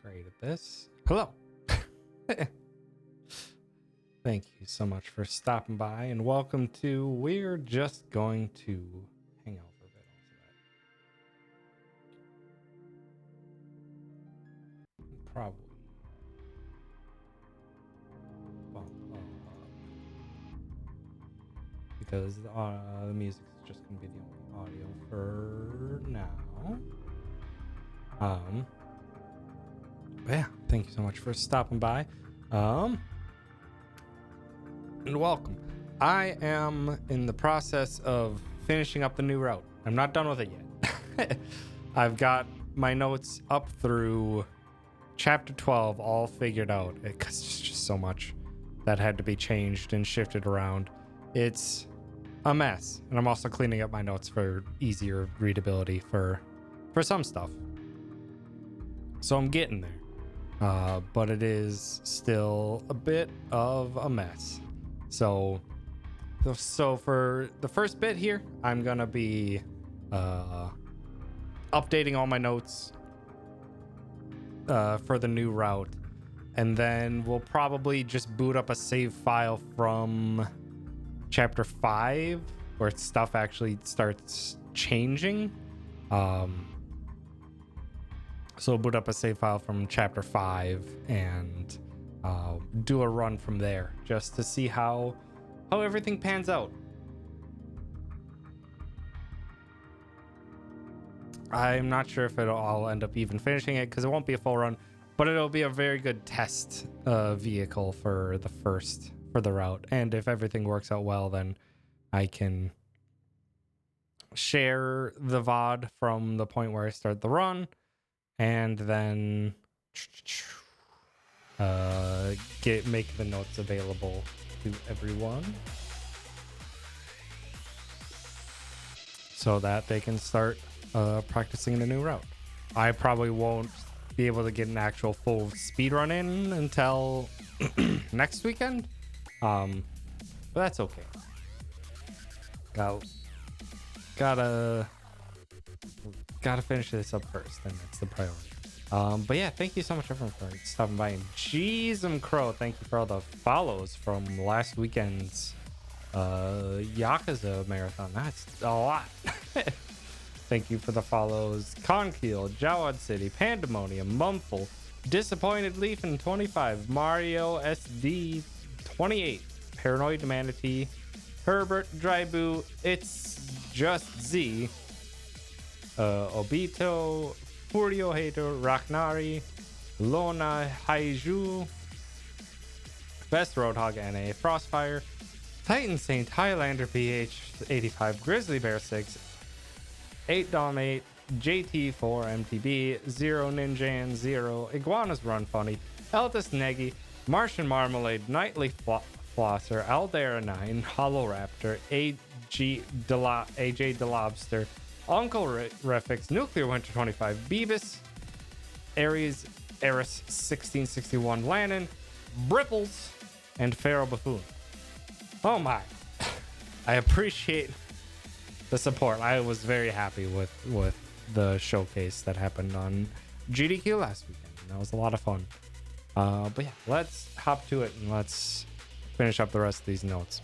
great at this. Hello. Thank you so much for stopping by and welcome to We're Just Going to Hang Out for a bit also. Probably. Bump up. Because the music is just going to be the only audio for now. But yeah, thank you so much for stopping by. And welcome. I am in the process of finishing up the new route. I'm not done with it yet. I've got my notes up through chapter 12 all figured out. Because it's just so much that had to be changed and shifted around. It's a mess. And I'm also cleaning up my notes for easier readability for some stuff. So I'm getting there. But it is still a bit of a mess. So for the first bit here, I'm gonna be updating all my notes for the new route, and then we'll probably just boot up a save file from chapter 5 where stuff actually starts changing. So we'll boot up a save file from chapter 5 and do a run from there just to see how everything pans out. I'm not sure if I'll end up even finishing it because it won't be a full run, but it'll be a very good test vehicle for the route. And if everything works out well, then I can share the VOD from the point where I start the run. And then make the notes available to everyone so that they can start practicing the new route. I probably won't be able to get an actual full speedrun in until next weekend, but that's okay. Gotta finish this up first, and that's the priority. But yeah, thank you so much everyone for stopping by. And Jeezum Crow, thank you for all the follows from last weekend's Yakuza marathon. That's a lot. Thank you for the follows. Conkeal, Jawad City, Pandemonium, Mumful, Disappointed Leaf in 25, Mario SD 28, Paranoid Manatee, Herbert, Drybu, It's Just Z, Obito, Furio Hater, Raknari, Lona Haiju, Best Roadhog NA, Frostfire, Titan Saint, Highlander PH 85, Grizzly Bear 6, 8 Dom 8, JT4 MTB, 0 Ninjan 0, Iguanas Run Funny, Eldest Negi, Martian Marmalade, Nightly Flosser, Aldera 9, Hollow Raptor, AJ DeLobster, Uncle Refix, Nuclear Winter 25, Beavis, Ares 1661, Lannon, Bripples, and Pharaoh Buffoon. Oh my. I appreciate the support. I was very happy with the showcase that happened on GDQ last weekend. That was a lot of fun. But yeah, let's hop to it and let's finish up the rest of these notes.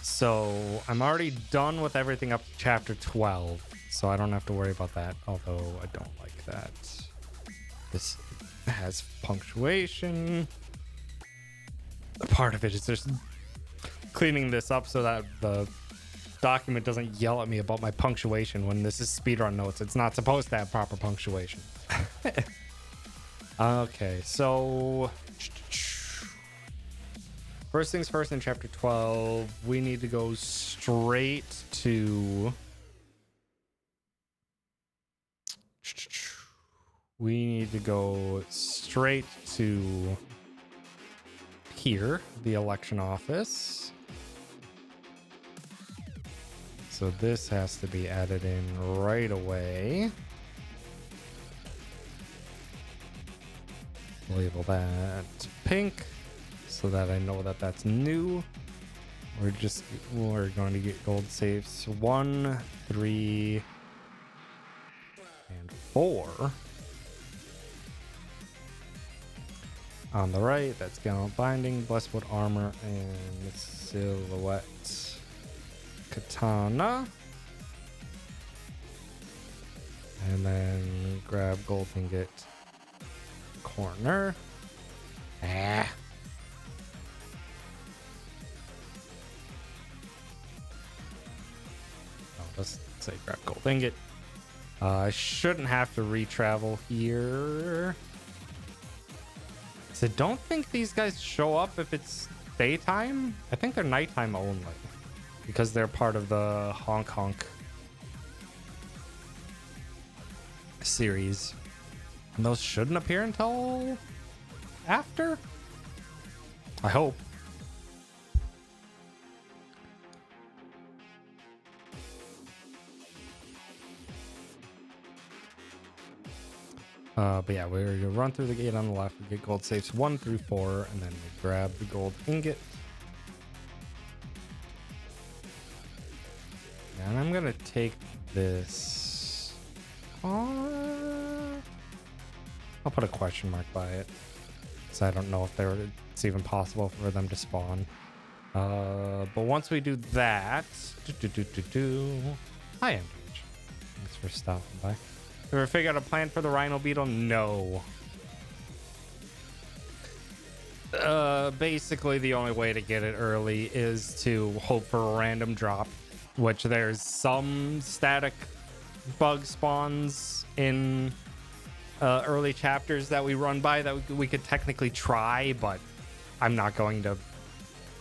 So I'm already done with everything up to chapter 12, so I don't have to worry about that, although I don't like that. This has punctuation. Part of it is just cleaning this up so that the document doesn't yell at me about my punctuation when this is speedrun notes. It's not supposed to have proper punctuation. Okay, so first things first, in chapter 12, we need to go straight to... here, the election office. So this has to be added in right away. Label that pink so that I know that that's new. We're going to get gold safes 1, 3, and 4. On the right, that's Gallant Binding, Blesswood Armor, and Silhouette Katana. And then grab Gold Ingot corner. Ah. I'll just say grab Gold Ingot. I shouldn't have to re-travel here. So don't think these guys show up if it's daytime. I think they're nighttime only because they're part of the Honk Honk series. And those shouldn't appear until after? I hope. But yeah, we're gonna run through the gate on the left. We get gold safes 1 through 4, and then we grab the gold ingot. And I'm gonna take this. I'll put a question mark by it, so I don't know if it's even possible for them to spawn. But once we do that, hi Engage. Thanks for stopping by. Ever figure out a plan for the Rhino Beetle? No. Basically the only way to get it early is to hope for a random drop, which there's some static bug spawns in early chapters that we run by that we could technically try, but I'm not going to.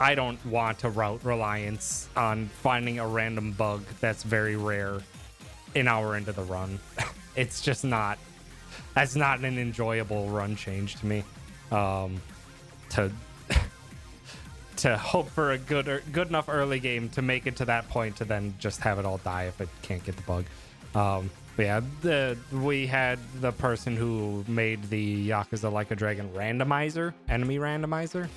I don't want to route reliance on finding a random bug that's very rare an hour into the run. It's just not. That's not an enjoyable run change to me. To hope for a good enough early game to make it to that point to then just have it all die if it can't get the bug. But yeah, we had the person who made the Yakuza Like a Dragon randomizer, enemy randomizer.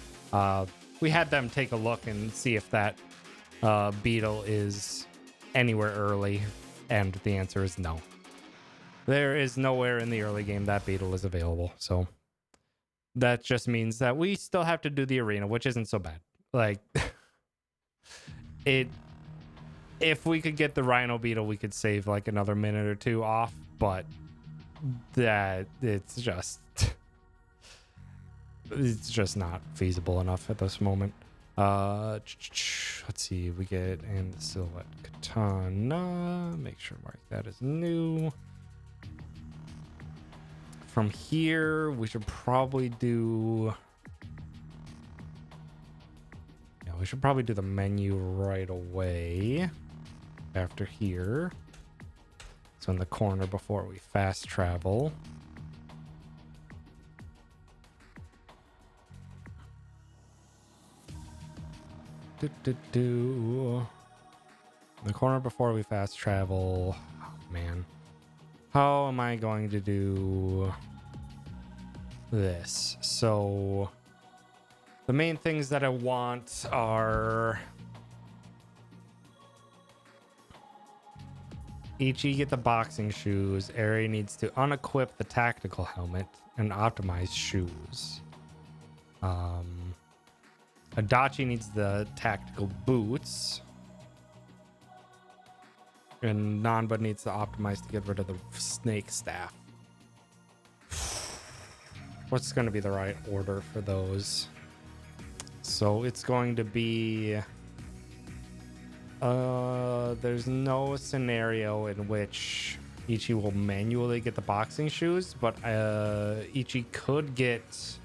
We had them take a look and see if that beetle is anywhere early, and the answer is no. There is nowhere in the early game that beetle is available, so that just means that we still have to do the arena, which isn't so bad. Like, if we could get the Rhino Beetle, we could save like another minute or two off, but that it's just not feasible enough at this moment. Let's see, we get in the Silhouette Katana. Make sure mark that as new. From here, we should probably do. Yeah, we should probably do the menu right away after here. So in the corner before we fast travel. The corner before we fast travel. Oh, man. How am I going to do this? So the main things that I want are Ichi get the boxing shoes. Eri needs to unequip the tactical helmet and optimize shoes. Adachi needs the tactical boots. And Nanba needs to optimize to get rid of the snake staff. What's going to be the right order for those? So it's going to be... there's no scenario in which Ichi will manually get the boxing shoes, but Ichi could get...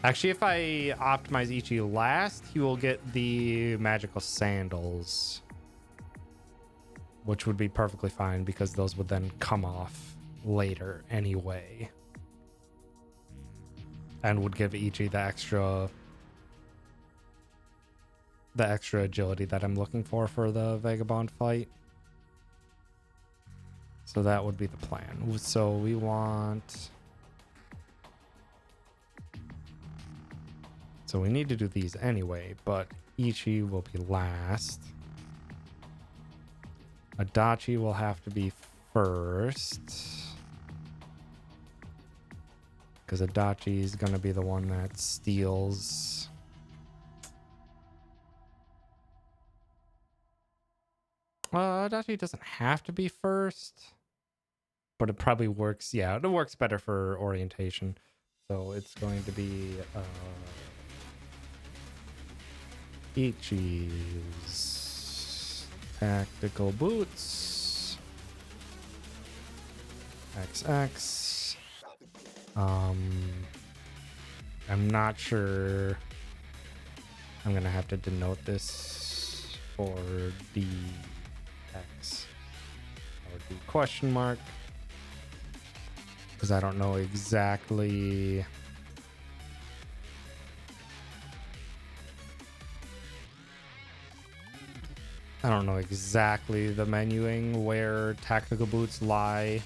Actually, if I optimize Ichi last, he will get the magical sandals, which would be perfectly fine because those would then come off later anyway, and would give Ichi the extra agility that I'm looking for the Vagabond fight. So that would be the plan. So we want... So we need to do these anyway, but Ichi will be last. Adachi will have to be first. because Adachi is going to be the one that steals. Adachi doesn't have to be first, but it probably works. Yeah, it works better for orientation. So it's going to be Ichi's tactical boots. XX. I'm not sure. I'm gonna have to denote this for DX or D question mark, because I don't know exactly. I don't know exactly the menuing where tactical boots lie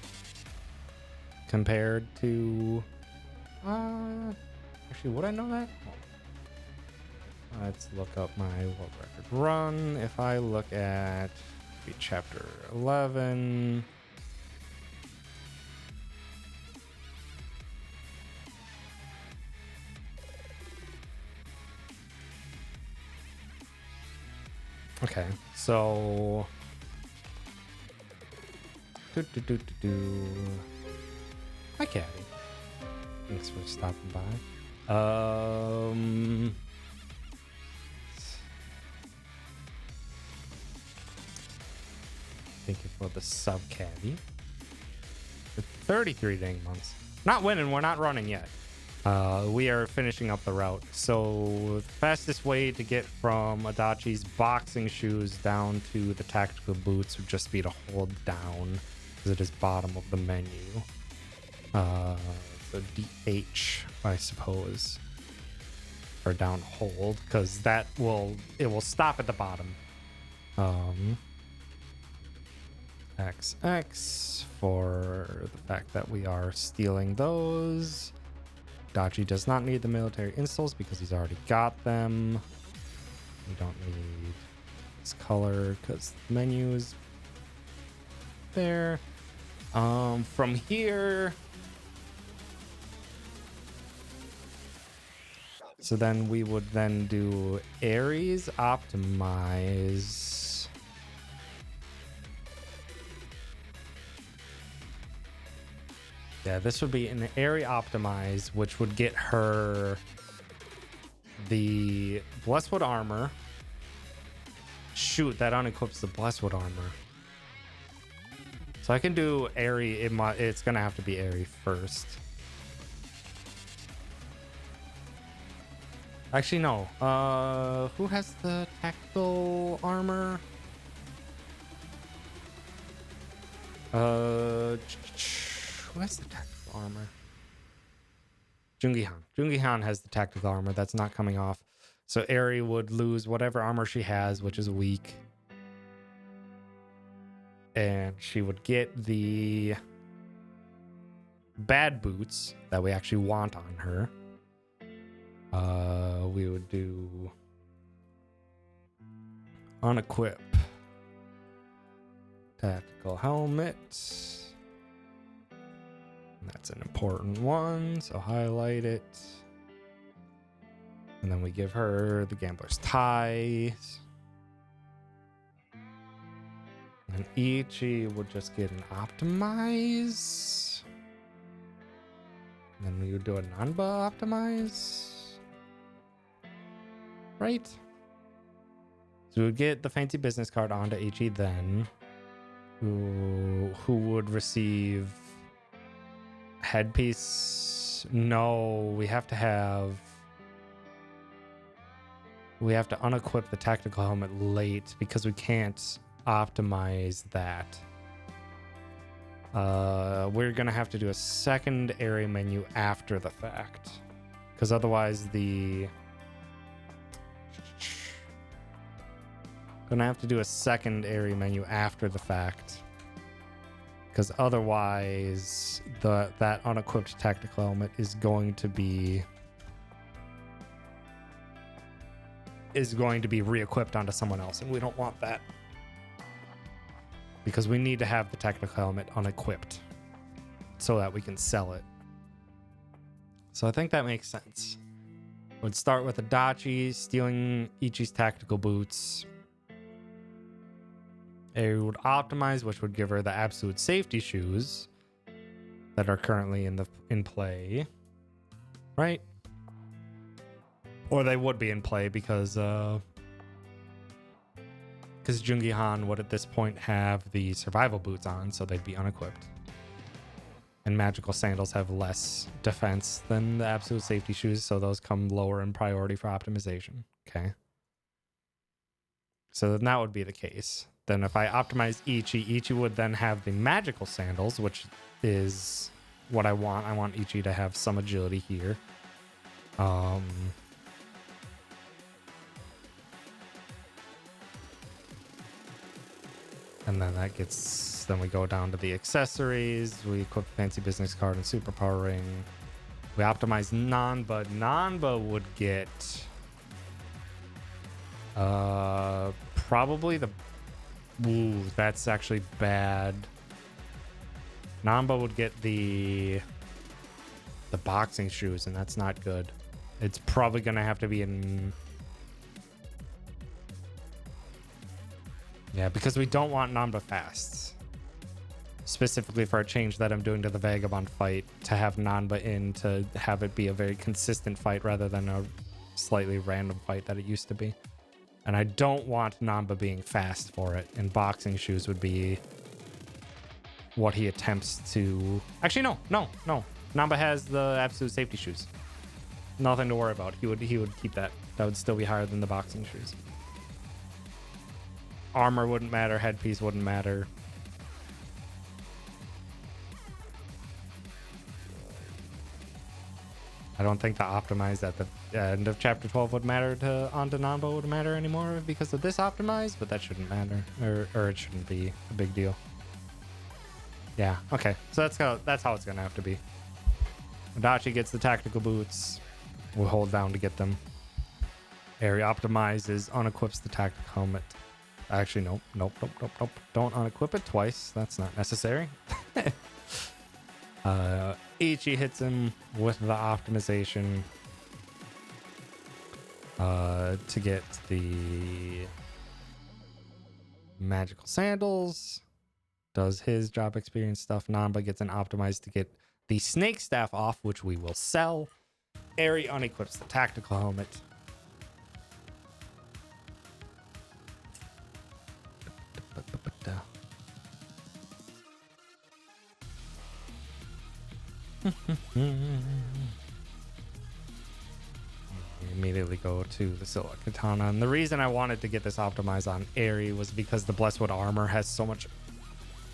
compared to. Actually, would I know that? Let's look up my world record run. If I look at chapter 11. Okay, so hi Caddy. Thanks for stopping by. Thank you for the sub, Caddy. 33 dang months. Not winning, we're not running yet. We are finishing up the route. So the fastest way to get from Adachi's boxing shoes down to the tactical boots would just be to hold down, because it is bottom of the menu. So DH, I suppose, or down hold, because it will stop at the bottom. XX for the fact that we are stealing those. Dachi does not need the military installs because he's already got them. We don't need this color because the menu is there. From here, so then we would then do Ares optimize. Yeah, this would be an area optimize, which would get her the Blesswood armor. Shoot, that unequips the Blesswood armor. So I can do Airy. It's gonna have to be Airy first. Actually, no. Who has the tactical armor? Who has the tactical armor? Jungi-han. Jungi-han has the tactical armor. That's not coming off. So Eri would lose whatever armor she has, which is weak. And she would get the bad boots that we actually want on her. We would do unequip tactical helmet. That's an important one, so highlight it. And then we give her the gambler's ties. And Ichi would just get an optimize. And then we would do a Nanba optimize. Right? So we would get the fancy business card onto Ichi then. Who would receive headpiece? No, we have to unequip the tactical helmet late because we can't optimize that. We're gonna have to do a second area menu after the fact, because otherwise gonna have to do a second area menu after the fact, because otherwise that unequipped tactical helmet is going to be re-equipped onto someone else, and we don't want that, because we need to have the tactical helmet unequipped so that we can sell it. So I think that makes sense. Would start with Adachi stealing Ichi's tactical boots. It would optimize, which would give her the absolute safety shoes that are currently in play, right? Or they would be in play because Jungi Han would at this point have the survival boots on, so they'd be unequipped. And magical sandals have less defense than the absolute safety shoes, so those come lower in priority for optimization. Okay. So then that would be the case. Then if I optimize Ichi would then have the magical sandals, which is what I want. I want Ichi to have some agility here. And then that gets, then we go down to the accessories. We equip fancy business card and superpower ring. We optimize Nanba. Nanba would get probably the, ooh, that's actually bad. Nanba would get the boxing shoes, and that's not good. It's probably gonna have to be in, yeah, because we don't want Nanba fasts. Specifically for a change that I'm doing to the Vagabond fight, to have Nanba in to have it be a very consistent fight rather than a slightly random fight that it used to be. And I don't want Nanba being fast for it, and boxing shoes would be what he attempts to... Actually, no. Nanba has the absolute safety shoes. Nothing to worry about. He would keep that. That would still be higher than the boxing shoes. Armor wouldn't matter. Headpiece wouldn't matter. I don't think the optimize at the end of chapter 12 would matter to onto Nanba would matter anymore because of this optimize, but that shouldn't matter, or it shouldn't be a big deal. Yeah, okay. So that's how it's gonna have to be. Adachi gets the tactical boots. We'll hold down to get them. Eri optimizes, unequips the tactical helmet. Actually, nope. Don't unequip it twice. That's not necessary. Ichi hits him with the optimization to get the magical sandals. Does his job experience stuff. Nanba gets an optimized to get the snake staff off, which we will sell. Eri unequips the tactical helmet. Immediately go to the Silhouette Katana. And the reason I wanted to get this optimized on Eri was because the Blesswood armor has so much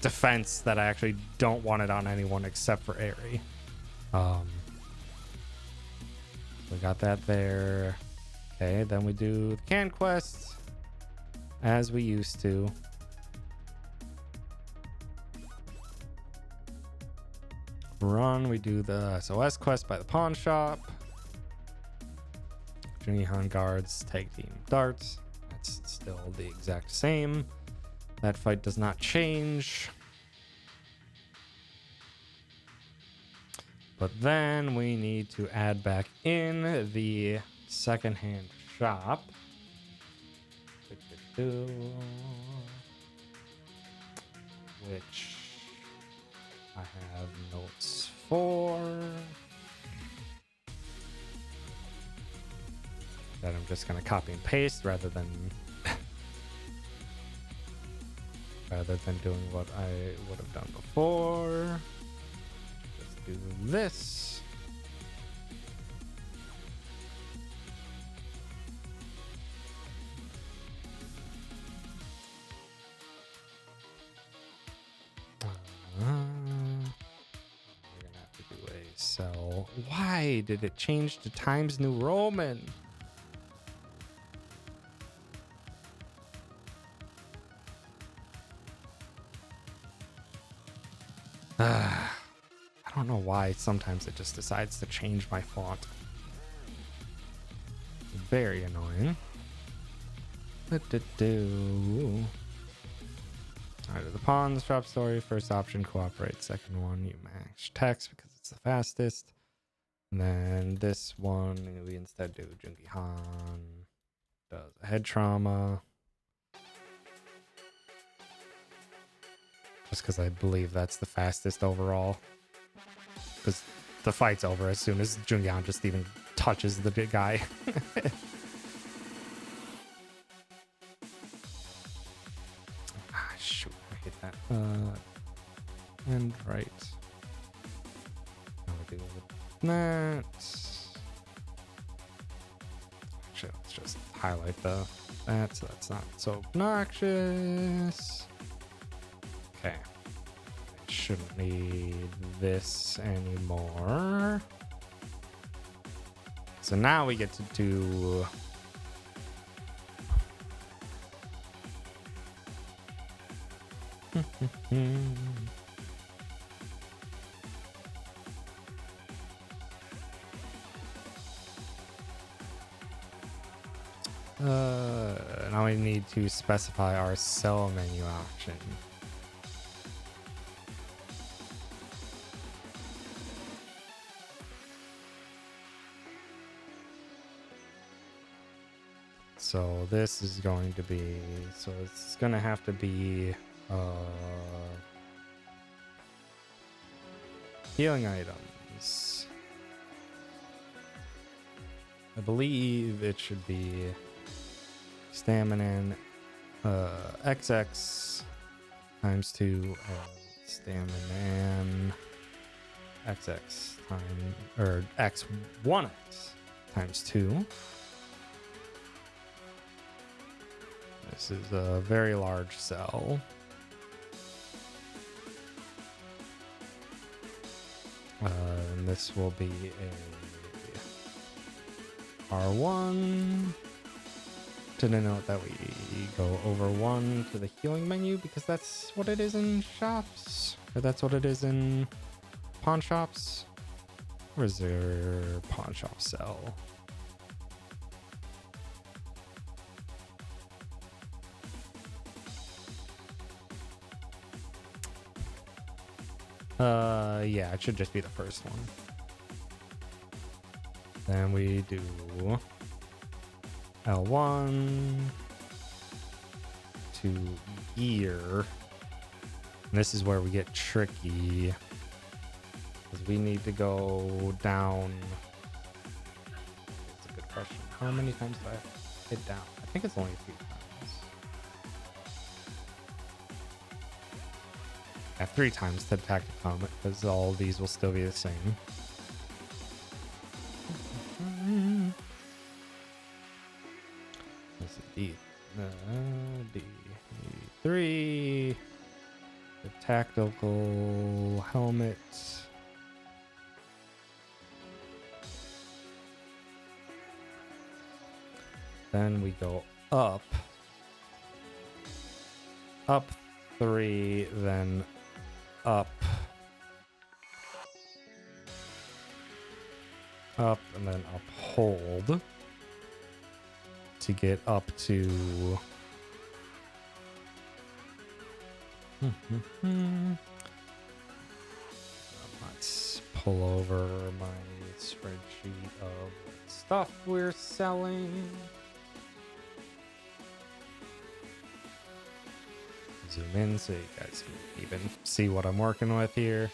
defense that I actually don't want it on anyone except for Eri. We got that there. Okay, then we do the can quest as we used to. Run, we do the SOS quest by the pawn shop. Jungi-Han guards tag team darts. That's still the exact same. That fight does not change. But then we need to add back in the secondhand shop. Which I have notes for. That I'm just gonna copy and paste rather than doing what I would have done before. Just do this. We're gonna have to do a sell. Why did it change to Times New Roman? I don't know why sometimes it just decides to change my font. Very annoying. Alright, the pawns, shop story. First option, cooperate. Second one, you match text because it's the fastest. And then this one, we instead do Jungi Han. Does head trauma. Just because I believe that's the fastest overall. Because the fight's over as soon as Jungi Han just even touches the big guy. Shoot, I hate that. And right. Now we do that. Actually, let's just highlight that so that's not so obnoxious. Okay. Shouldn't need this anymore. So now we get to do now we need to specify our cell menu option. So this is going to be, so it's going to have to be healing items. I believe it should be stamina XX times 2 stamina XX time or X1X times 2. This is a very large cell. And this will be a R1 to denote that we go over 1 to the healing menu because that's what it is in shops. Or that's what it is in pawn shops. Where's their pawn shop cell? Yeah, it should just be the first one. Then we do L1 to ear. And this is where we get tricky. Because we need to go down. That's a good question. How many times do I have to hit down? I think it's only a few times. Yeah, 3 times to attack the comet, because all these will still be the same. This is D3. The tactical helmet. Then we go up. Up 3, then up, and then up hold to get up to let's pull over my spreadsheet of stuff we're selling. Zoom in so you guys can even see what I'm working with here.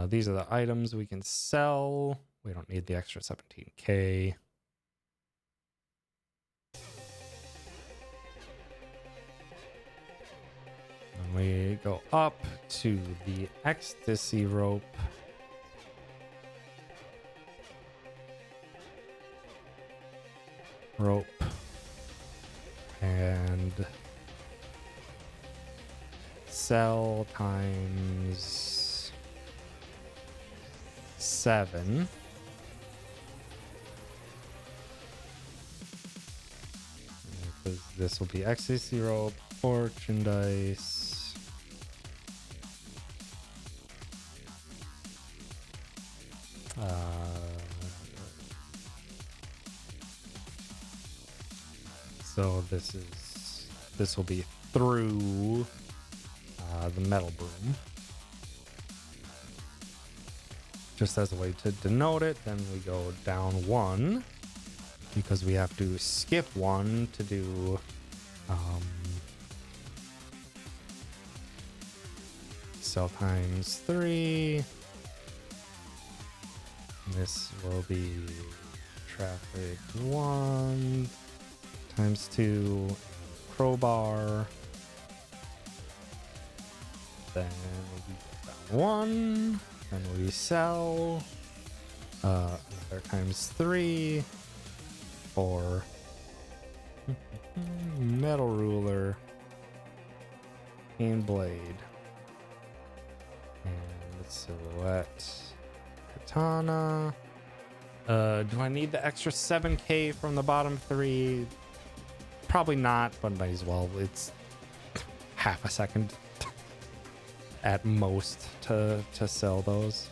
These are the items we can sell. We don't need the extra 17K. And we go up to the ecstasy rope. And sell times 7. Because this will be ecstasy rope, fortune dice. So this will be through the metal broom. just as a way to denote it. Then we go down 1 because we have to skip 1 to do cell times 3. This will be traffic 1 times 2 crowbar. Then we go down 1. Then we sell another times 3 for metal ruler and blade. And silhouette katana. Do I need the extra 7k from the bottom 3? Probably not, but might as well. It's half a second at most to sell those.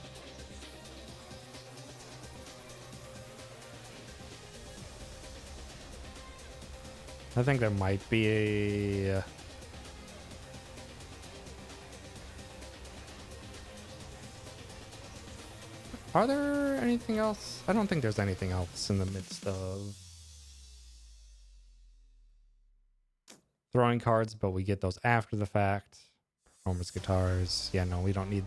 I think there might be a Are there anything else? I don't think there's anything else in the midst of throwing cards, but we get those after the fact. Performance guitars. Yeah, no, we don't need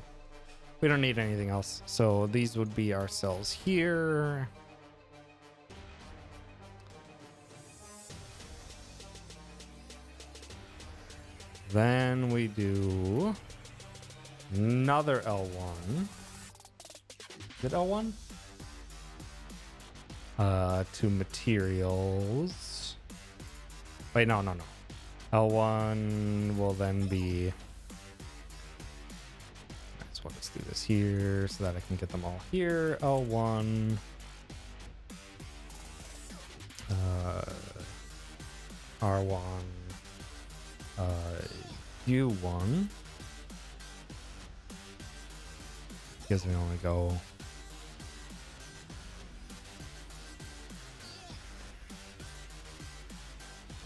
anything else. So these would be our cells here. Then we do another L1. Is it L1? To materials. Wait, no. L1 will then be... So let's do this here so that I can get them all here. L1. R1. U1. Because we only go...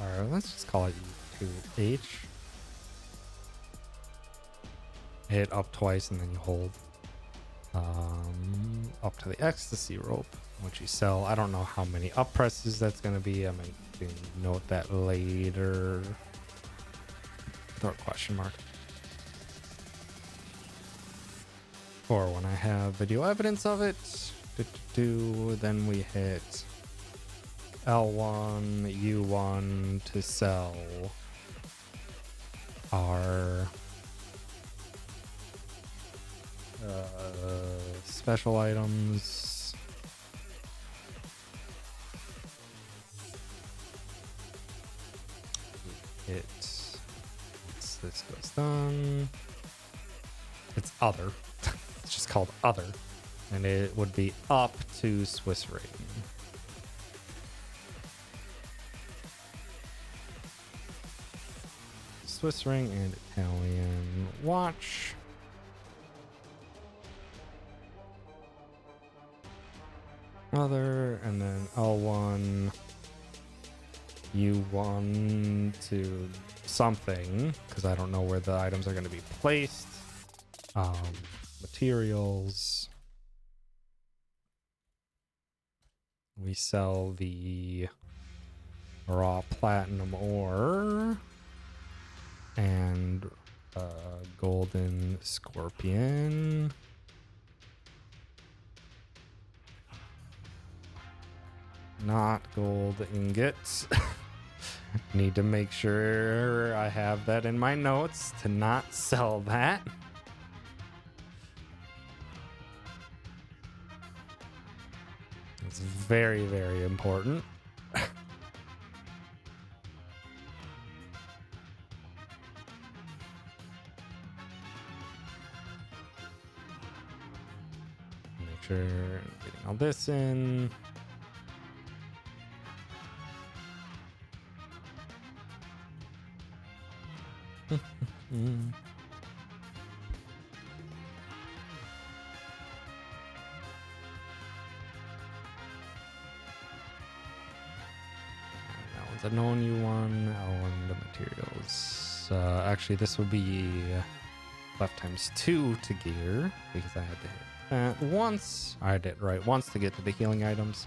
Alright, let's just call it U2H. Hit up twice and then you hold up to the ecstasy rope, which you sell. I don't know how many up presses that's going to be. I might note that later. Throw a question mark. Or when I have video evidence of it. Then we hit L1, U1 to sell our special items. This goes done. It's other. It's just called other. And it would be up to Swiss ring. Swiss ring and Italian watch. Other, and then L1, U1 to something, because I don't know where the items are going to be placed. Materials. We sell the raw platinum ore and golden scorpion. Not gold ingots. Need to make sure I have that in my notes to not sell that. It's very, very important. Make sure I'm getting all this in. That one's a known U1, L1 the materials. Actually, this would be left times 2 to gear because I had to hit once. I did right. Once to get to the healing items.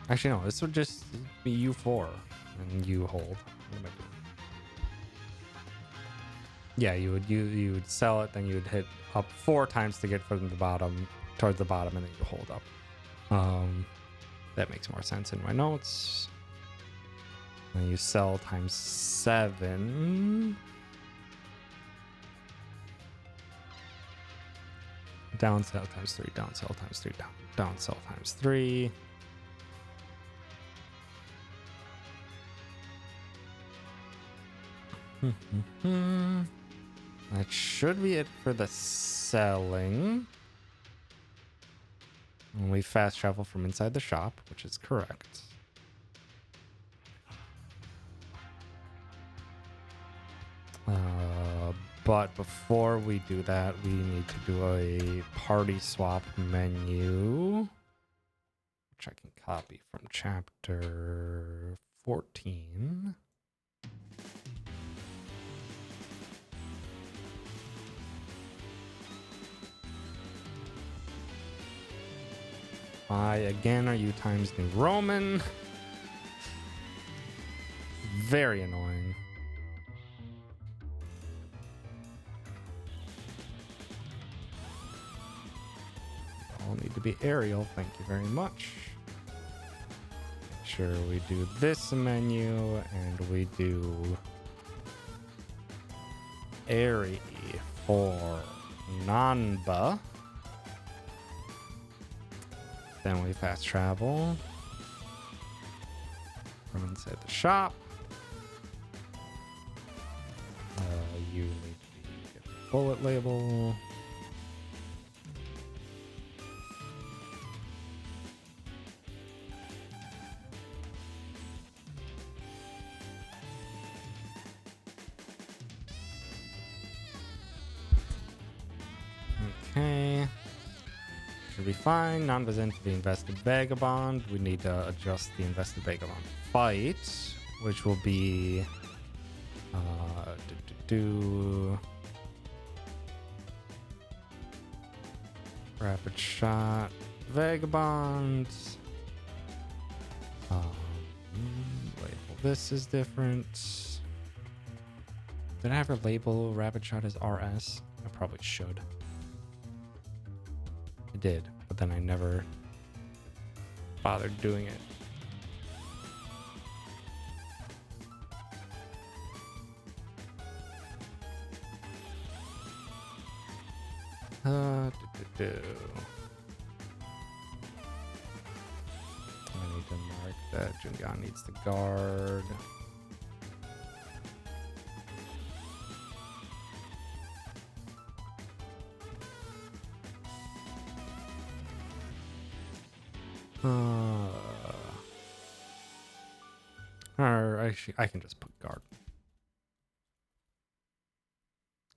Actually, no. This would just be U4 and you hold. What am I doing? Yeah, you would sell it, then you would hit up 4 times to get from the bottom towards the bottom, and then you hold up. That makes more sense in my notes. And you sell times 7. Down sell times 3. Down sell times 3. Down sell times 3. That should be it for the selling. And we fast travel from inside the shop, which is correct. But before we do that, we need to do a party swap menu, which I can copy from chapter 14. Why again are you Times New Roman? Very annoying. All need to be Arial, thank you very much. Make sure we do this menu and we do Airy for Nanba. Then we fast travel from inside the shop. You need to get the bullet label. Okay. Should be fine. Non-present to the invested vagabond. We need to adjust the invested vagabond fight, which will be rapid shot vagabond. Label this is different. Did I ever label rapid shot as RS? I probably should. I did, but then I never bothered doing it. I need to mark that Jungan needs to guard. Or actually, I can just put guard.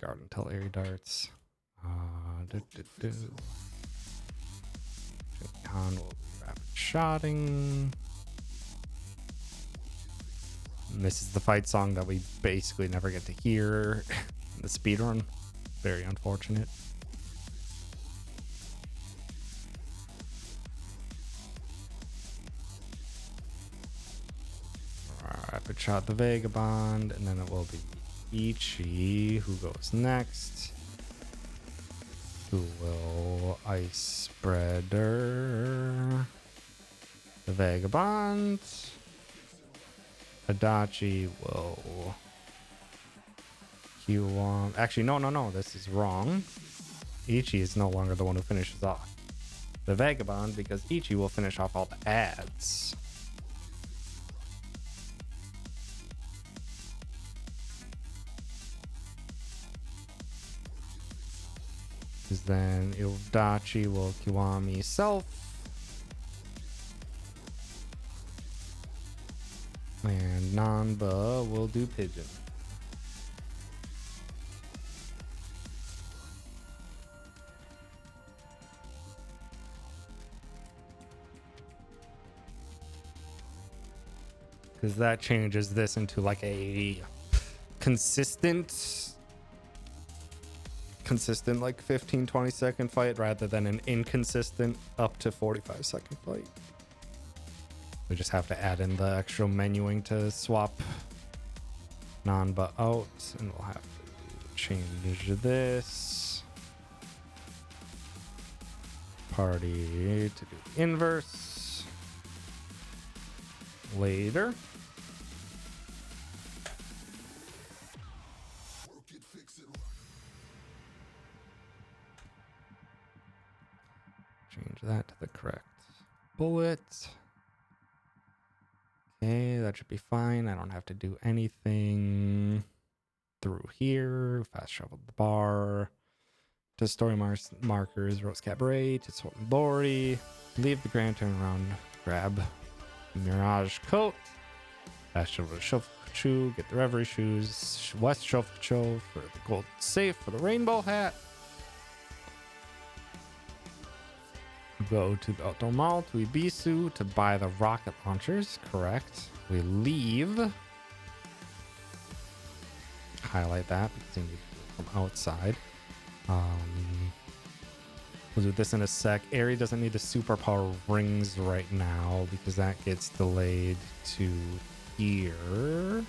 Guard until airy darts. Jungan will be rapid shotting. And this is the fight song that we basically never get to hear in the speedrun. Very unfortunate. Rapid shot the vagabond, and then it will be Ichi who goes next. Who will ice spreader the vagabond. Adachi will Q1. Actually, no, this is wrong. Ichi is no longer the one who finishes off the vagabond because Ichi will finish off all the ads. Because then Adachi will Kiwami self. And Nanba will do pigeon. because that changes this into like a consistent like 15-20 second fight rather than an inconsistent up to 45-second fight. We just have to add in the extra menuing to swap Nanba out, and we'll have to change this party to do the inverse later. Change that to the correct bullet. Okay, that should be fine. I don't have to do anything through here. Fast travel the bar to story markers, Rose Cabaret to Salt and Lori. Leave the grand turn around, grab Mirage coat. Fast travel to Shofu, get the Reverie shoes. West Shofu for the gold safe for the rainbow hat. Go to the outdoor mall to Ibisu to buy the rocket launchers. Correct. We leave. Highlight that because you need to do it from outside. We'll do this in a sec. Aerie doesn't need the superpower rings right now because that gets delayed to here.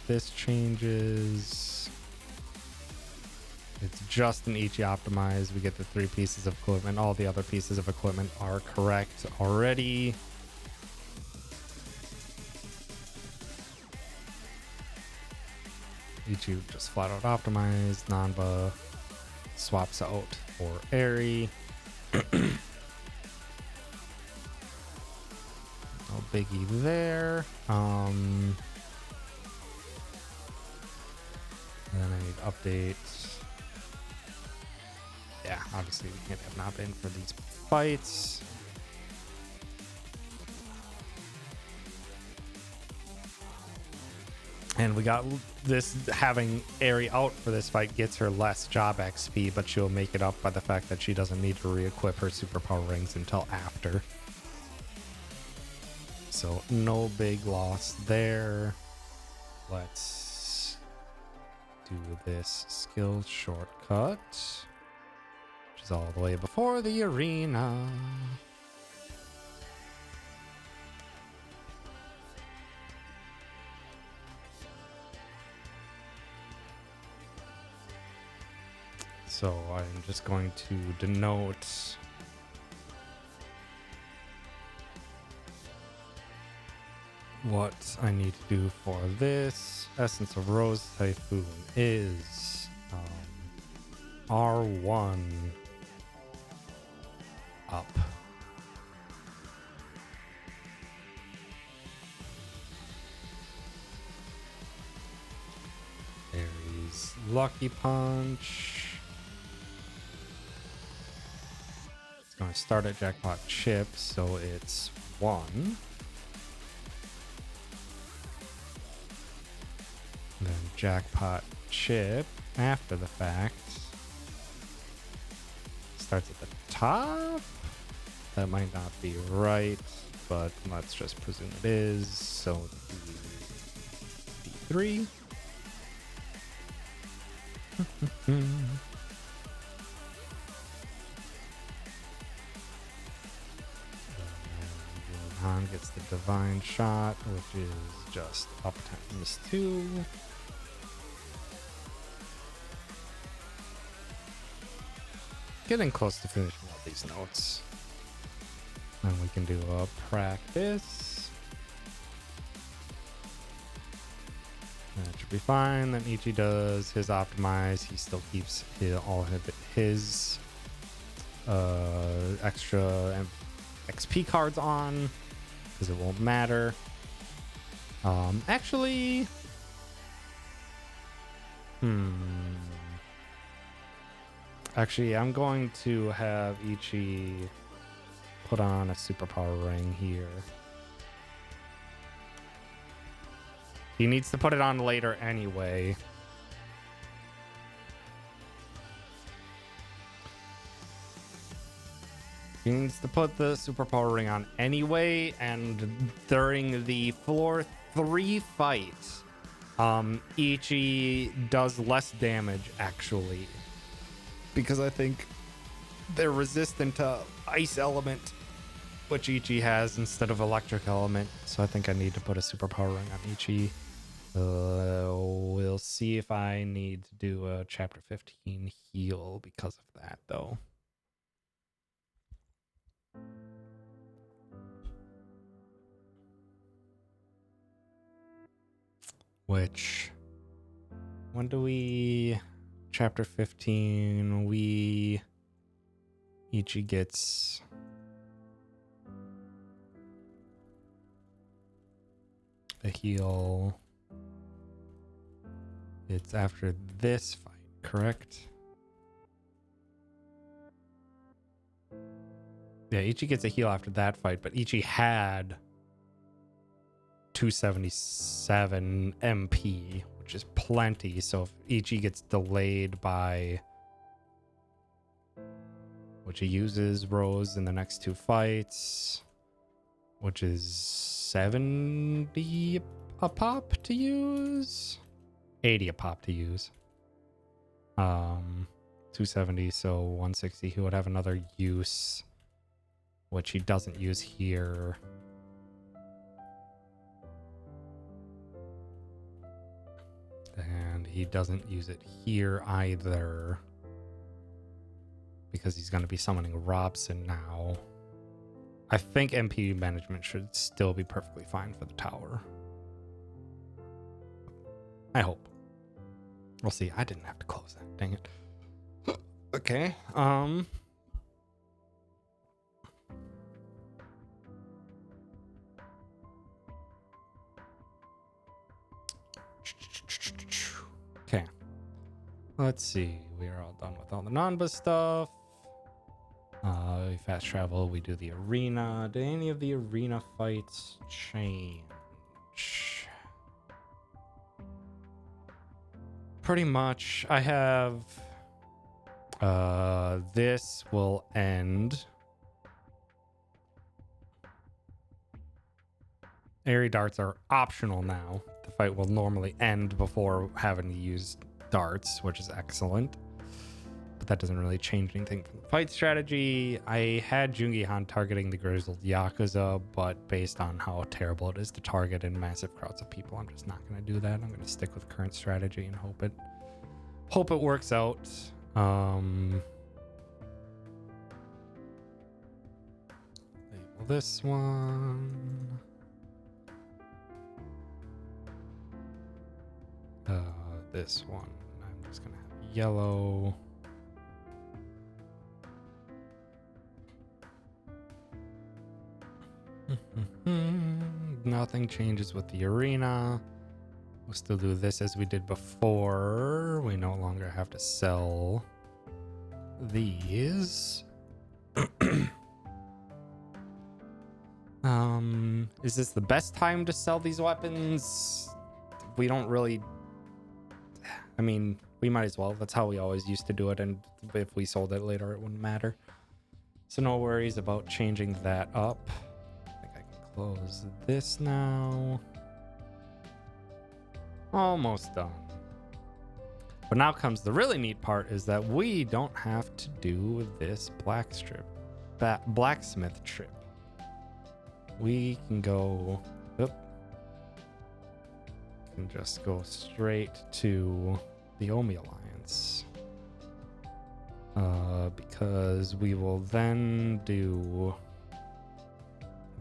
This changes. It's just an Ichi optimized. We get the 3 pieces of equipment. All the other pieces of equipment are correct already. Ichi just flat out optimized. Nanba swaps out for Aerie. No biggie there. And then I need updates. Yeah, obviously we can't have not been for these fights. And we got this, having Aerie out for this fight gets her less job XP, but she'll make it up by the fact that she doesn't need to re-equip her superpower rings until after. So no big loss there. Let's do this skill shortcut, which is all the way before the arena. So I'm just going to denote what I need to do for this. Essence of Rose Typhoon is R1 up. Aries Lucky Punch. It's going to start at Jackpot Chip, so it's 1. Then Jackpot Chip after the fact starts at the top. That might not be right, but let's just presume it is. So D3. Han gets the Divine Shot, which is just up times 2. Getting close to finishing all these notes. And we can do a practice. That should be fine. Then Ichi does his optimize. He still keeps all his extra XP cards on because it won't matter. Actually, Actually, I'm going to have Ichi put on a superpower ring here. He needs to put it on later anyway. He needs to put the superpower ring on anyway, and during the floor 3 fight, Ichi does less damage actually, because I think they're resistant to ice element, which Ichi has instead of electric element. So I think I need to put a superpower ring on Ichi. We'll see if I need to do a chapter 15 heal because of that though. Which, when do we, chapter 15, Ichi gets a heal. It's after this fight, correct? Yeah, Ichi gets a heal after that fight, but Ichi had 277 MP, which is plenty. So if Ichi gets delayed by, which he uses Rose in the next 2 fights, which is 70 a pop to use, 80 a pop to use. 270, so 160. He would have another use, which he doesn't use here. And he doesn't use it here either, because he's going to be summoning Robson now. I think MP management should still be perfectly fine for the tower. I hope. We'll see. I didn't have to close that. Dang it. Okay. Okay. Let's see. We are all done with all the Nanba stuff. We fast travel. We do the arena. Did any of the arena fights change? Pretty much. I have... this will end. Airy darts are optional now. The fight will normally end before having to use darts, which is excellent. But that doesn't really change anything from the fight strategy. I had Jungi Han targeting the grizzled Yakuza, but based on how terrible it is to target in massive crowds of people, I'm just not going to do that. I'm going to stick with current strategy and hope it works out. Label this one. This one. I'm just gonna have yellow. Nothing changes with the arena. We'll still do this as we did before. We no longer have to sell these. Is this the best time to sell these weapons? We don't really... I mean, we might as well. That's how we always used to do it, and if we sold it later, it wouldn't matter. So no worries about changing that up. I think I can close this now. Almost done. But now comes the really neat part, is that we don't have to do this blacksmith trip. We can go... can just go straight to the Omi Alliance. Because we will then do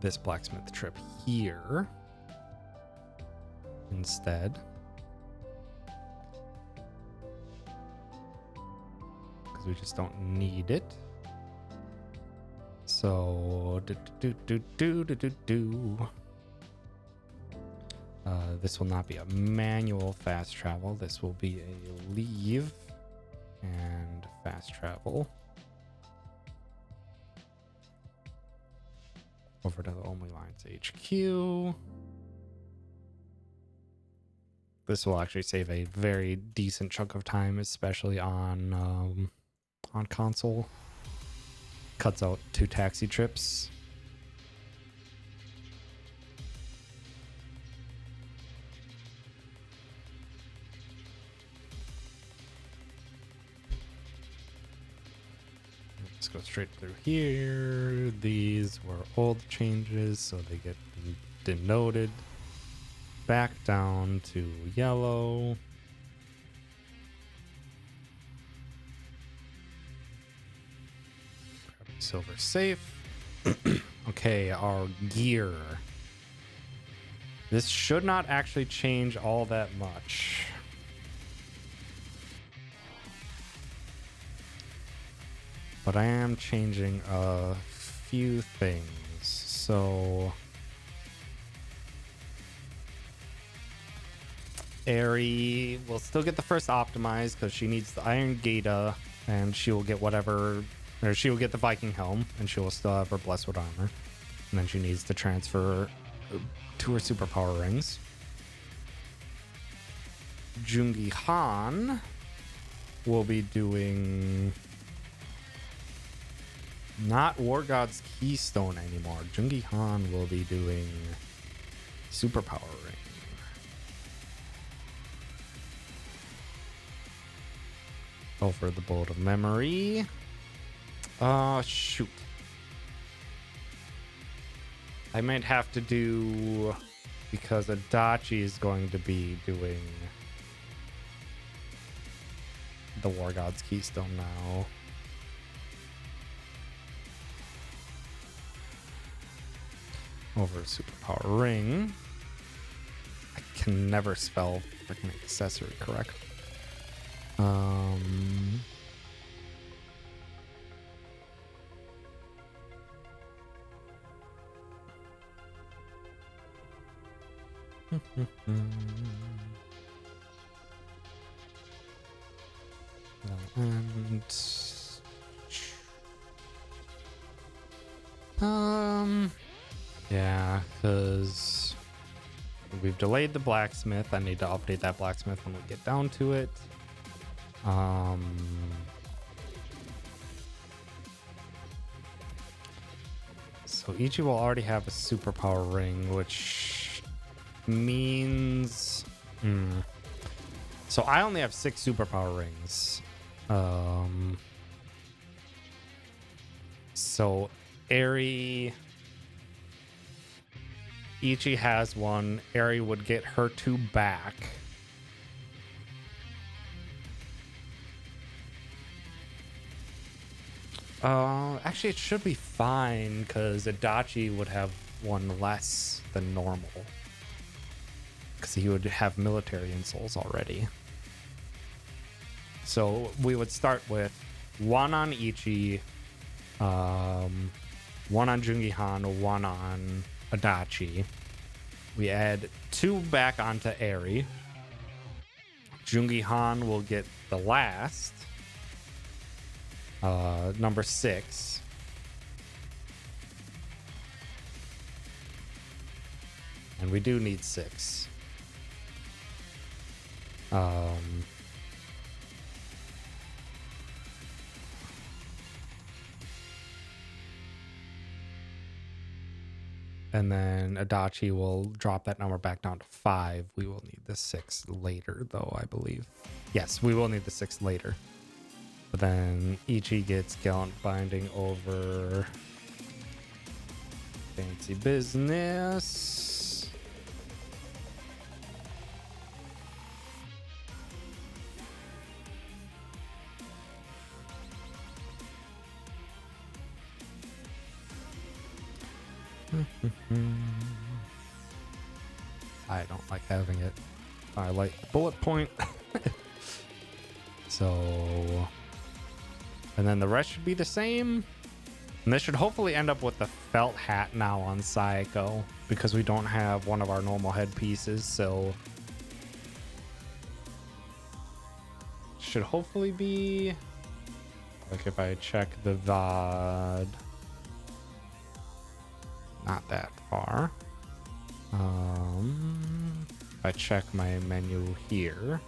this blacksmith trip here instead. Because we just don't need it. So this will not be a manual fast travel. This will be a leave and fast travel over to the Omi Alliance HQ. This will actually save a very decent chunk of time, especially on console. Cuts out 2 taxi trips. Let's go straight through here. These were old changes, so they get denoted. Back down to yellow. Silver safe. Okay, our gear. This should not actually change all that much. But I am changing a few things. So Aerie will still get the first optimize because she needs the Iron Gata, and she will get whatever, or she will get the Viking helm, and she will still have her Blessed armor. And then she needs to transfer to her superpower rings. Jungi Han will be doing not War God's Keystone anymore. Jungi Han will be doing superpower ring. Over the Bolt of Memory. Shoot. I might have to do, because Adachi is going to be doing the War God's Keystone now. Over Superpower Ring. I can never spell freaking accessory correct. Yeah, because we've delayed the blacksmith. I need to update that blacksmith when we get down to it. So Ichi will already have a superpower ring, which means so I only have 6 superpower rings. So Aerie, Ichi has one. Aerie would get her 2 back. Actually, it should be fine because Adachi would have 1 less than normal because he would have military insoles already. So we would start with 1 on Ichi, 1 on Jungi Han, 1 on Adachi. We add 2 back onto Aerie. Jungi Han will get the last. Number 6. And we do need 6. And then Adachi will drop that number back down to 5. We will need the 6 later, though, I believe. Yes, we will need the 6 later. But then Ichi gets Gallant Binding over Fancy Business. I don't like having it. I like bullet point. So, and then the rest should be the same. And this should hopefully end up with the felt hat now on Saeko, because we don't have one of our normal headpieces. So should hopefully be like, if I check the VOD, not that far. If I check my menu here,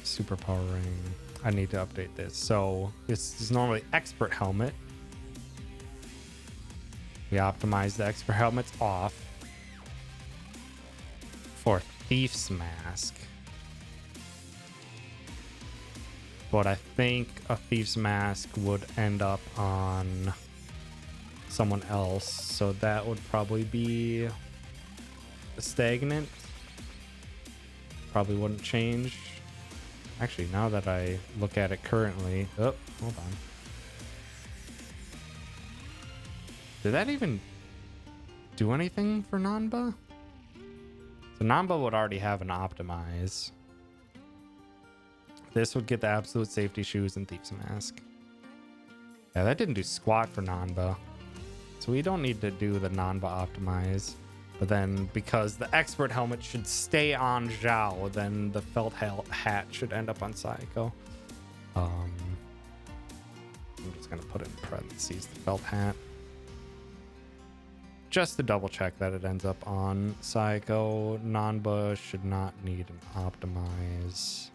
superpowering. I need to update this. So this is normally expert helmet. We optimize the expert helmets off for thief's mask. But I think a thief's mask would end up on someone else, so that would probably be stagnant. Probably wouldn't change. Actually, now that I look at it currently, oh, hold on. Did that even do anything for Nanba? So Nanba would already have an optimize. This would get the absolute safety shoes and thief's mask. Yeah, that didn't do squat for Nanba. So we don't need to do the Nanba optimize. But then because the expert helmet should stay on Zhao, then the felt hat should end up on Saiko. I'm just going to put it in parentheses, the felt hat. Just to double check that it ends up on Saiko. Nanba should not need an optimize.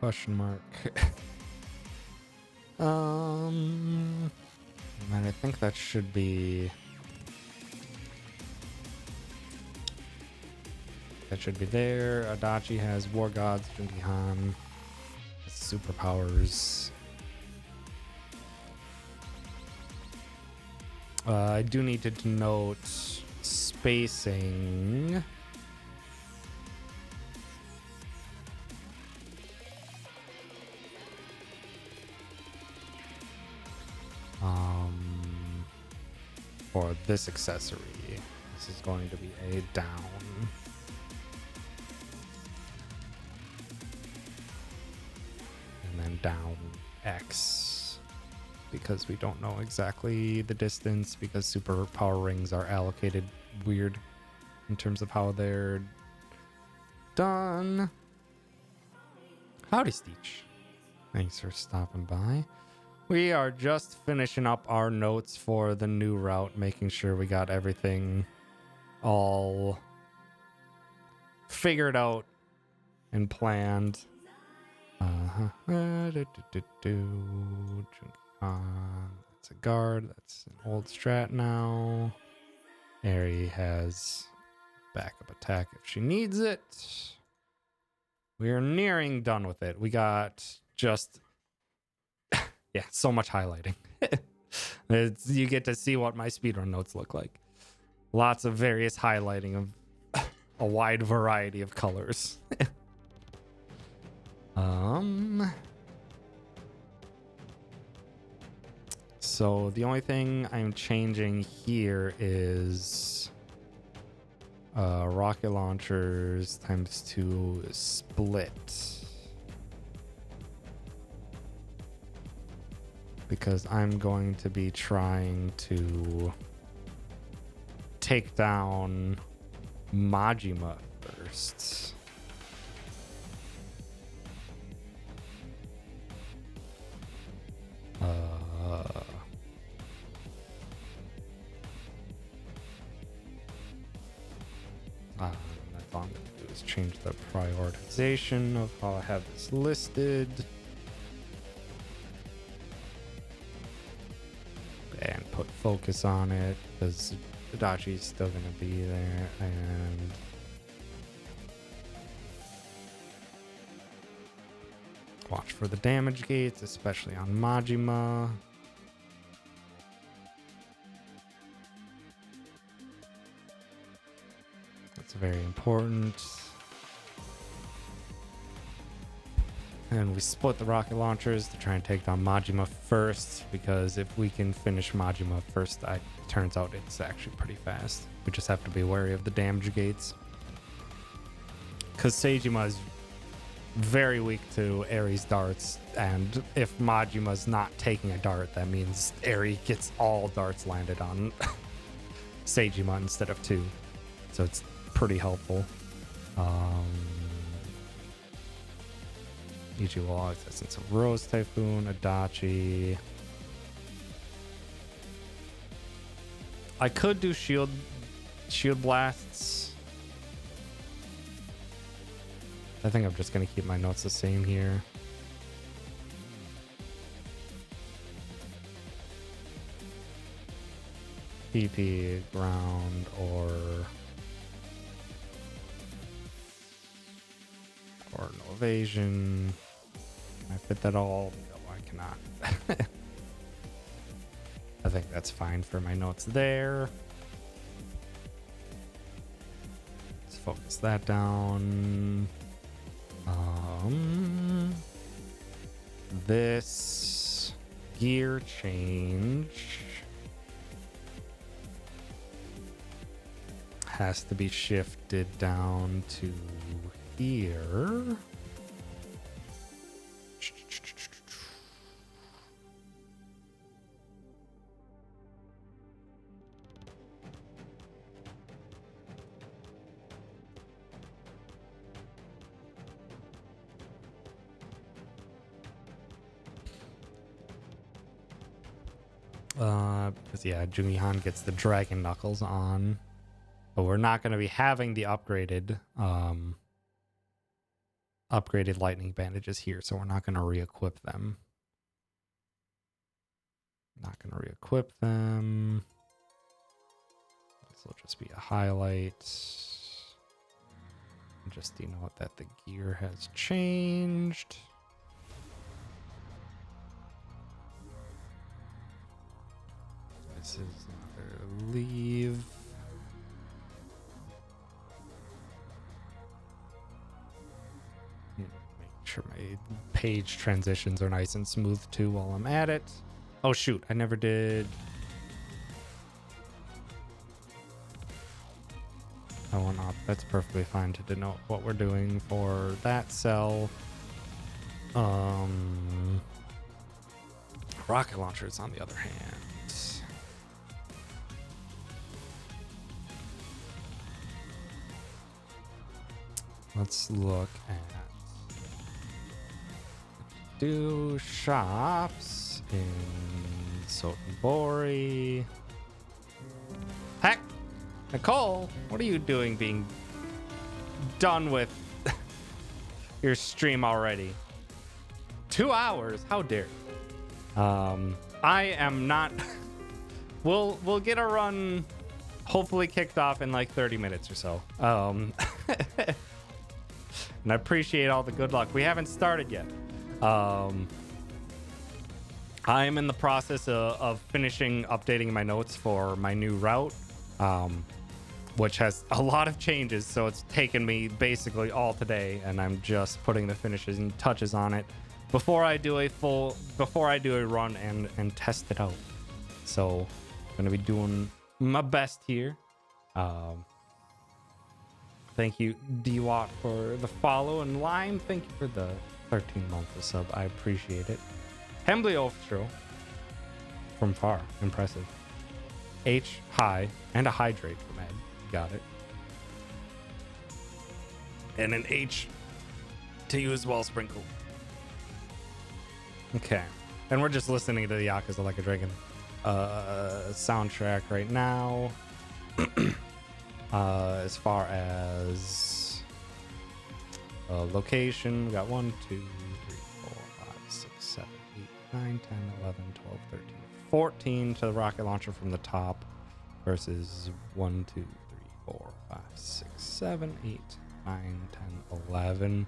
Question mark. And I think that should be there. Adachi has War Gods, Jungihan, superpowers. I do need to denote spacing. For this accessory, this is going to be a down. And then down X, because we don't know exactly the distance, because superpower rings are allocated weird in terms of how they're done. Howdy, Steech. Thanks for stopping by. We are just finishing up our notes for the new route, making sure we got everything all figured out and planned. It's a guard. That's an old strat now. Eri has backup attack if she needs it. We're nearing done with it. We got just... yeah, so much highlighting. You get to see what my speedrun notes look like. Lots of various highlighting of a wide variety of colors. So the only thing I'm changing here is rocket launchers ×2 split. Because I'm going to be trying to take down Majima first. That's all I'm going to do is change the prioritization of how I have this listed. And put focus on it, because Adachi's still going to be there. And watch for the damage gates, especially on Majima. That's very important. And we split the rocket launchers to try and take down Majima first, because if we can finish Majima first, it turns out it's actually pretty fast. We just have to be wary of the damage gates. Because Seijima is very weak to Eri's darts, and if Majima's not taking a dart, that means Eri gets all darts landed on Seijima instead of 2. So it's pretty helpful. Ichiwa, Essence of Rose Typhoon, Adachi. I could do shield blasts. I think I'm just gonna keep my notes the same here. PP, ground, or no evasion. Can I fit that all? No, I cannot. I think that's fine for my notes there. Let's focus that down. This gear change has to be shifted down to here. Because yeah, Jungi-Han gets the Dragon Knuckles on, but we're not going to be having the upgraded lightning bandages here, so we're not going to re-equip them. Not going to re-equip them. This will just be a highlight. Just denote that the gear has changed. This is another leave. Make sure my page transitions are nice and smooth too while I'm at it. Oh shoot, I never did. I will not. That's perfectly fine to denote what we're doing for that cell. Rocket launchers on the other hand. Let's look at do shops in Sotenbori. Heck, Nicole, what are you doing being done with your stream already? 2 hours? How dare you? I am not. We'll get a run hopefully kicked off in like 30 minutes or so. And I appreciate all the good luck. We haven't started yet. I am in the process of finishing updating my notes for my new route, which has a lot of changes. So it's taken me basically all today, and I'm just putting the finishes and touches on it before I do a run and test it out. So I'm gonna be doing my best here. Thank you, D-Watt, for the follow, and Lime, thank you for the 13-month sub. I appreciate it. Hembly Ofstro from far, impressive. H high and a hydrate from Ed. Got it. And an H to you as well, Sprinkle. Okay, and we're just listening to the Yakuza Like a Dragon soundtrack right now. As far as location, we got 1, 2, 3, 4, 5, 6, 7, 8, 9, 10, 11, 12, 13, 14 to the rocket launcher from the top versus 1, 2, 3, 4, 5, 6, 7, 8, 9, 10, 11.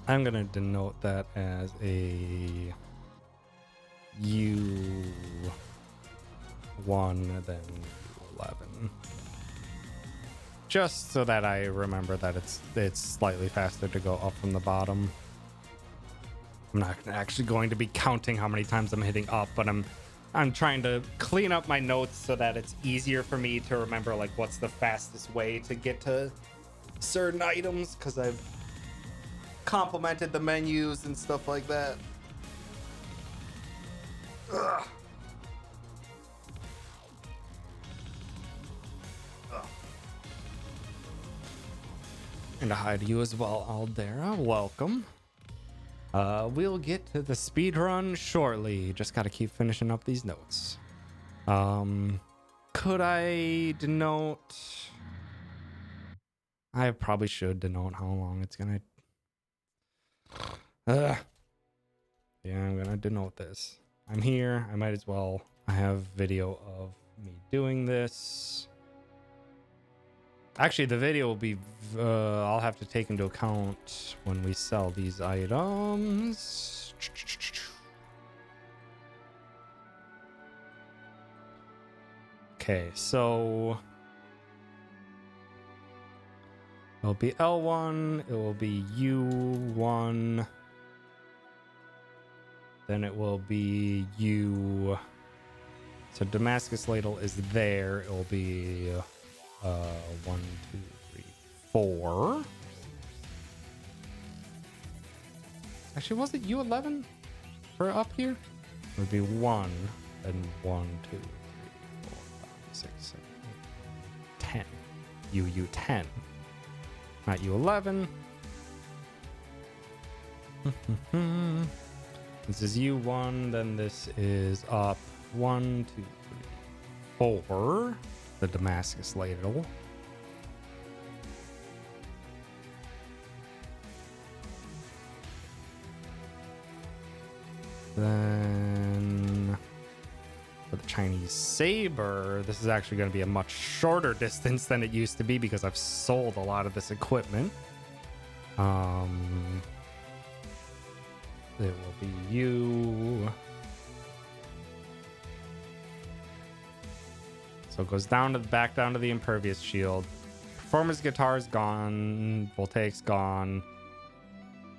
I'm going to denote that as a U1, then U11. Just so that I remember that it's slightly faster to go up from the bottom. I'm not actually going to be counting how many times I'm hitting up, but I'm trying to clean up my notes so that it's easier for me to remember like what's the fastest way to get to certain items, because I've complimented the menus and stuff like that. Ugh. Ugh. And a hi to you as well, Aldera. Welcome. We'll get to the speed run shortly. Just got to keep finishing up these notes. Could I denote? I probably should denote how long it's gonna. Yeah, I'm gonna denote this. I'm here. I might as well. I have video of me doing this. Actually, the video will be. I'll have to take into account when we sell these items. Okay, so it'll be L1, it will be U1, then it will be U. So Damascus ladle is there. It will be 1, 2, 3, 4. Actually, was it U11 for up here? It would be 1, and 1, 2, 3, 4, 5, 6, 7, 8, 10. U10. Not U11. This is U1, then this is up 1, 2, 3, 4. The Damascus ladle. Then for the Chinese saber, this is actually going to be a much shorter distance than it used to be because I've sold a lot of this equipment. It will be U. So it goes down to the back, down to the impervious shield. Performance guitar is gone. Voltaic's gone.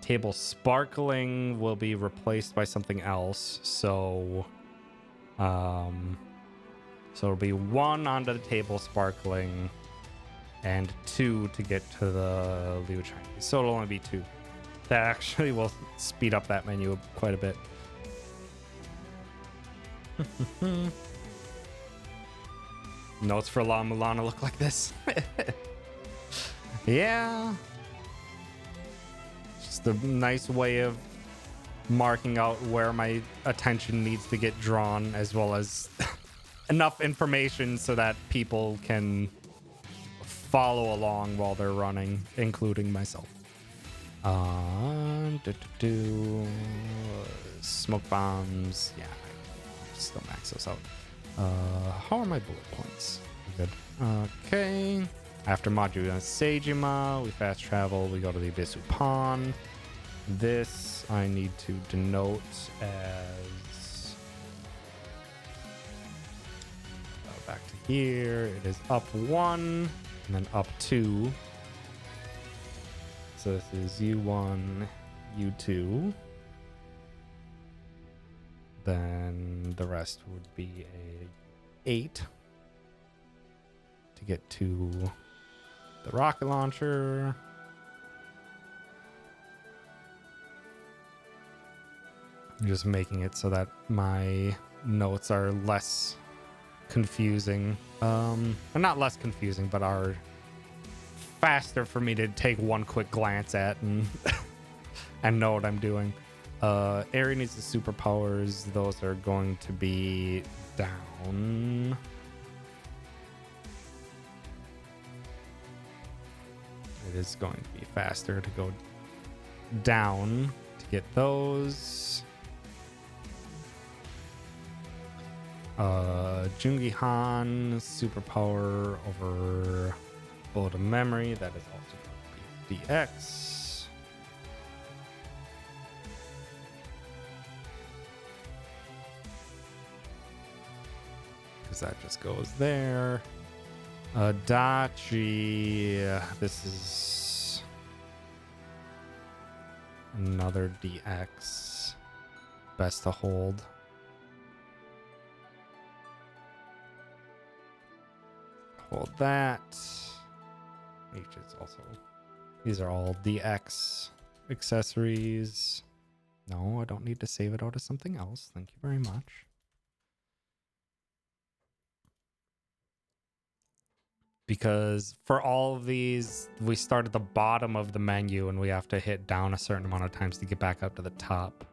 Table sparkling will be replaced by something else. So it'll be 1 onto the table sparkling and 2 to get to the Liu Chinese. So it'll only be 2. That actually will speed up that menu quite a bit. Notes for La Mulana look like this. Yeah. Just a nice way of marking out where my attention needs to get drawn, as well as enough information so that people can follow along while they're running, including myself. Smoke bombs. Yeah, I'll still max those out. How are my bullet points? Good. Okay. After Maju and Seijima, we fast travel. We go to the Abyss Upon. This I need to denote as back to here. It is up 1 and then up 2. So this is U1, U2. Then the rest would be a 8 to get to the rocket launcher. I'm just making it so that my notes are less confusing. Not less confusing, but are faster for me to take one quick glance at and and know what I'm doing. Area needs the superpowers. Those are going to be down. It is going to be faster to go down to get those. Jungi Han, superpower over bullet of memory. That is also going to be DX. Because that just goes there. Dachi. This is another DX. Best to hold. Hold that. H is also. These are all DX accessories. No, I don't need to save it out as something else. Thank you very much. because for all of these, we start at the bottom of the menu and we have to hit down a certain amount of times to get back up to the top.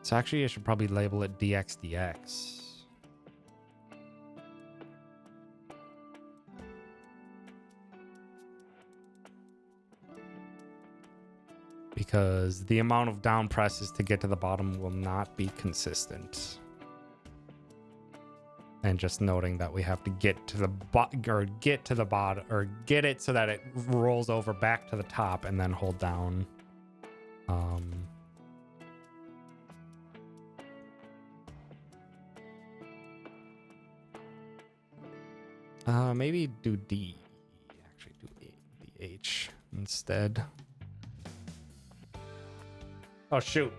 So actually, I should probably label it DXDX. Because the amount of down presses to get to the bottom will not be consistent. And just noting that we have to get to the bottom, or get to the bottom, or get it so that it rolls over back to the top and then hold down. Maybe do D. Actually, do the H instead. Oh shoot.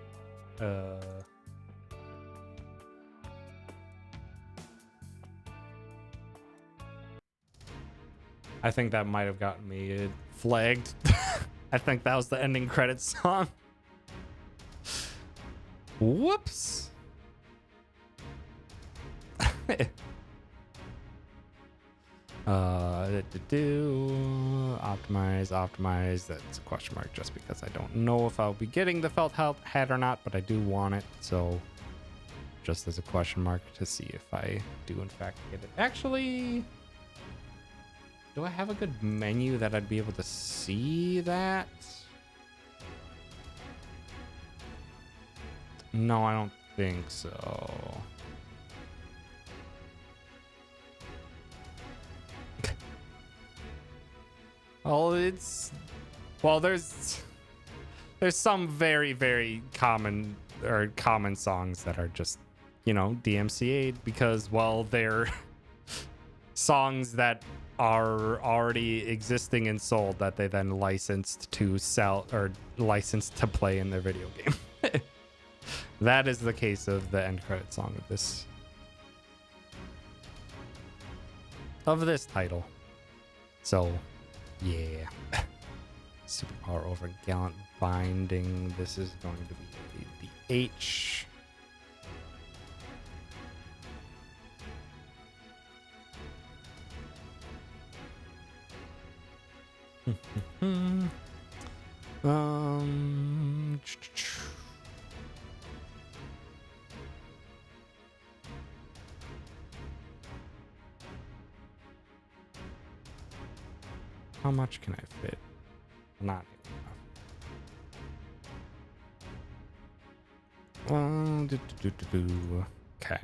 I think that might have gotten me flagged. I think that was the ending credits song. Whoops. Optimize. That's a question mark just because I don't know if I'll be getting the felt hat or not, but I do want it. So just as a question mark to see if I do in fact get it. Actually, do I have a good menu that I'd be able to see that? No, I don't think so. Well, there's some very, very common songs that are just, you know, DMCA'd because, well, they're songs that are already existing and sold that they then licensed to sell or licensed to play in their video game. That is the case of the end credit song of this title. So, yeah. Superpower over Gallant Binding. This is going to be the H. How much can I fit? Not enough. Okay.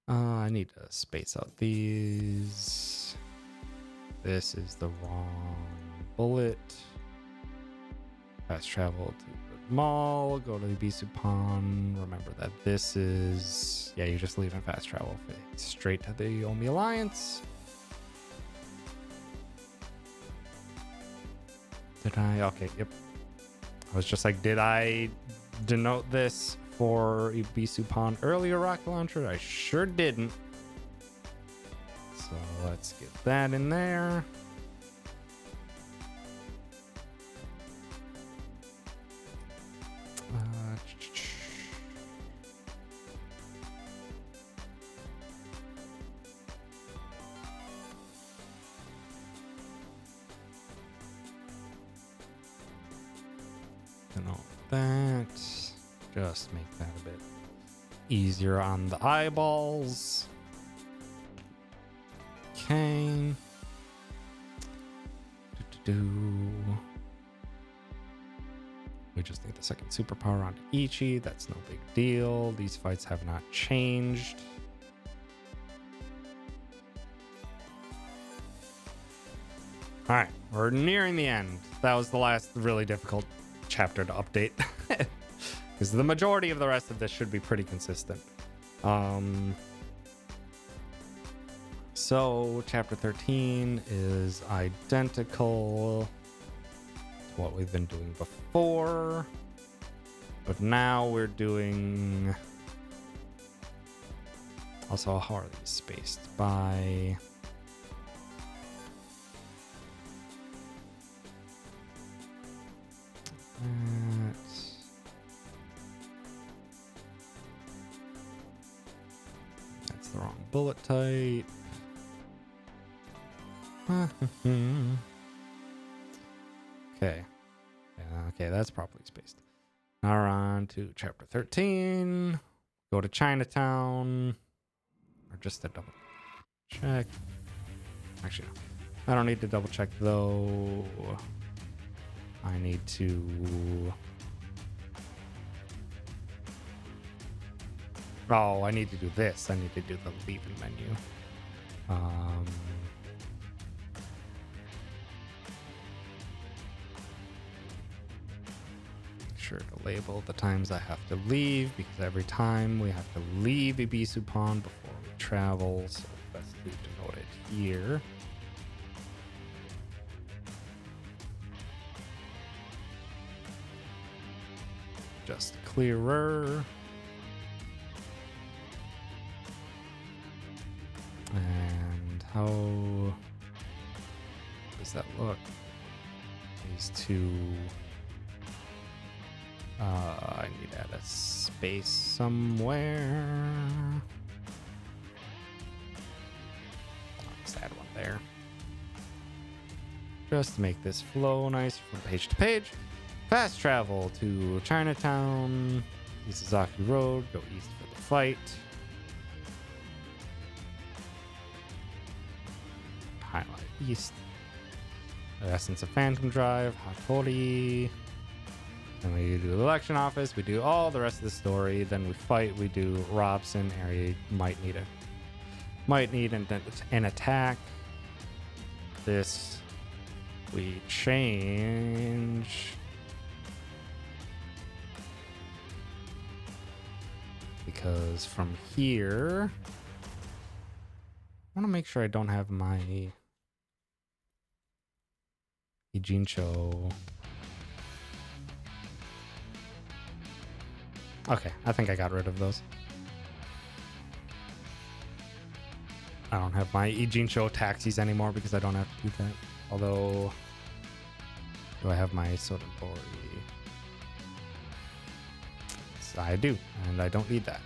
I need to space out these. This is the wrong bullet. Fast travel to the mall. Go to the Bisupan. Remember that this is... Yeah, you're just leaving fast travel straight to the Omi Alliance. Did I? Okay, yep. I was just like, did I denote this for Bisupan earlier rocket launcher? I sure didn't. So let's get that in there. And all that. Just make that a bit easier on the eyeballs. Okay. We just need the second superpower onto Ichi. That's no big deal. These fights have not changed. All right, we're nearing the end. That was the last really difficult chapter to update. Because the majority of the rest of this should be pretty consistent. So chapter 13 is identical to what we've been doing before, but now we're doing also how are these spaced by that's the wrong bullet tight. Okay. Yeah, okay, that's properly spaced. Now we're on to chapter 13. Go to Chinatown. Or just a double check. Actually, no. I don't need to double check though. I need to... Oh, I need to do this. I need to do the leaving menu. Sure to label the times I have to leave, because every time we have to leave Ibisu Pond before we travel, so best to denote it here. Just clearer. And how does that look? These two. I need to add a space somewhere. I'll just add one there. Just to make this flow nice from page to page. Fast travel to Chinatown. Isazaki Road. Go east for the fight. Highlight east. The Essence of Phantom Drive. Hattori. Then we do the election office. We do all the rest of the story. Then we fight. We do Robson area. Might need an attack. This we change because from here I want to make sure I don't have my Ijincho. Okay, I think I got rid of those. I don't have my Ijincho taxis anymore because I don't have to do that. Although, do I have my Sodobori? Yes, I do, and I don't need that.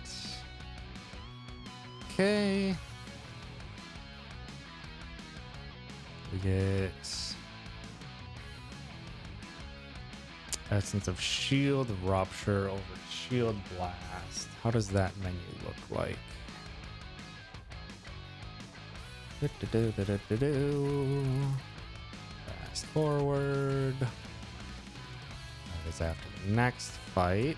Okay. We get Essence of Shield, Rupture over Shield Blast. How does that menu look like? Fast forward. That is after the next fight.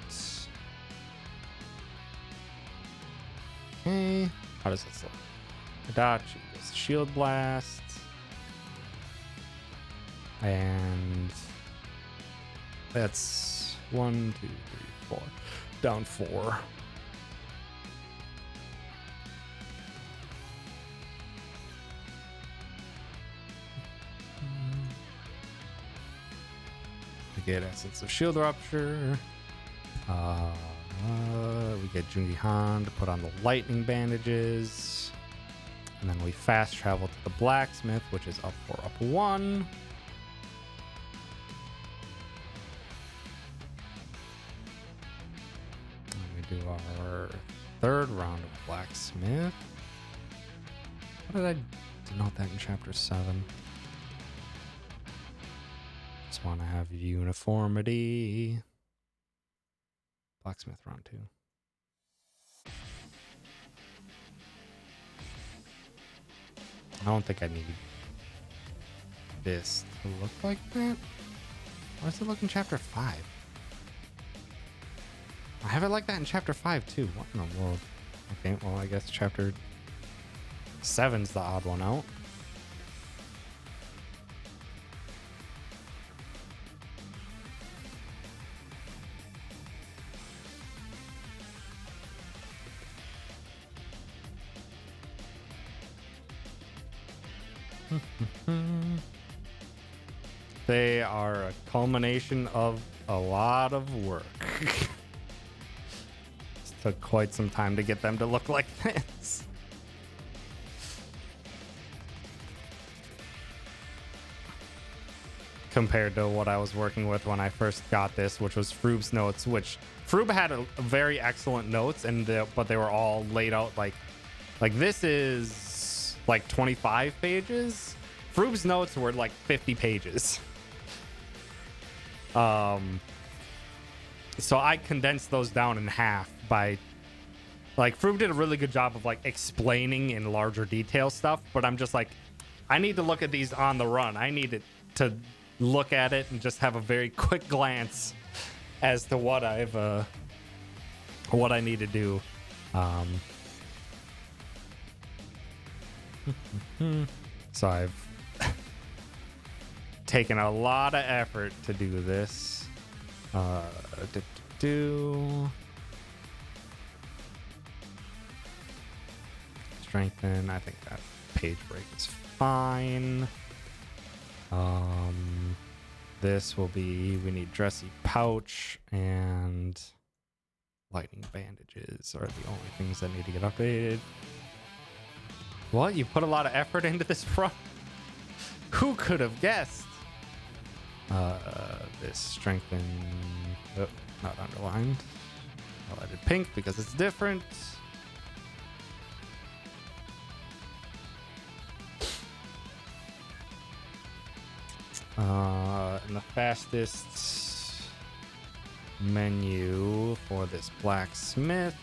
Okay. How does this look? Adachi is Shield Blast. And that's 1, 2, 3, 4. Down 4. We get Essence of Shield Rupture. We get Jungi Han to put on the lightning bandages. And then we fast travel to the blacksmith, which is up 4, up 1. Do our third round of blacksmith. What did I denote that in chapter 7? Just want to have uniformity. Blacksmith round 2. I don't think I need this to look like that. Why does it look in chapter 5? I have it like that in chapter 5 too. What in the world? Okay, well I guess chapter 7's the odd one out. They are a culmination of a lot of work. Took quite some time to get them to look like this. Compared to what I was working with when I first got this, which was Froobe's notes, which Froobe had a very excellent notes, and but they were all laid out like Like this is like 25 pages. Froob's notes were like 50 pages. So I condensed those down in half by like Froob did a really good job of like explaining in larger detail stuff, but I'm just like, I need to look at these on the run. I need it to look at it and just have a very quick glance as to what what I need to do. So I've taken a lot of effort to do this. Strengthen. I think that page break is fine. This will be, we need dressy pouch and lightning bandages are the only things that need to get updated. What? You put a lot of effort into this run? Who could have guessed? This strengthen, oh, not underlined. Highlighted pink because it's different. And the fastest menu for this blacksmith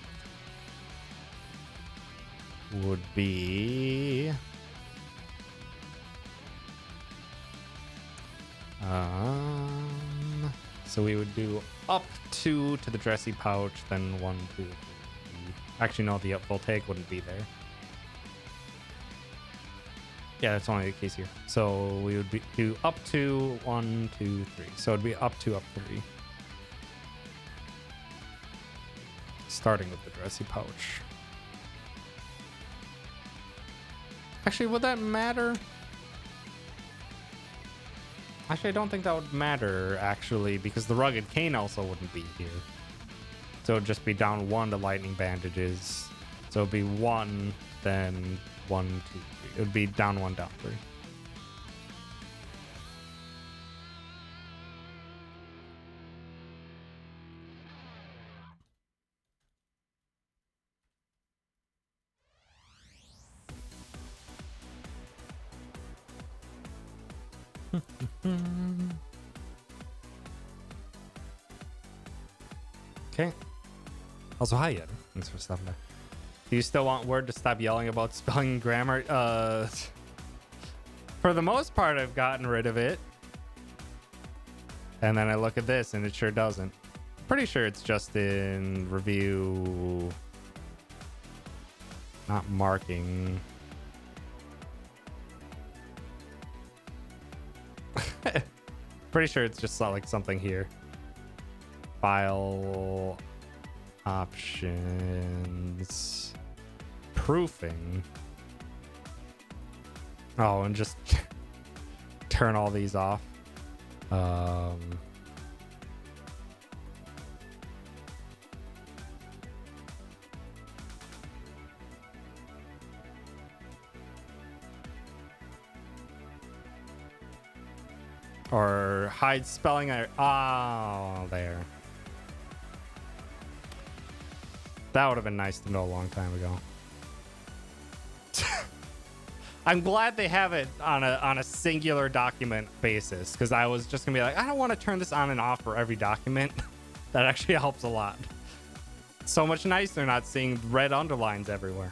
would be so we would do up to the dressy pouch, then 1, 2, 3. Actually, no, the up voltaic wouldn't be there. Yeah, that's only the case here. So we would do up to 1, 2, 3. So it'd be up 3. Starting with the dressy pouch. Actually, would that matter? Actually, I don't think that would matter, actually, because the rugged cane also wouldn't be here. So it'd just be down 1 to lightning bandages. So it'd be 1, then 1, 2, 3. It would be down 1, down 3. Okay. Also, hi, Ed. Thanks for stopping by. Do you still want Word to stop yelling about spelling and grammar? For the most part, I've gotten rid of it. And then I look at this, and it sure doesn't. Pretty sure it's just in review. Not marking. Pretty sure it's just like something here. File options, proofing. Oh, and just turn all these off. Or hide spelling. Oh, there. That would have been nice to know a long time ago. I'm glad they have it on a singular document basis, because I was just gonna be like, I don't want to turn this on and off for every document. That actually helps a lot. So much nicer not seeing red underlines everywhere.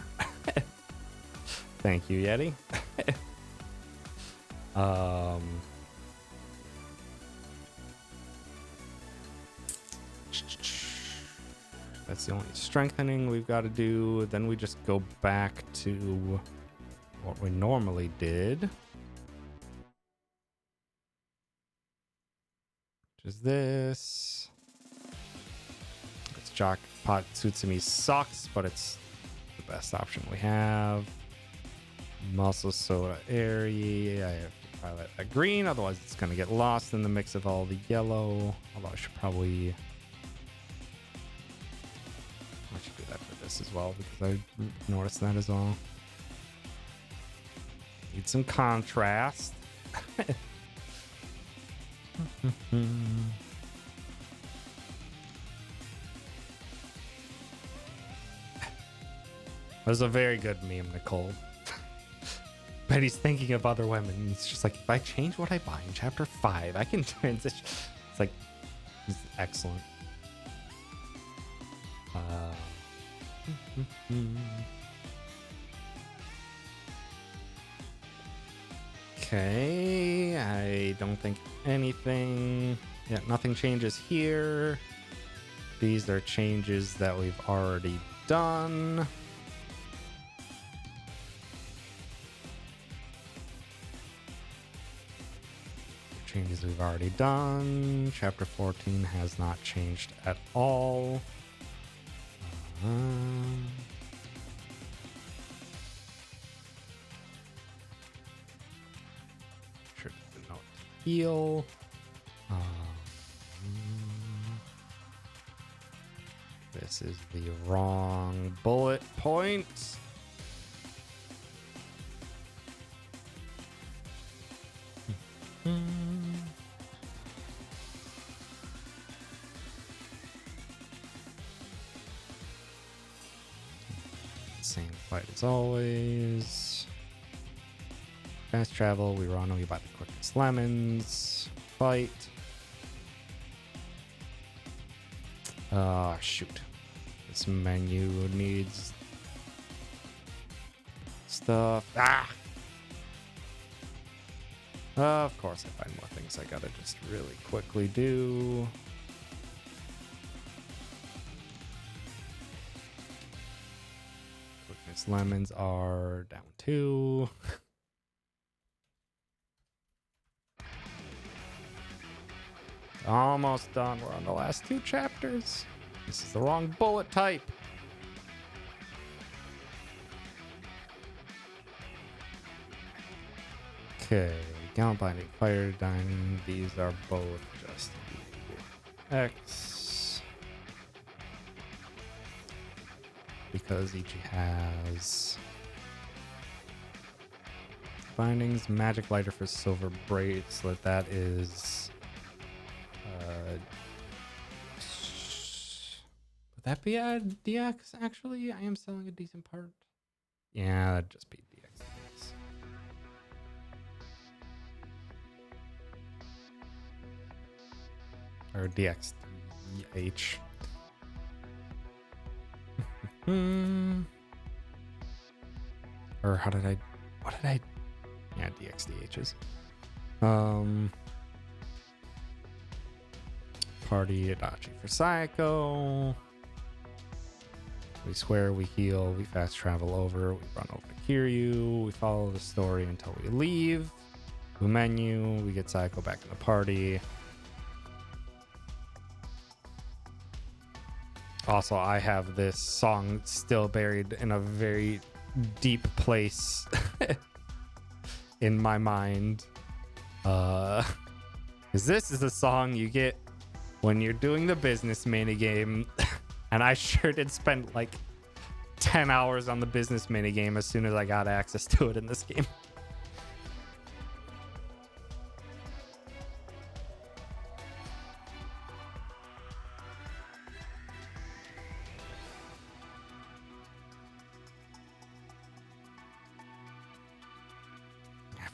Thank you, Yeti. That's the only strengthening we've got to do. Then we just go back to what we normally did, which is this. It's Jackpot Tsutsumi sucks, but it's the best option we have. Muscle Soda Airy. I have to highlight that green, otherwise it's going to get lost in the mix of all the yellow. Although I should probably... I should do that for this as well, because I noticed that as well. Need some contrast. That was a very good meme, Nicole. But he's thinking of other women. It's just like, if I change what I buy in chapter 5, I can transition. It's like, it's excellent. Okay, I don't think anything. Yeah, nothing changes here. These are changes that we've already done. Changes we've already done. Chapter 14 has not changed at all. Sure, didn't know what to heal. This is the wrong bullet point. Same fight as always. Fast travel, we run only by the quickest lemons. Fight. Shoot. This menu needs stuff. Of course, I find more things I gotta just really quickly do. Quickness lemons are down 2. Almost done. We're on the last 2 chapters. This is the wrong bullet type. Okay. Gallant binding, fire dining. These are both just X. Because each has bindings. Magic lighter for silver bracelet. That is. Would that be a DX? Actually, I am selling a decent part. Yeah, that'd just be DX. Or DXH. Or how did I? What did I? Yeah, DXDHs. Party Adachi for Psycho. We swear, we heal, we fast travel over, we run over to Kiryu, we follow the story until we leave. The menu, we get Psycho back in the party. Also, I have this song still buried in a very deep place in my mind. Because this is the song you get when you're doing the business minigame. And I sure did spend like 10 hours on the business minigame as soon as I got access to it in this game.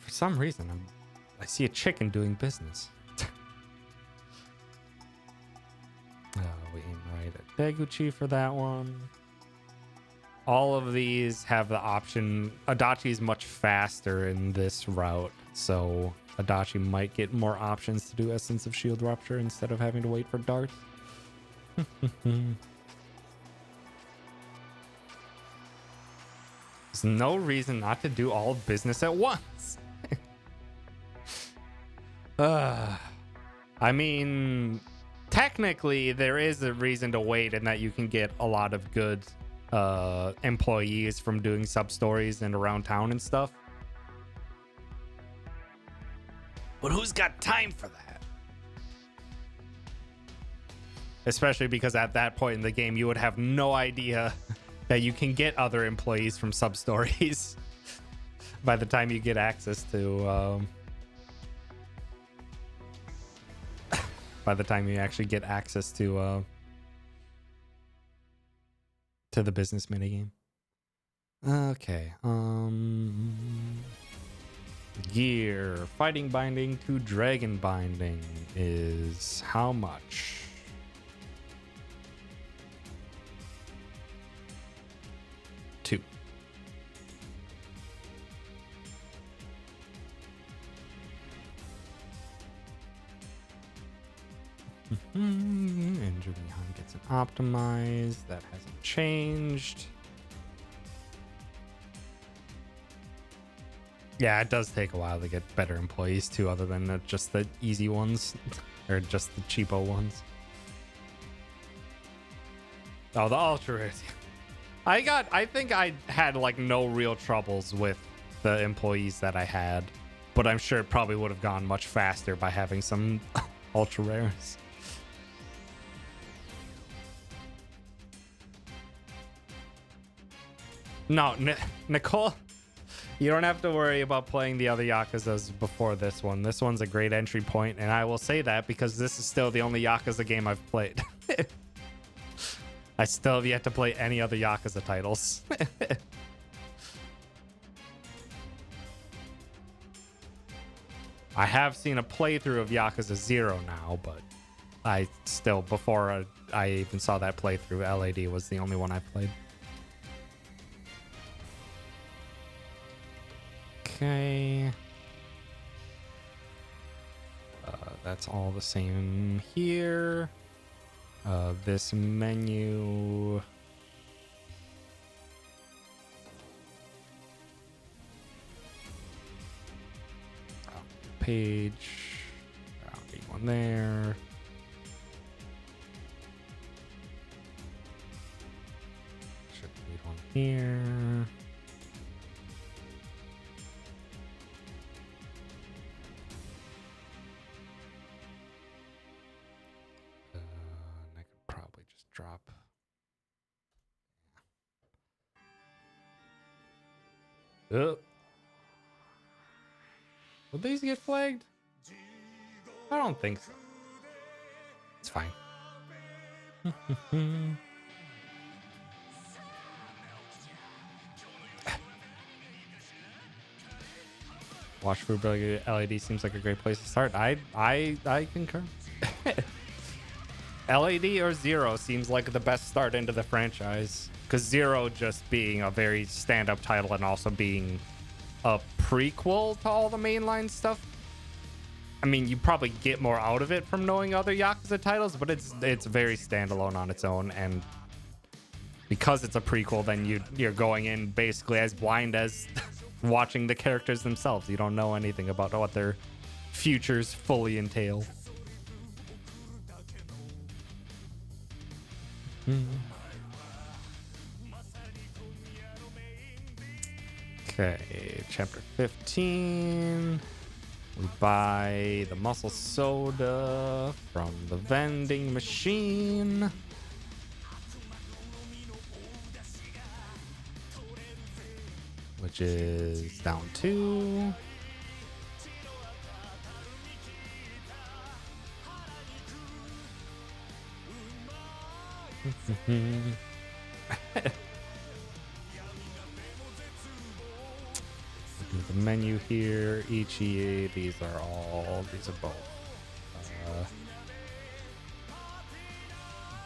For some reason, I see a chicken doing business. We aim right at Deguchi for that one. All of these have the option. Adachi is much faster in this route, so Adachi might get more options to do Essence of Shield Rupture instead of having to wait for darts. There's no reason not to do all business at once. I mean, technically, there is a reason to wait in that you can get a lot of good employees from doing sub-stories and around town and stuff. But who's got time for that? Especially because at that point in the game, you would have no idea that you can get other employees from sub-stories by the time you get access to... by the time you actually get access to the business minigame. Okay. Gear. Fighting binding to dragon binding is how much? Two. And Julian gets an optimized. That hasn't changed. Yeah, it does take a while to get better employees too, other than just the easy ones or just the cheapo ones. Oh, the ultra rares. I think I had like no real troubles with the employees that I had, but I'm sure it probably would have gone much faster by having some ultra rares. No, Nicole, you don't have to worry about playing the other Yakuzas before this one. This one's a great entry point, and I will say that because this is still the only Yakuza game I've played. I still have yet to play any other Yakuza titles. I have seen a playthrough of Yakuza 0 now, but I still, before I even saw that playthrough, LAD was the only one I played. Okay. That's all the same here. This menu. Page. I don't need one there. Should need one here. I could probably just drop. Oh. Will these get flagged? I don't think so. It's fine. Watch for LED seems like a great place to start. I concur. LAD or Zero seems like the best start into the franchise, because Zero just being a very stand-up title and also being a prequel to all the mainline stuff. I mean, you probably get more out of it from knowing other Yakuza titles, but it's very standalone on its own, and because it's a prequel, then you're going in basically as blind as watching the characters themselves. You don't know anything about what their futures fully entail. Okay, chapter 15. We buy the muscle soda from the vending machine. Which is down 2. Do the menu here. Ichi, these are both.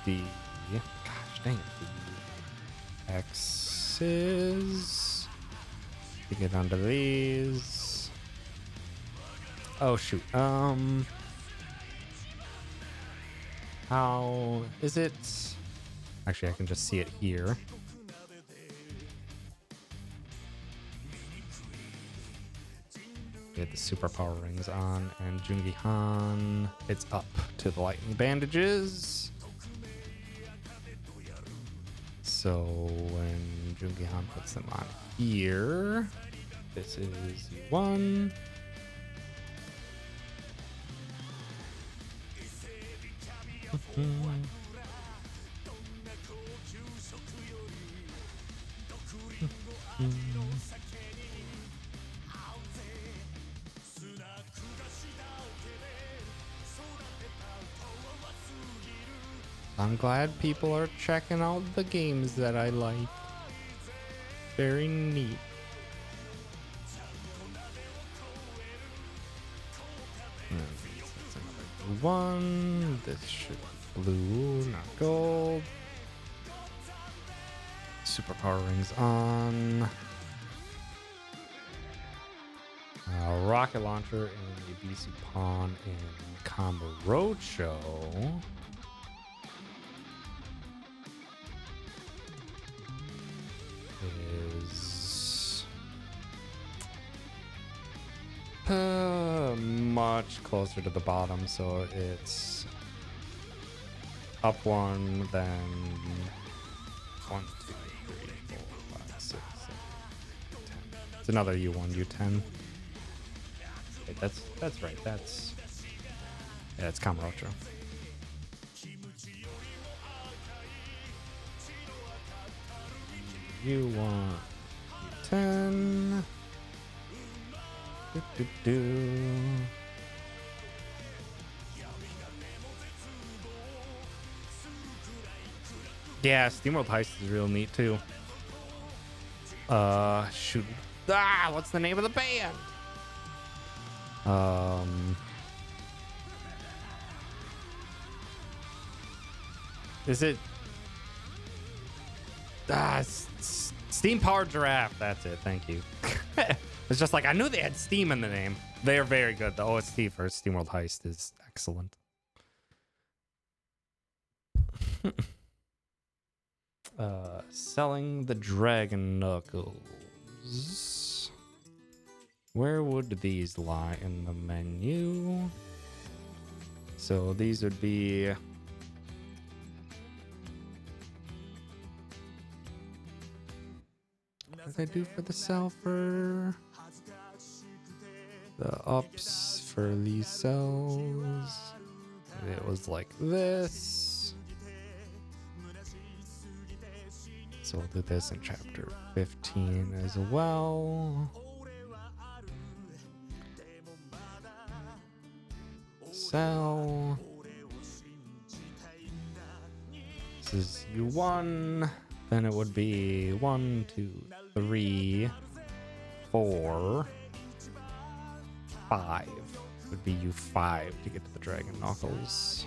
The gosh dang it, the X's. To get onto these. Oh shoot. How is it? Actually, I can just see it here. Get the superpower rings on, and Jungi-Han, it's up to the lightning bandages. So when Jungi-Han puts them on here, this is 1. I'm glad people are checking out the games that I like. very neat. That's another one. This should be blue, not gold. Superpower rings on. Rocket launcher and a BC pawn in Combo Roadshow. Is much closer to the bottom, so it's up one, then 1, 2, 3, 4, 5, 6, 7, 10. It's another U1, U10. Wait, that's right. It's Kamarocho. U1, U10. Yeah, SteamWorld Heist is real neat too. Shoot. What's the name of the band? Is it Steam Powered Giraffe? That's it. Thank you. It's just like I knew they had Steam in the name. They are very good. The OST for SteamWorld Heist is excellent. Selling the Dragon Knuckles. Where would these lie in the menu? So these would be what did I do for the Selfer? The ups for these cells. It was like this. So we'll do this in chapter 15 as well. Sell. This is U1. Then it would be 1, 2, 3, 4, 5. It would be U5 to get to the Dragon Knuckles.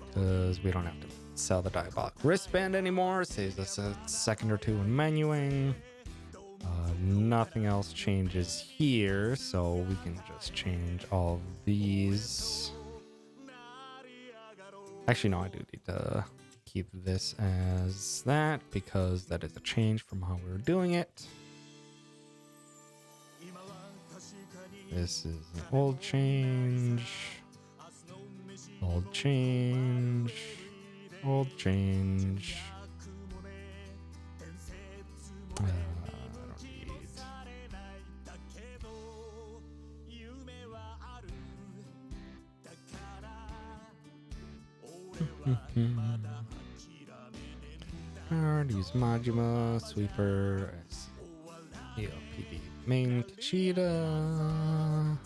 Because we don't have to sell the Diabolic Wristband anymore. Saves us a second or two in menuing. Nothing else changes here, so we can just change all of these. Actually, no, I do need to keep this as that because that is a change from how we were doing it. This is an old change. Old change. Old change. I don't need. Alright, use Majima, Sweeper, ELPD, main Kachida.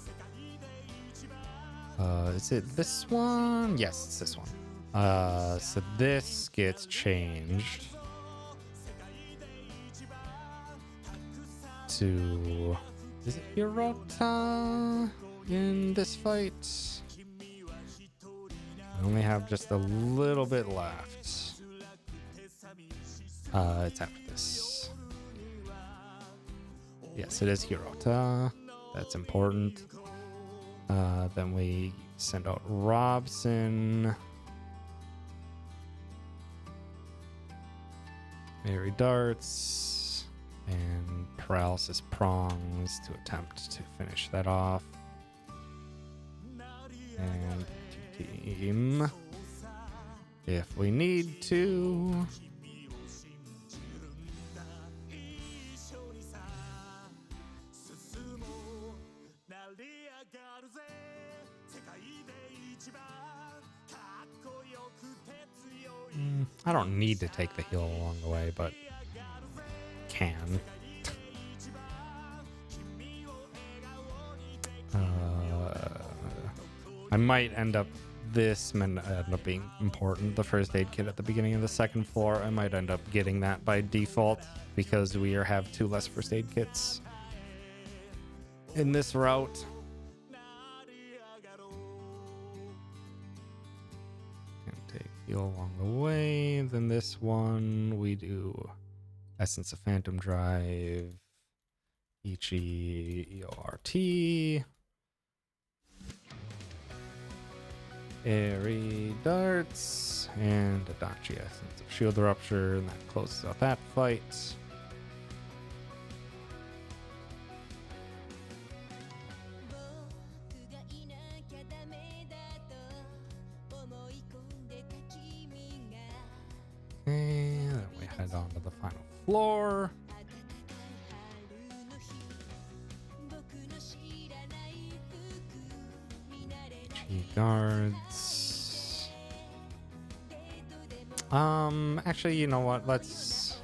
Is it this one? Yes, it's this one. So this gets changed to, is it Hirota in this fight? I only have just a little bit left. It's after this. Yes, it is Hirota. That's important. Then we send out Robson. Mary Darts. And Paralysis Prongs to attempt to finish that off. And team. If we need to. I don't need to take the heal along the way, but can. I might end up, this might end up being important. The first aid kit at the beginning of the second floor, I might end up getting that by default because we have 2 less first aid kits in this route. And take heal along the way. Then this one we do Essence of Phantom Drive, Ichi EORT, Airy Darts, and Adachi Essence of Shield Rupture, and that closes out that fight. Okay, then we head on to the final floor. Guards. Actually, you know what? Let's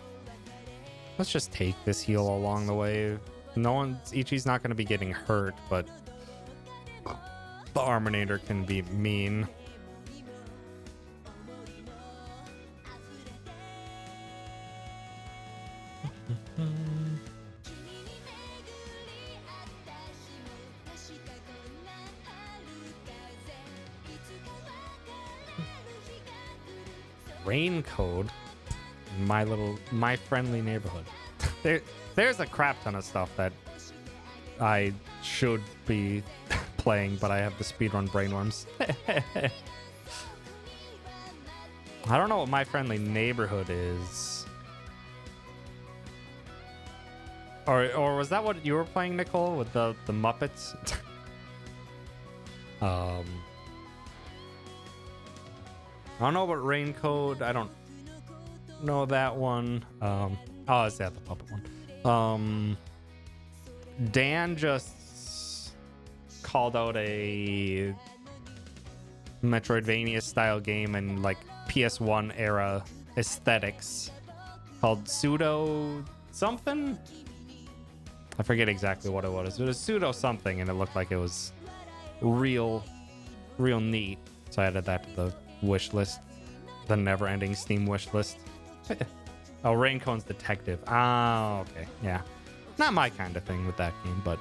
just take this heal along the way. Ichi's not going to be getting hurt, but the Arminator can be mean. Rain code in my friendly neighborhood. There's a crap ton of stuff that I should be playing, but I have the speedrun brainworms. I don't know what my friendly neighborhood is. Or was that what you were playing, Nicole, with the Muppets? I don't know about Rain Code. I don't know that one. Oh, is that the puppet one? Dan just called out a Metroidvania style game and like PS1 era aesthetics called Pseudo something. I forget exactly what it was. It was Pseudo something, and it looked like it was real neat. So I added that to the wish list, the never-ending Steam wish list. Oh, Raincone's Detective. Ah, okay, yeah. Not my kind of thing with that game, but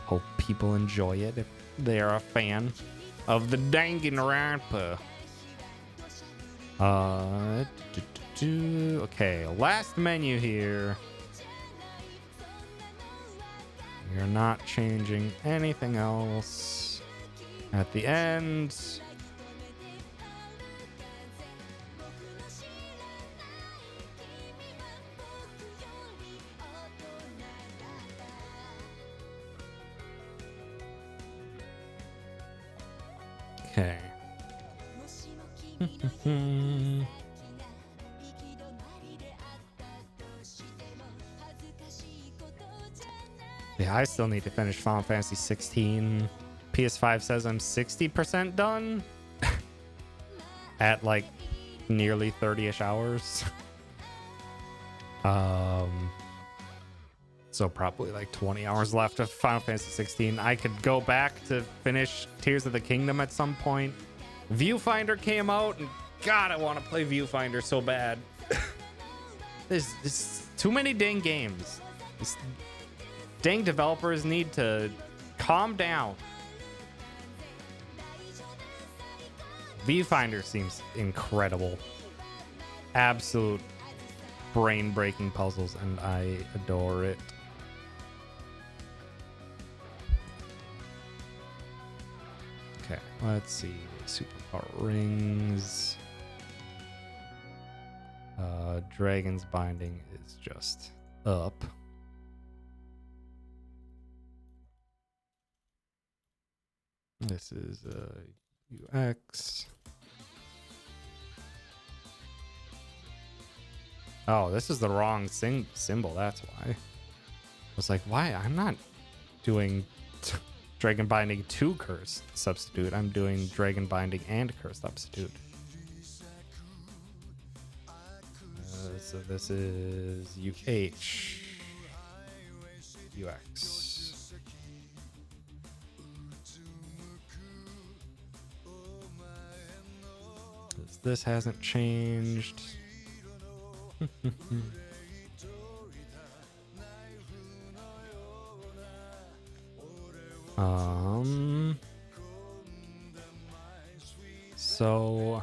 hope people enjoy it if they are a fan of the Danganronpa. Okay, last menu here. We're not changing anything else at the end. Okay. Yeah, I still need to finish Final Fantasy 16. PS5 says I'm 60% done at like nearly 30-ish hours. So probably like 20 hours left of Final Fantasy 16. I could go back to finish Tears of the Kingdom at some point. Viewfinder came out, and God, I want to play Viewfinder so bad. There's too many dang games. Dang developers need to calm down. Viewfinder seems incredible. Absolute brain-breaking puzzles, and I adore it. Okay, let's see. Superpower rings. Dragon's Binding is just up. This is UX. Oh, this is the wrong symbol. That's why. I was like, why? I'm not doing Dragon Binding 2 Curse Substitute. I'm doing Dragon Binding and Curse Substitute. So this is UX. This hasn't changed. So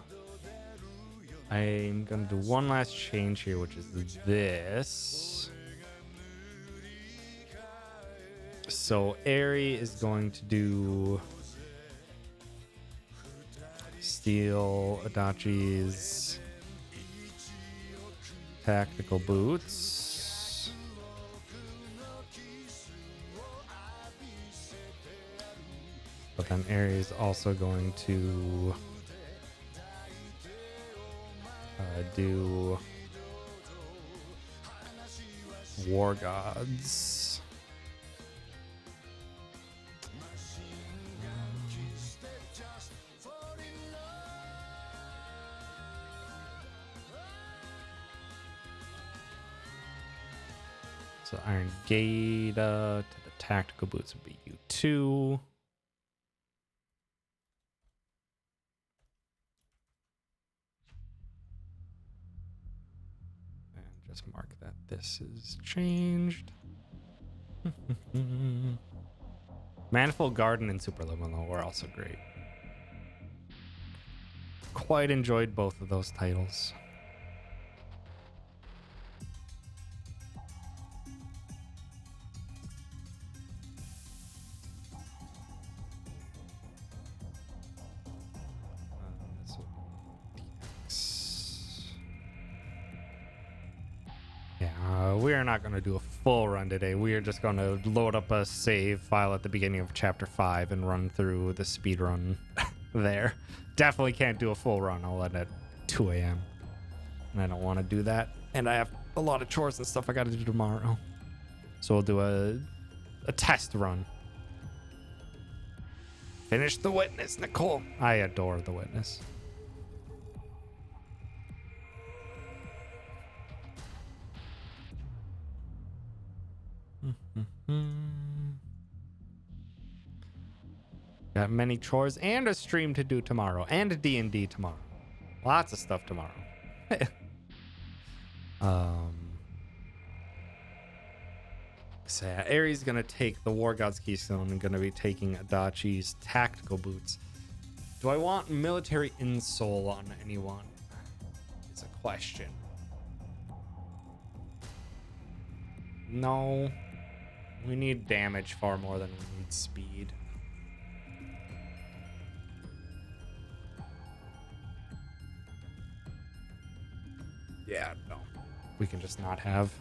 I'm gonna do one last change here, which is this. So Aerie is going to do steal Adachi's tactical boots. But then Aerie is also going to do War Gods. So Iron Gata to the tactical boots would be U2. And just mark that this is changed. Manifold Garden and Superliminal were also great. Quite enjoyed both of those titles. We are not going to do a full run today. We are just going to load up a save file at the beginning of chapter 5 and run through the speed run there. Definitely can't do a full run. I'll end at 2 a.m. And I don't want to do that. And I have a lot of chores and stuff I got to do tomorrow. So we'll do a test run. Finish The Witness, Nicole. I adore The Witness. Got many chores and a stream to do tomorrow and a D&D tomorrow. Lots of stuff tomorrow. So yeah, Aerie's gonna take the War God's Keystone and gonna be taking Adachi's tactical boots. Do I want military insole on anyone? It's a question. No. We need damage far more than we need speed. Yeah, no. We can just not have.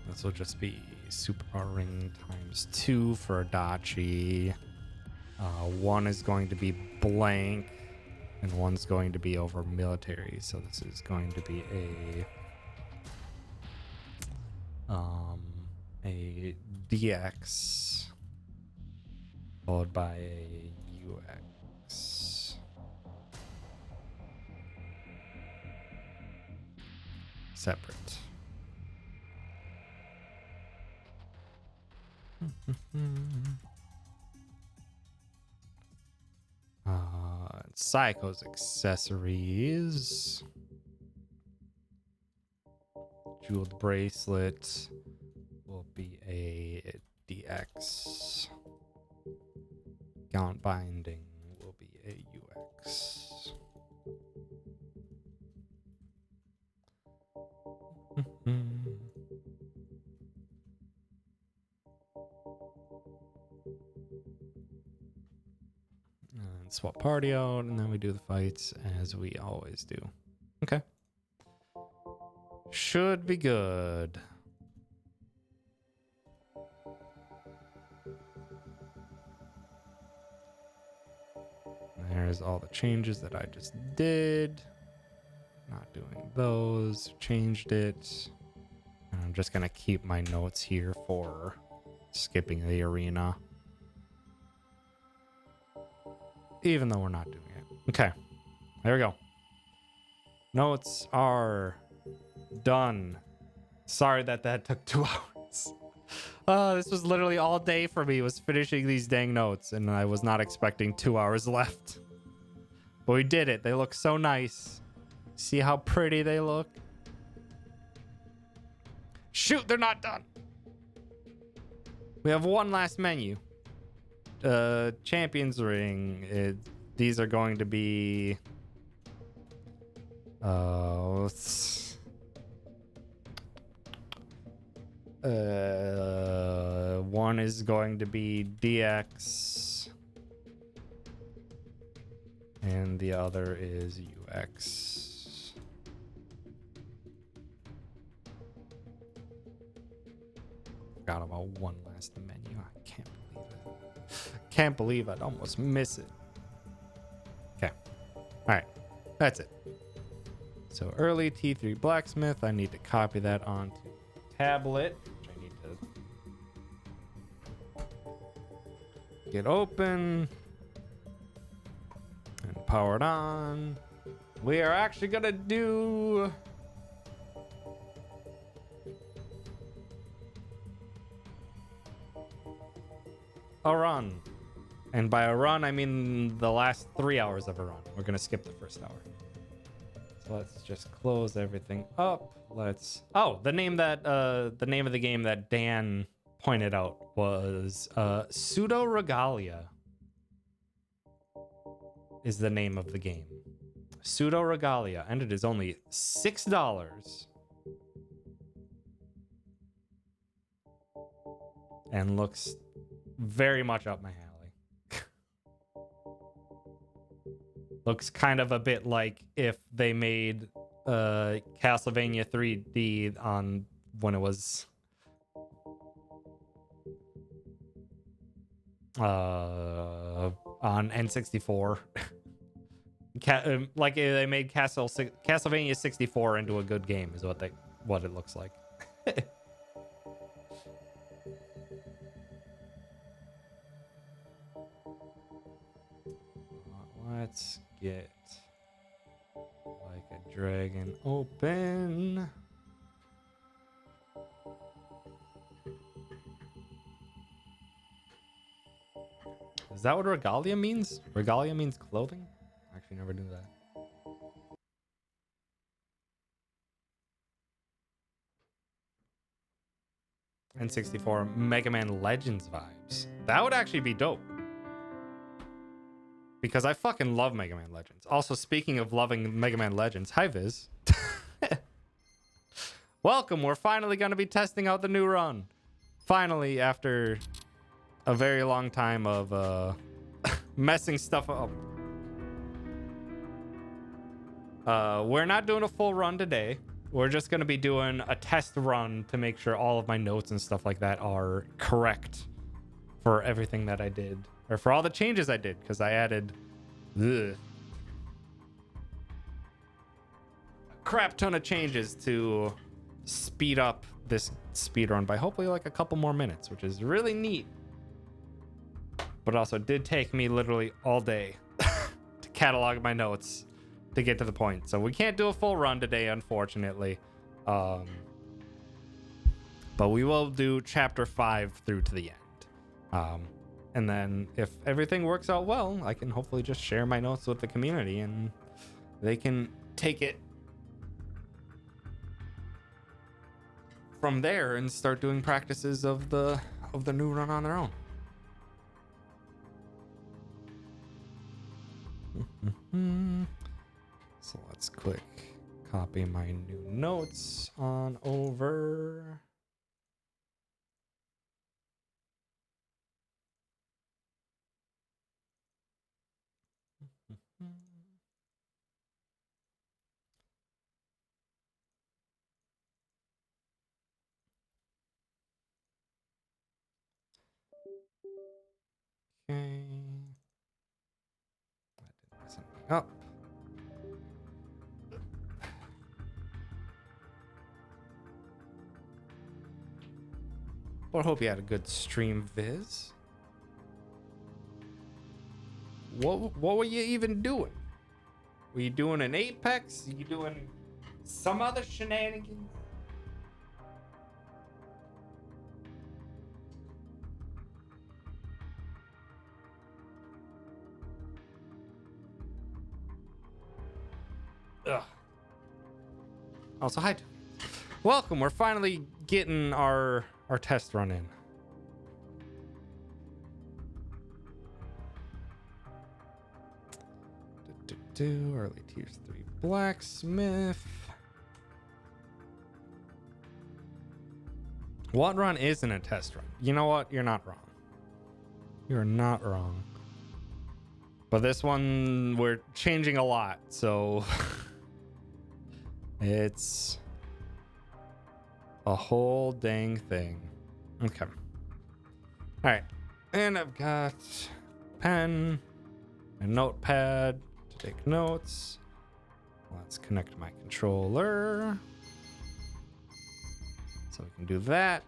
This will just be super ring times 2 for Adachi. One is going to be blank, and one's going to be over military. So this is going to be a DX followed by a UX. Separate. Psycho's accessories. Jeweled bracelet will be a DX. Gaunt binding will be a UX. And swap party out, and then we do the fights as we always do. Okay. Should be good. There's all the changes that I just did. Not doing those. Changed it. And I'm just going to keep my notes here for skipping the arena. Even though we're not doing it. Okay. There we go. Notes are done. Sorry that took 2 hours. This was literally all day for me, was finishing these dang notes, and I was not expecting 2 hours left. But we did it. They look so nice. See how pretty they look? Shoot, they're not done. We have one last menu. Champions Ring. These are going to be... one is going to be DX. And the other is UX. Forgot about one last menu. I can't believe it. Can't believe I'd almost miss it. Okay. Alright. That's it. So early T3 blacksmith. I need to copy that onto tablet. Which I need to get open. And power it on. We are actually gonna do a run. And by a run, I mean the last 3 hours of a run. We're gonna skip the first hour. So let's just close everything up. The name of the game that Dan pointed out was Pseudo Regalia. Is the name of the game. Pseudo Regalia, and it is only $6. And looks very much up my alley. Looks kind of a bit like if they made Castlevania 3D on when it was on N64. Like they made Castlevania 64 into a good game is what it looks like. Let's get like a dragon open. Is that what regalia means? Regalia means clothing? Actually never knew that. N64 Mega Man Legends vibes. That would actually be dope. Because I fucking love Mega Man Legends. Also, speaking of loving Mega Man Legends, hi Viz. Welcome, we're finally going to be testing out the new run. Finally, after a very long time of messing stuff up. We're not doing a full run today. We're just going to be doing a test run to make sure all of my notes and stuff like that are correct for everything that I did. Or for all the changes I did, because I added a crap ton of changes to speed up this speed run by hopefully like a couple more minutes, which is really neat. But also did take me literally all day to catalog my notes to get to the point. So we can't do a full run today, unfortunately. But we will do chapter 5 through to the end. And then if everything works out well, I can hopefully just share my notes with the community and they can take it from there and start doing practices of the new run on their own. So let's quick copy my new notes on over. Okay. I did mess something up. Well, I hope you had a good stream, Viz. What were you even doing? Were you doing an Apex? Were you doing some other shenanigans? Also, hi. Welcome. We're finally getting our test run in. Early tier 3 blacksmith. What run isn't a test run? You know what? You're not wrong. You're not wrong. But this one, we're changing a lot, so it's a whole dang thing. Okay. All right. And I've got pen and notepad to take notes. Let's connect my controller. So we can do that.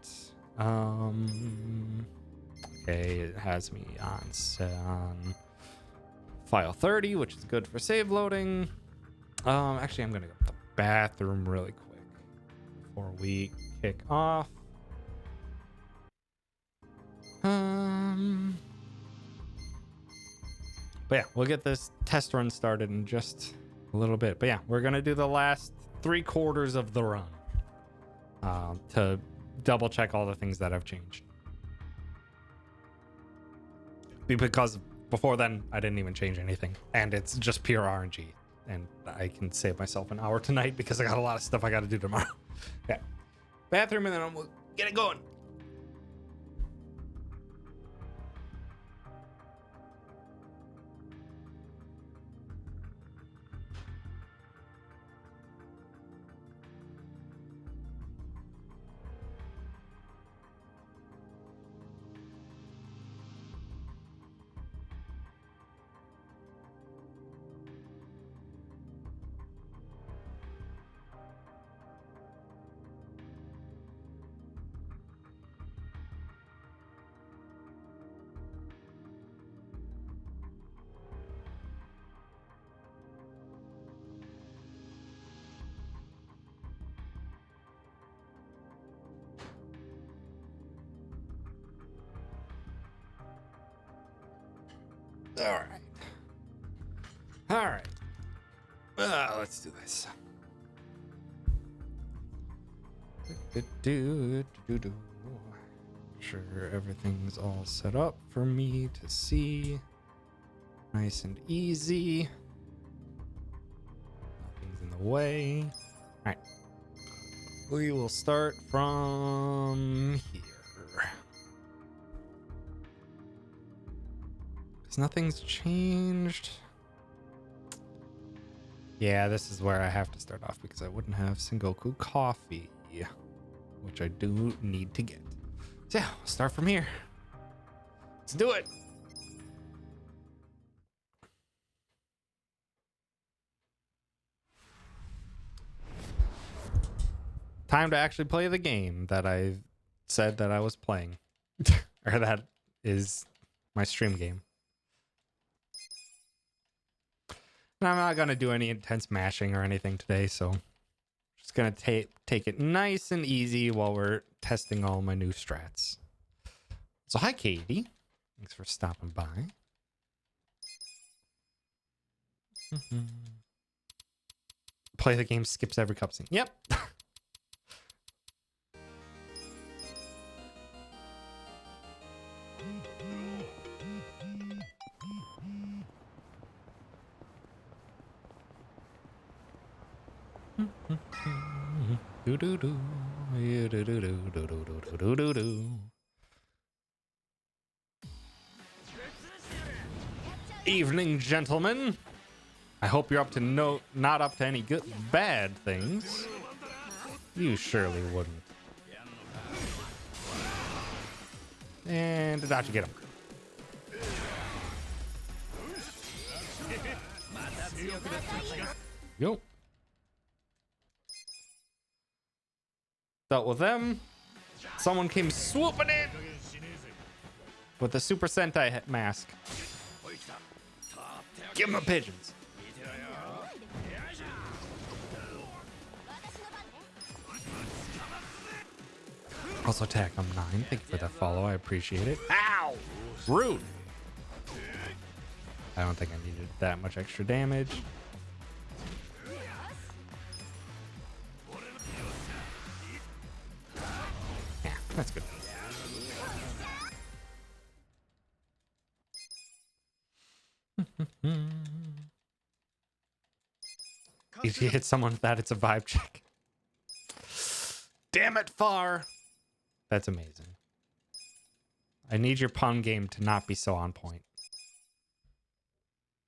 Okay, it has me on file 30, which is good for save loading. Actually, I'm gonna go to the bathroom really quick before we kick off. But yeah, we'll get this test run started in just a little bit. But yeah, we're gonna do the last 3/4 of the run to double check all the things that have changed. Because before then, I didn't even change anything, and it's just pure RNG. And I can save myself an hour tonight because I got a lot of stuff I got to do tomorrow. Yeah, bathroom, and then we'll get it going. All right. Let's do this. Sure, everything's all set up for me to see. Nice and easy. Nothing's in the way. All right. We will start from here. Because nothing's changed. Yeah, this is where I have to start off because I wouldn't have Sengoku coffee, which I do need to get. So yeah, we'll start from here. Let's do it. Time to actually play the game that I said that I was playing. Or that is my stream game. And I'm not going to do any intense mashing or anything today, so just going to take it nice and easy while we're testing all my new strats. So hi, Katie. Thanks for stopping by. Play the game, skips every cutscene. Yep. Evening, gentlemen. I hope you're up to not up to any bad things. You surely wouldn't. And did you get him? Yo. Dealt with them. Someone came swooping in with the Super Sentai mask. Give him the pigeons. Also tag, I'm 9. Thank you for that follow. I appreciate it. Ow! Rude. I don't think I needed that much extra damage. That's good. If you hit someone with that, it's a vibe check. Damn it, Far! That's amazing. I need your pun game to not be so on point.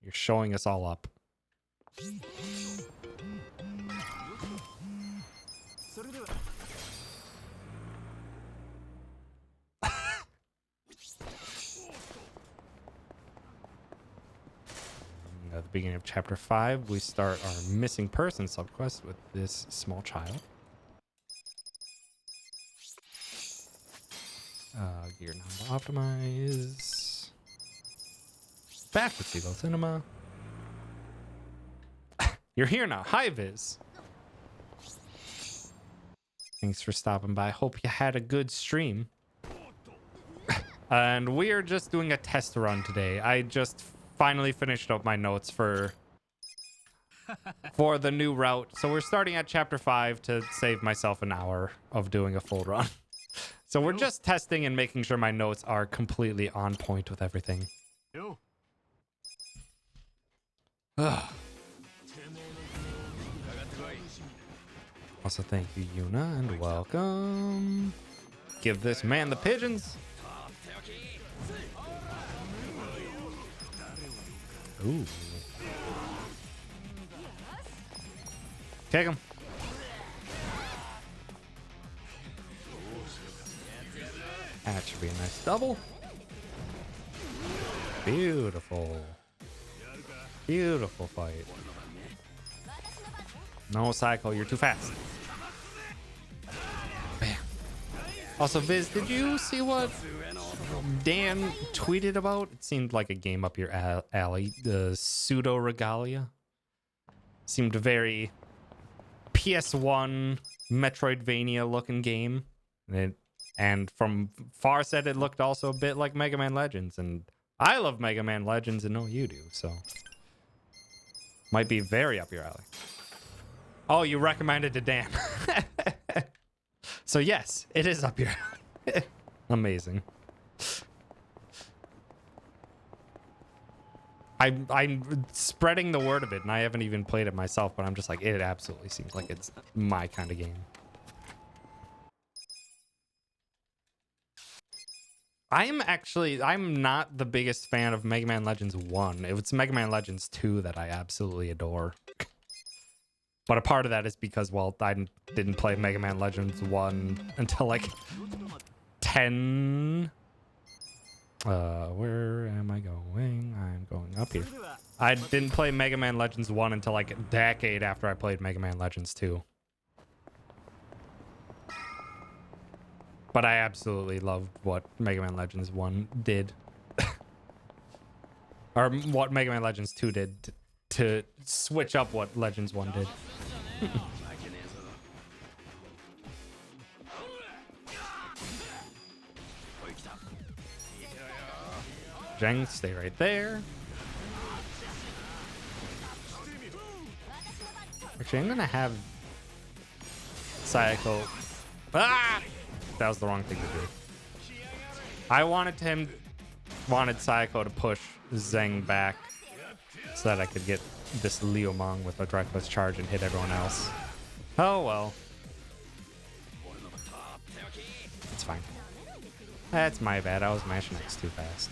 You're showing us all up. At the beginning of chapter 5, we start our missing person subquest with this small child. Gear number optimize. Back with Seagull Cinema. You're here now. Hi, Viz. Thanks for stopping by. Hope you had a good stream. And we are just doing a test run today. I just finally finished up my notes for the new route. So we're starting at chapter 5 to save myself an hour of doing a full run. So we're just testing and making sure my notes are completely on point with everything. Also, thank you, Yuna, and welcome. Give this man the pigeons. Ooh. Take him. That should be a nice double. Beautiful. Beautiful fight. No, Psycho, you're too fast. Bam. Also, Viz, did you see what Dan tweeted about? It seemed like a game up your alley. The Pseudo Regalia. Seemed a very PS1 Metroidvania looking game. And from far said it looked also a bit like Mega Man Legends. And I love Mega Man Legends and know you do, so might be very up your alley. Oh, you recommended to Dan. So yes, it is up your alley. Amazing. I'm spreading the word of it, and I haven't even played it myself, but I'm just like, it absolutely seems like it's my kind of game. I'm not the biggest fan of Mega Man Legends 1. It's Mega Man Legends 2 that I absolutely adore. But a part of that is because, well, I didn't play Mega Man Legends 1 until like 10. Where am I going? I'm going up here. I didn't play Mega Man Legends 1 until like a decade after I played Mega Man Legends 2. But I absolutely loved what Mega Man Legends 1 did. Or what Mega Man Legends 2 did to switch up what Legends 1 did. Zheng, stay right there. Actually, I'm gonna have Sayako. Ah! That was the wrong thing to do. I wanted Sayako to push Zheng back so that I could get this Liumang with a Reckless Charge and hit everyone else. Oh well. It's fine. That's my bad. I was mashing X too fast.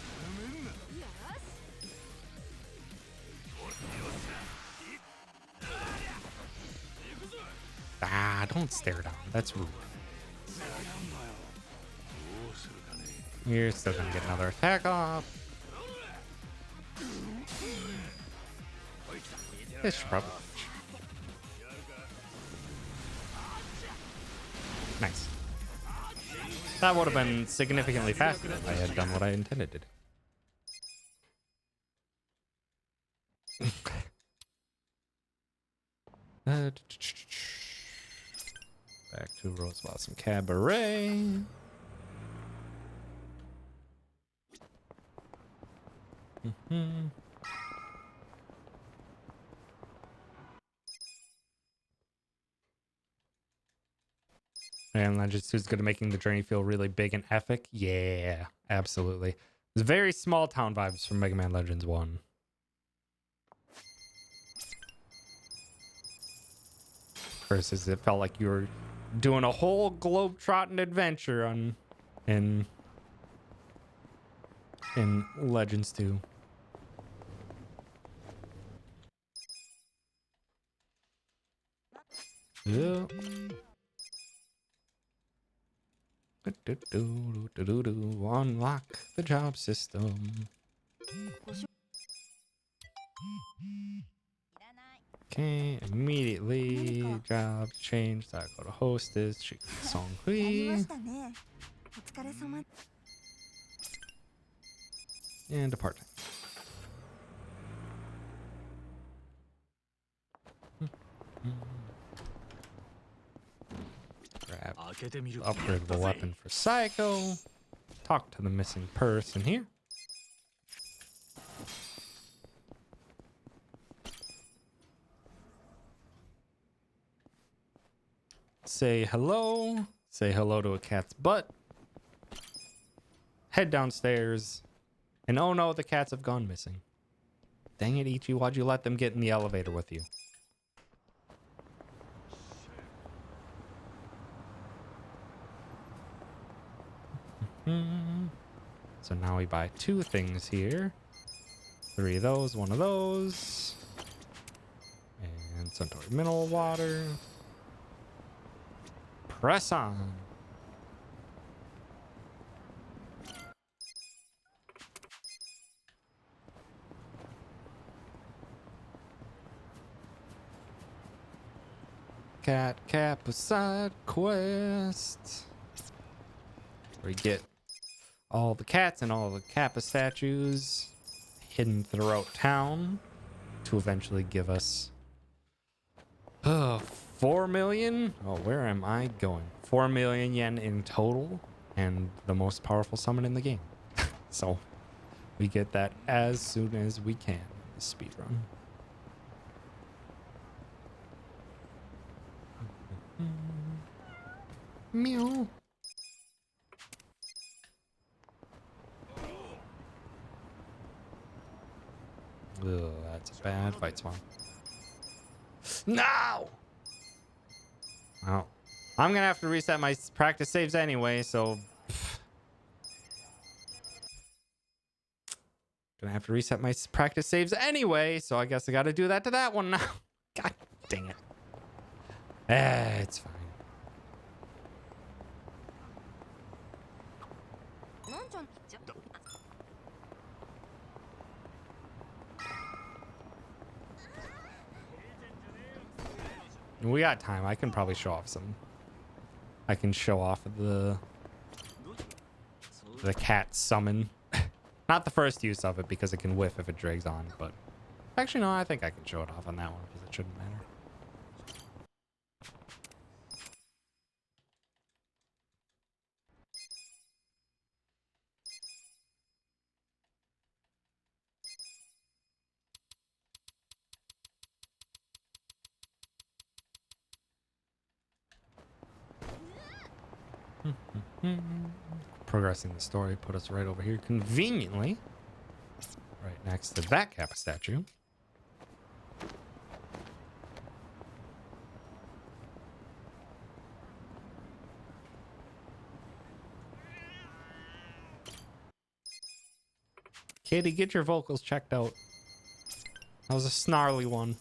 Ah, don't stare down. That's rude. You're still gonna get another attack off. This should probably. Nice. That would have been significantly faster if I had done what I intended to do. Back to Rose Blossom Cabaret. And Legends 2 is good at making the journey feel really big and epic. Yeah, absolutely. It's very small town vibes from Mega Man Legends 1. Versus it felt like you were doing a whole globe-trotting adventure in Legends 2. Yeah. Unlock the job system. Okay, immediately job change. I go to hostess. Song Hui. And depart. Grab upgradable weapon for Psycho. Talk to the missing person here. Say hello. Say hello to a cat's butt. Head downstairs. And oh no, the cats have gone missing. Dang it, Ichi, why'd you let them get in the elevator with you? So now we buy 2 things here. 3 of those, 1 of those. And Suntory mineral water. Press on. Cat Kappa side quest. We get all the cats and all the Kappa statues hidden throughout town to eventually give us 4 million. Oh, where am I going? 4 million yen in total and the most powerful summon in the game. So we get that as soon as we can. Speedrun. Meow. Ugh, that's a bad fight spawn. No! Oh. I'm gonna have to reset my practice saves anyway, so... Gonna have to reset my practice saves anyway, so I guess I gotta do that to that one now. God dang it. It's fine. We got time. I can probably show off some. I can show off the cat summon. Not the first use of it because it can whiff if it drags on, but actually no, I think I can show it off on that one because it shouldn't matter. Progressing the story put us right over here conveniently, right next to that Kappa statue. Katie, get your vocals checked out. That was a snarly one.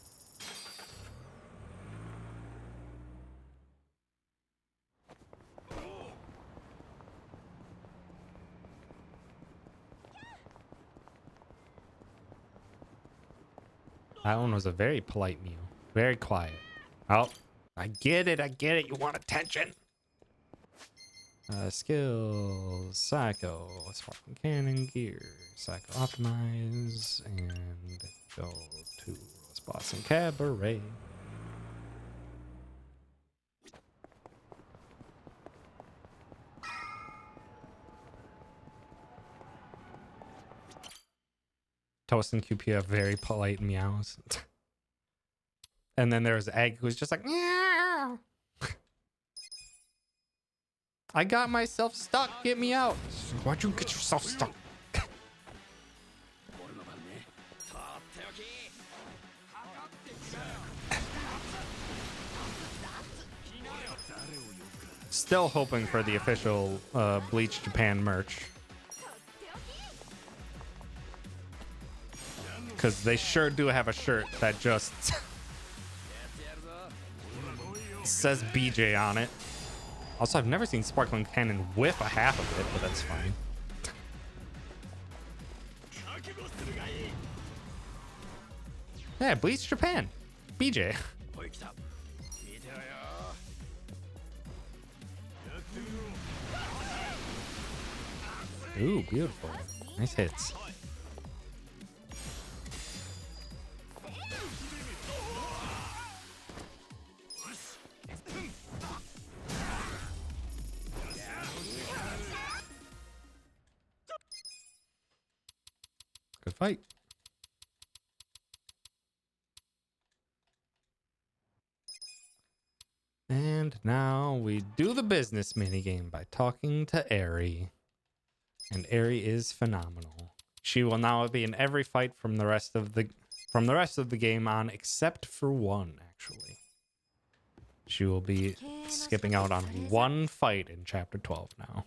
That one was a very polite mew. Very quiet. Oh, I get it. I get it. You want attention. Skills. Psycho. Sparkling Cannon. Gear. Psycho Optimize. And go to Spots and Cabaret. Toast and QP have very polite meows. And then there's Egg who's just like, meow. I got myself stuck. Get me out. Why'd you get yourself stuck? Still hoping for the official Bleach Japan merch. Because they sure do have a shirt that just says BJ on it. Also, I've never seen Sparkling Cannon whiff a half of it, but that's fine. Yeah, Bleach Japan. BJ. Ooh, beautiful. Nice hits. Good fight. And now we do the business minigame by talking to Eri. And Eri is phenomenal. She will now be in every fight from the rest of the game on, except for one, actually. She will be skipping out on one fight in chapter 12 now.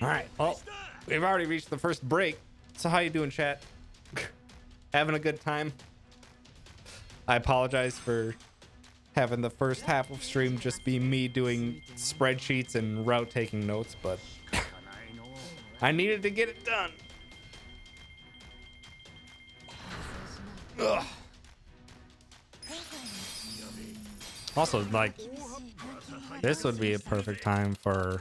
All right. Well, we've already reached the first break. So how you doing, chat? Having a good time? I apologize for having the first half of stream just be me doing spreadsheets and route taking notes, but I needed to get it done. Ugh. Also, like, this would be a perfect time for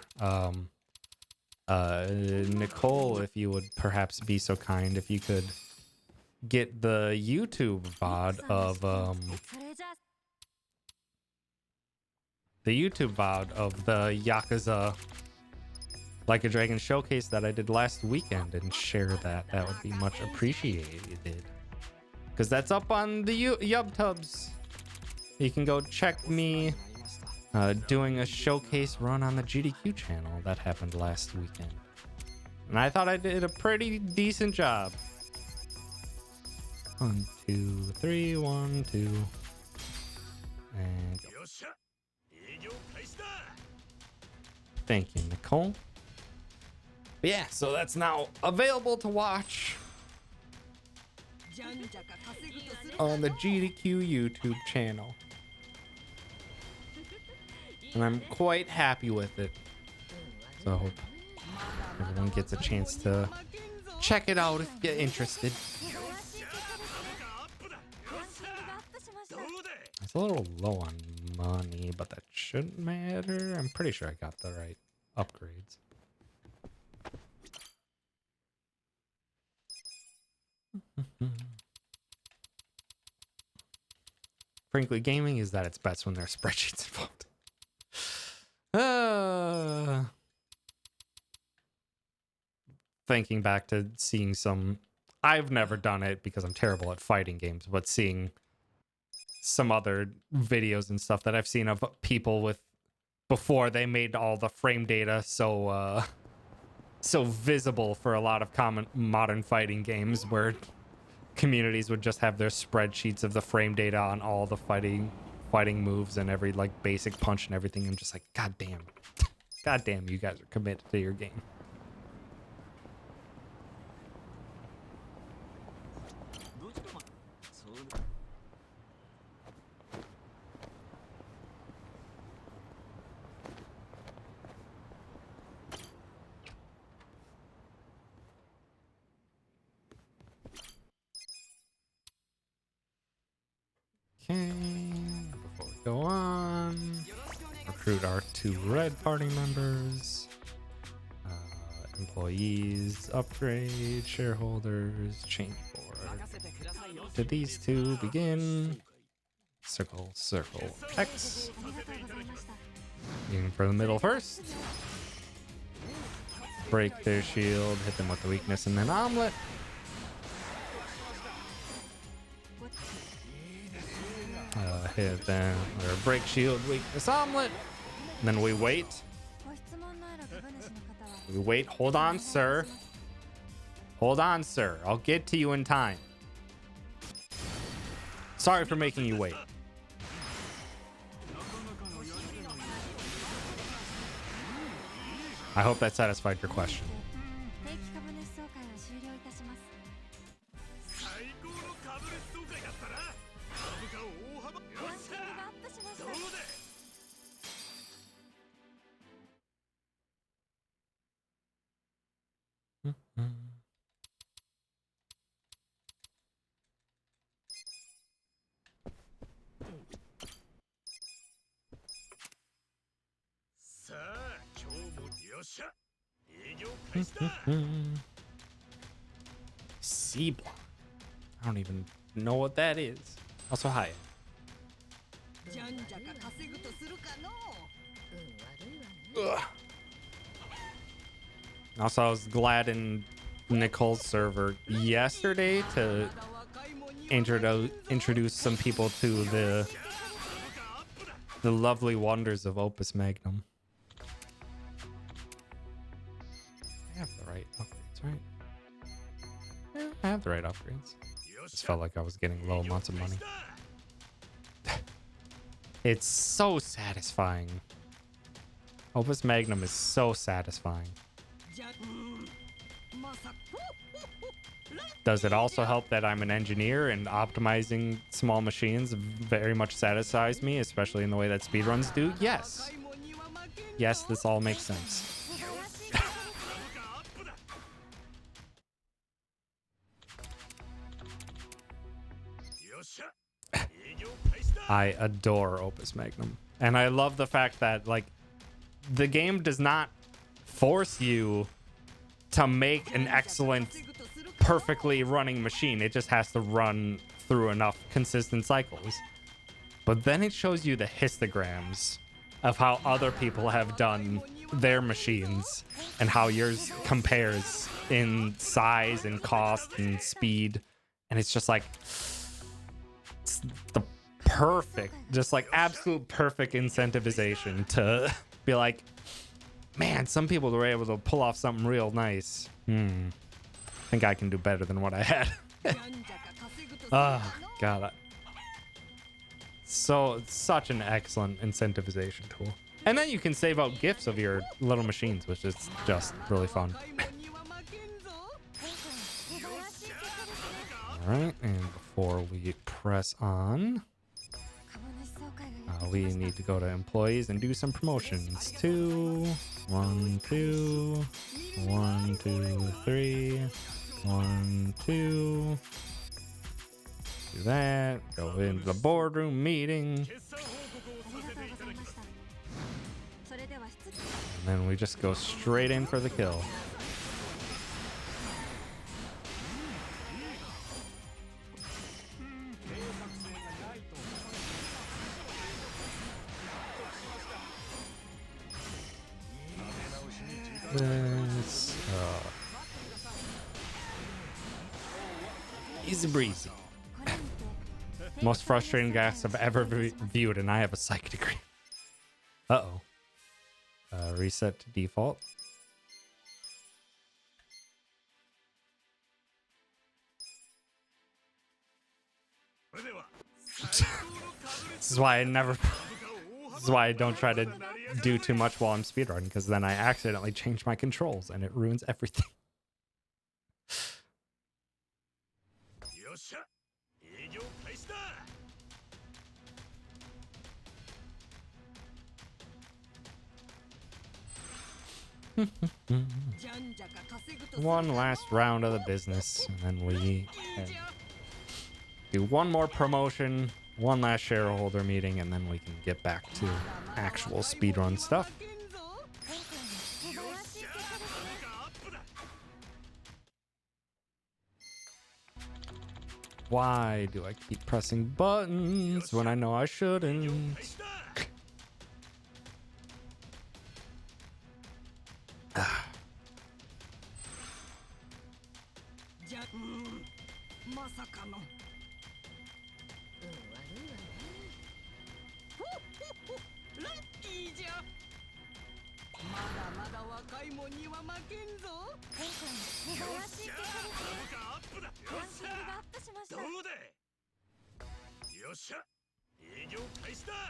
Nicole, if you would perhaps be so kind, if you could get the YouTube VOD of the Yakuza Like a Dragon showcase that I did last weekend and share that. That would be much appreciated. Because that's up on the YubTubs. You can go check me doing a showcase run on the GDQ channel that happened last weekend. And I thought I did a pretty decent job. 1, 2, 3, 1, 2. And go. Thank you, Nicole. But yeah, so that's now available to watch on the GDQ YouTube channel. And I'm quite happy with it. So I hope everyone gets a chance to check it out if you're interested. It's a little low on money, but that shouldn't matter. I'm pretty sure I got the right upgrades. Frankly, gaming is at its best when there are spreadsheets involved. Thinking back to seeing some... I've never done it because I'm terrible at fighting games, but seeing some other videos and stuff that I've seen of people with... Before they made all the frame data so visible for a lot of common modern fighting games where communities would just have their spreadsheets of the frame data on all the fighting moves and every like basic punch and everything. I'm just like, god damn, you guys are committed to your game. Okay, before we go on, recruit our 2 red party members, employees, upgrade, shareholders, change board. Did these 2 begin? Circle, circle, X. Aim for the middle first. Break their shield, hit them with the weakness, and then omelet. Hit then or break shield weakness omelet. And then we wait. We wait. Hold on, sir. Hold on, sir. I'll get to you in time. Sorry for making you wait. I hope that satisfied your question. C block. I don't even know what that is. Also, hi. Ugh. Also, I was glad in Nicole's server yesterday to introduce some people to the lovely wonders of Opus Magnum. I have the right upgrades, right? Yeah, I have the right upgrades. Just felt like I was getting low amounts of money. It's so satisfying. Opus Magnum is so satisfying. Does it also help that I'm an engineer and optimizing small machines very much satisfies me, especially in the way that speedruns do? Yes. Yes, this all makes sense. I adore Opus Magnum. And I love the fact that, like, the game does not force you to make an excellent, perfectly running machine. It just has to run through enough consistent cycles. But then it shows you the histograms of how other people have done their machines and how yours compares in size and cost and speed. And it's just like, it's the perfect, just like absolute perfect incentivization to be like, man, some people were able to pull off something real nice. I think I can do better than what I had. Oh, God. So, it's such an excellent incentivization tool. And then you can save out gifts of your little machines, which is just really fun. All right, and before we press on, we need to go to employees and do some promotions. 2, 1, 2, 1, 2, 3, 1, 2. Do that. Go into the boardroom meeting. And then we just go straight in for the kill. This, easy breezy. Most frustrating gas I've ever viewed, and I have a psych degree. Uh-oh. Reset to default. This is why I never... This is why I don't try to do too much while I'm speedrunning, because then I accidentally change my controls, and it ruins everything. One last round of the business, and then we can do one more promotion, one last shareholder meeting, and then we can get back to actual speedrun stuff. Why do I keep pressing buttons when I know I shouldn't?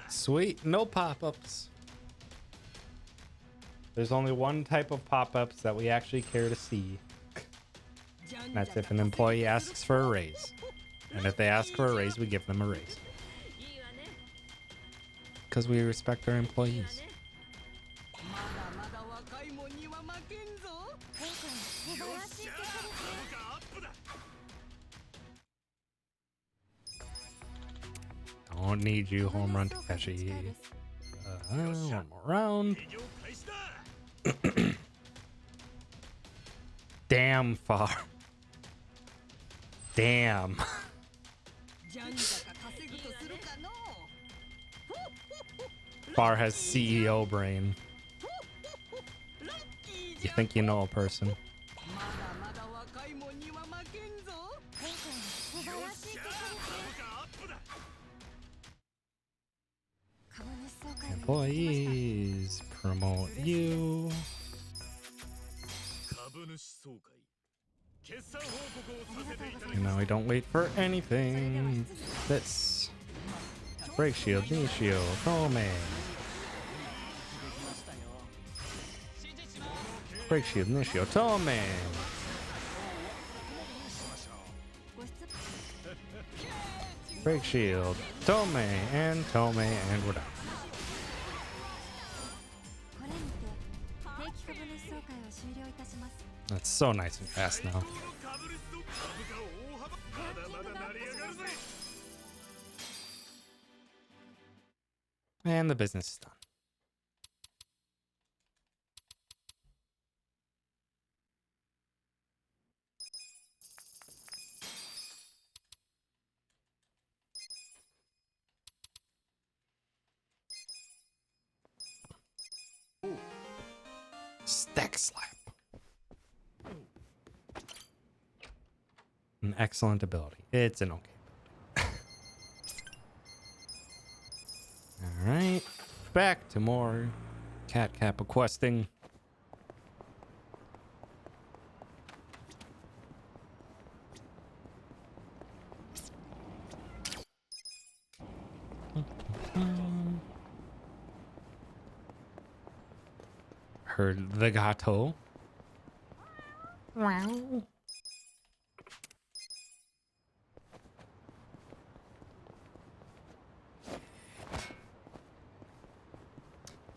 Sweet, no pop-ups. There's only one type of pop-ups that we actually care to see. That's if an employee asks for a raise. And if they ask for a raise, we give them a raise. Because we respect our employees. Don't need you, home run Takeshi. One more round. Damn, Far. Damn. Far has CEO brain. You think you know a person. Employees, promote you. And now we don't wait for anything. This. Break shield, knee shield, Tome. Break shield, knee shield, Tome. Break shield, Tome, and we're done. That's so nice and fast now. And the business is done. Stack slap. An excellent ability. It's an okay ability. Alright. Back to more Cat Kappa questing. Heard the gato. Wow.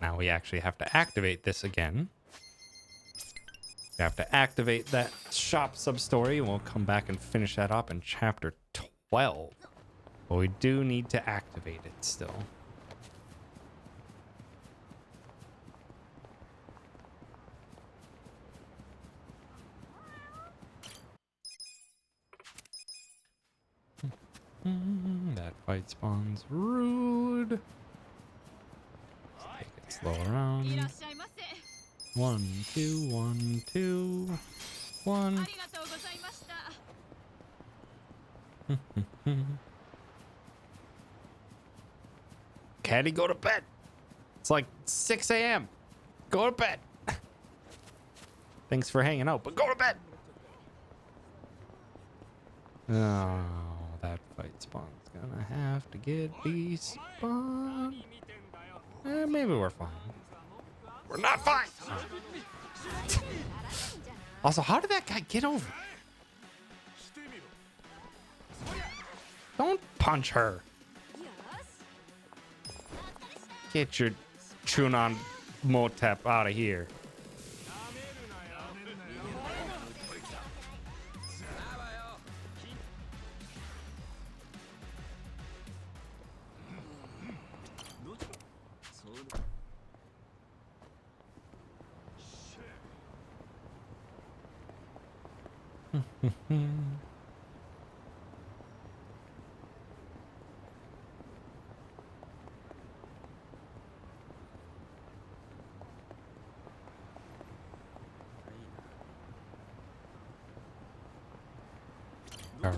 Now we actually have to activate this again. We have to activate that shop sub-story, and we'll come back and finish that up in chapter 12. But we do need to activate it still. That fight spawns rude. Take it slow around. 1, 2, 1, 2, 1. Caddy, go to bed. It's like 6 a.m. Go to bed. Thanks for hanging out, but go to bed. Oh, that fight spawn's gonna have to get despawned. Maybe we're fine. We're not fine. Oh. Also, how did that guy get over? Don't punch her. Get your Chunon Motep out of here.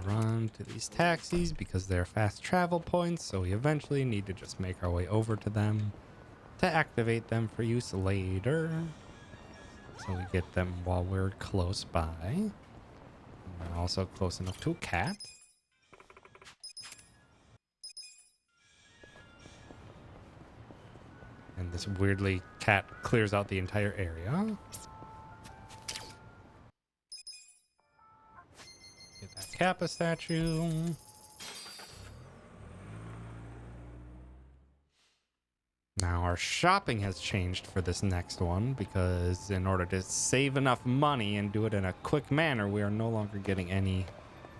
Run to these taxis because they're fast travel points, so we eventually need to just make our way over to them to activate them for use later. So we get them while we're close by. And we're also close enough to a cat. And this weirdly cat clears out the entire area. Get that Kappa statue. Now our shopping has changed for this next one because in order to save enough money and do it in a quick manner, we are no longer getting any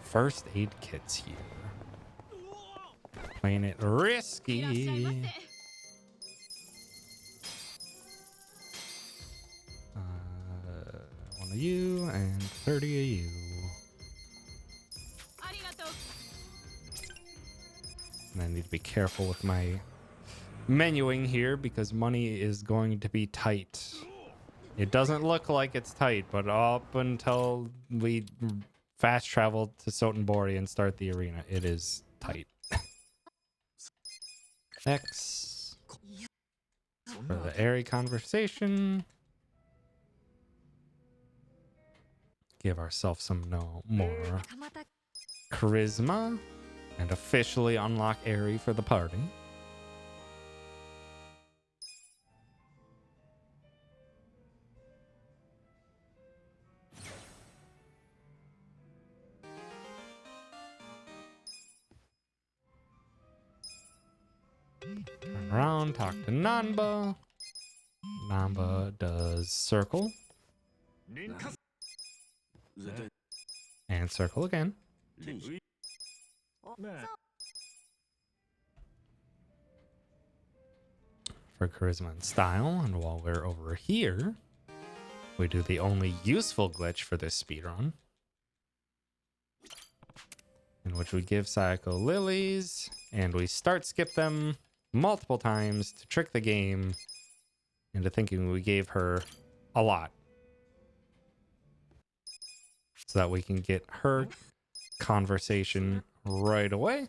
first aid kits here. Playing it risky. One of you and 30 of you. And I need to be careful with my menuing here because money is going to be tight. It doesn't look like it's tight, but up until we fast travel to Sotenbori and start the arena, it is tight. X for the airy conversation. Give ourselves some more charisma and officially unlock airy for the party. Turn around, talk to Nanba. Nanba does circle. And circle again. For charisma and style. And while we're over here, we do the only useful glitch for this speedrun, in which we give Sayako lilies, and we skip them multiple times to trick the game into thinking we gave her a lot. So that we can get her conversation right away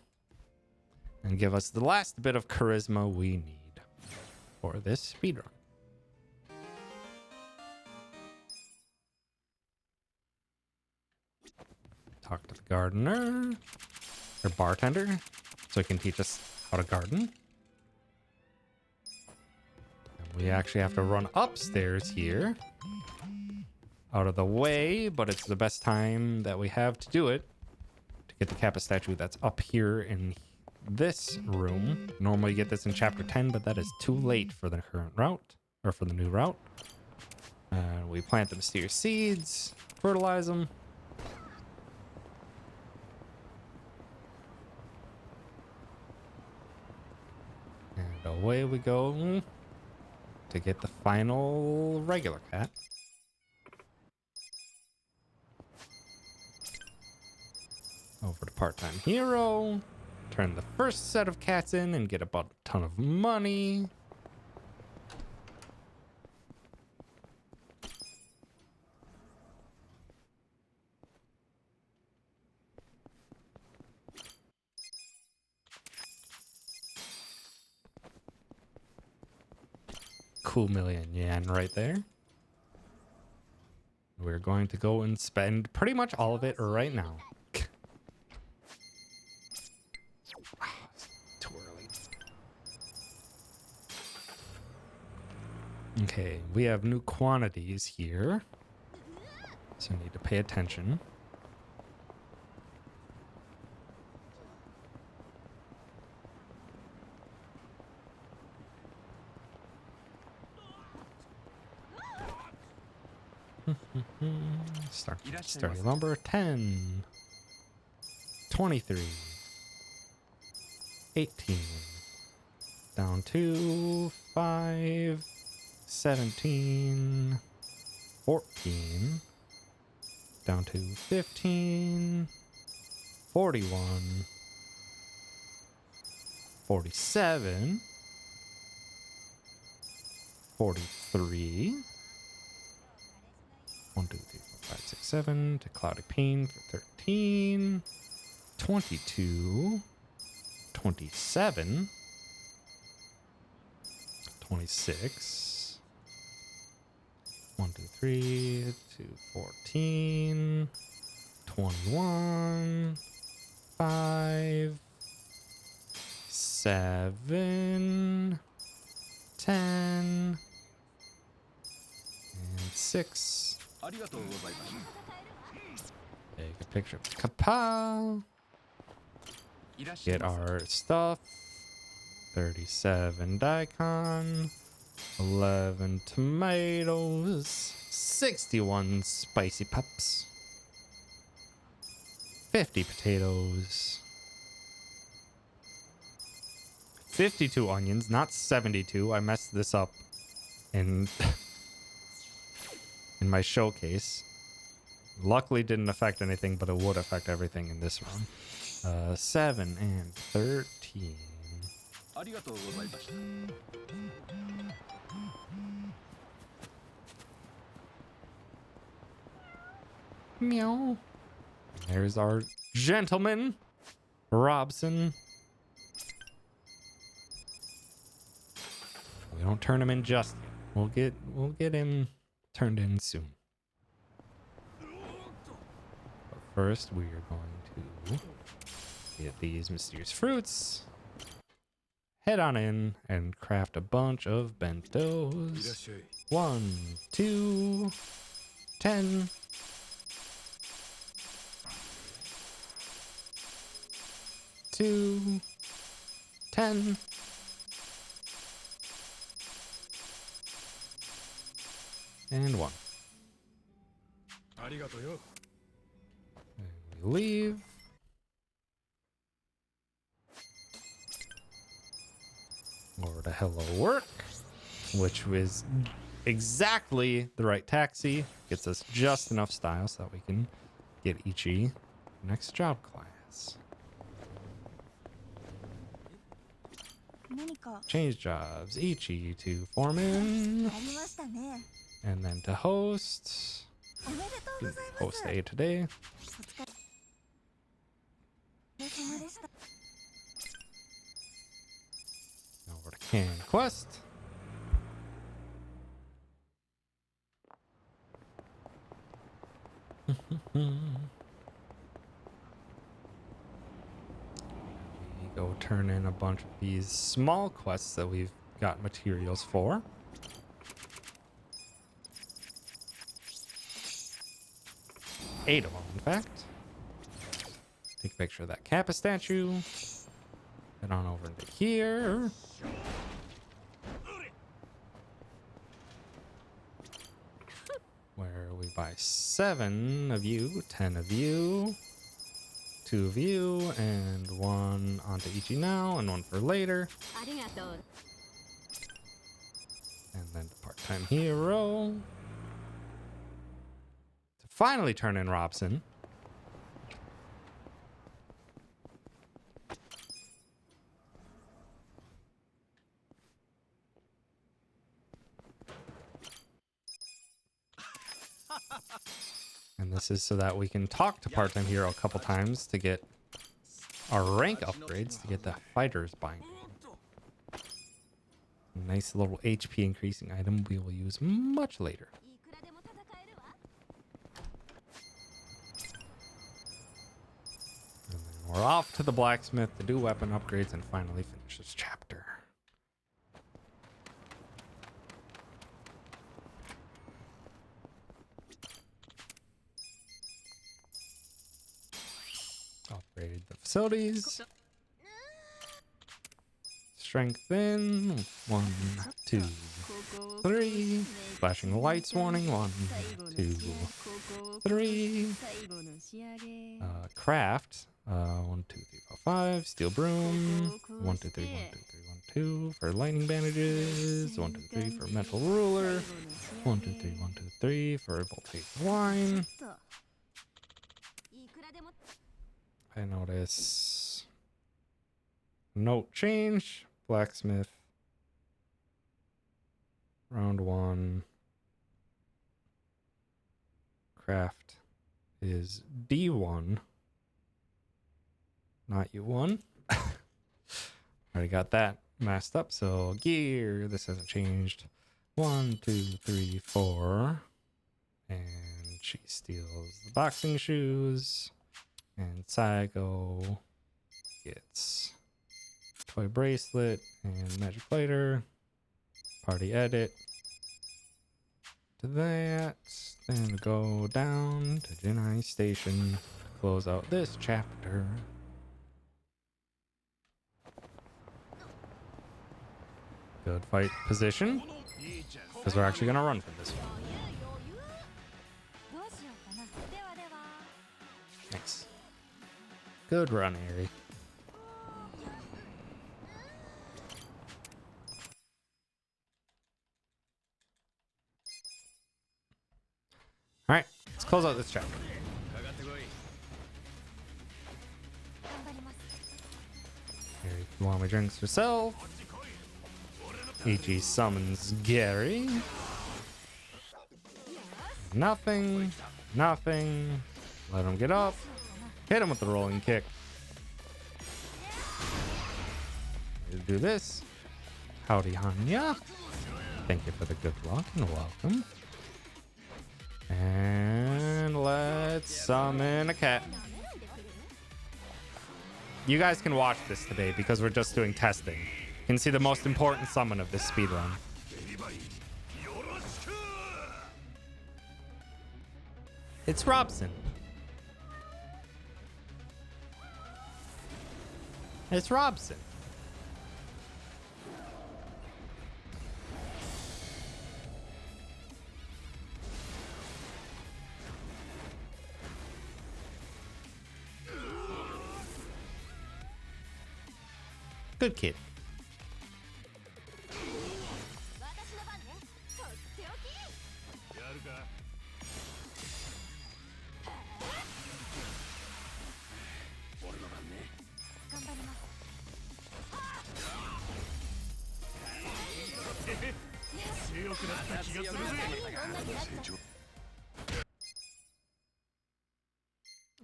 and give us the last bit of charisma we need for this speedrun. Talk to the gardener or bartender so he can teach us how to garden. And we actually have to run upstairs here, out of the way, but it's the best time that we have to do it to get the Kappa statue that's up here in this room. Normally you get this in chapter 10, but that is too late for the current route, or for the new route. We plant the mysterious seeds, fertilize them. And away we go to get the final regular cat. Over to part-time hero. Turn the first set of cats in and get about a ton of money. Cool million yen right there. We're going to go and spend pretty much all of it right now. Too early. Okay, we have new quantities here, so I need to pay attention. Starting lumber 10, 23, 18, down to 5, 17, 14, down to 15, 41, 47, 43. 1, 2, 3, 4, 5, 6, 7 to Cloudy Pain for 13, 22, 27, 26, 1, 2, 3 to 14, 21, 5, 7, 10, and 6. Take a picture of Kapow. Get our stuff. 37 daikon. 11 tomatoes. 61 spicy pups. 50 potatoes. 52 onions, not 72. I messed this up in in my showcase. Luckily didn't affect anything, but it would affect everything in this run. 7 and 13. Meow. There's our gentleman, Robson. We don't turn him in just yet. We'll get him turned in soon. But first, we are going to get these mysterious fruits. Head on in and craft a bunch of bentos. 1, 2, 10. 2, 10. And 1. And we leave. Over to Hello Work, which was exactly the right taxi. Gets us just enough style so that we can get Ichi next job class. Change jobs. Ichi to foreman. And then to host. Host A today. Over to Can Quest. Go turn in a bunch of these small quests that we've got materials for. Eight of them, in fact. Take a picture of that Kappa statue. Head on over into here. Where we buy 7 of you, 10 of you, 2 of you, and 1 onto Ichi now, and 1 for later. And then the part-time hero. To finally turn in Robson. And this is so that we can talk to part-time hero a couple times to get our rank upgrades, to get the fighter's binding. Nice little HP increasing item we will use much later. And then we're off to the blacksmith to do weapon upgrades and finally finish this chapter. Upgrade the facilities. Strengthen. 1, 2, 3. Flashing lights warning. 1, 2, 3. Craft. 1, 2, 3, 4, 5. Steel broom. 1, 2, 3, 1, 2, 3, 1, 2 for lightning bandages. 1, 2, 3 for metal ruler. 1, 2, 3, 1, 2, 3 for voltage wine. I notice note change. Blacksmith. Round 1. Craft is D1. Not U1. Already got that messed up. So gear, this hasn't changed. 1, 2, 3, 4. And she steals the boxing shoes. And Saigo gets toy bracelet and magic lighter. Party edit. To that. Then go down to Jinai Station. Close out this chapter. Good fight position. Because we're actually going to run from this one. Nice. Good run, Ari. Alright, let's close out this chapter. Ari Kiwami drinks herself. Ichi summons Gary. Nothing. Nothing. Let him get up. Hit him with the rolling kick. Do this. Howdy, Hanya. Thank you for the good luck and welcome. And let's summon a cat. You guys can watch this today because we're just doing testing. You can see the most important summon of this speedrun. It's Robson. It's Robson. Good kid.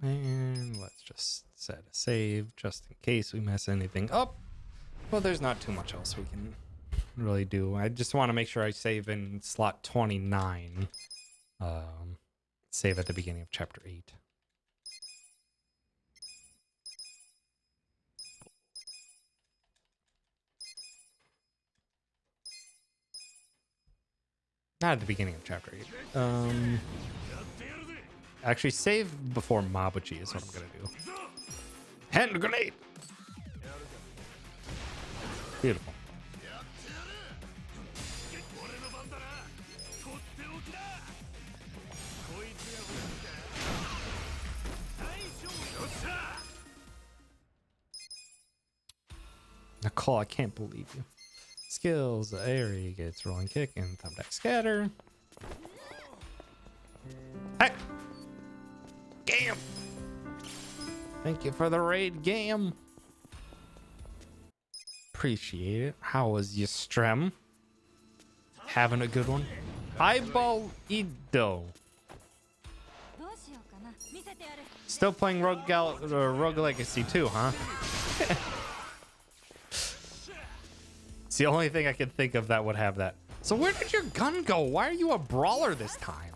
And let's just set a save just in case we mess anything up. Well, there's not too much else we can really do. I just want to make sure I save in slot 29. Save at the beginning of chapter 8. Not at the beginning of chapter 8. Actually, save before Mabuchi is what I'm going to do. Hand grenade! Beautiful. Nicole, I can't believe you. Skills, Aerie gets rolling kick and thumbtack scatter. Heck! Gam! Thank you for the raid, Gam. Appreciate it. How was your stream? Having a good one? Eyeball Ido. Still playing Rogue Legacy 2, huh? It's the only thing I can think of that would have that. So where did your gun go? Why are you a brawler this time?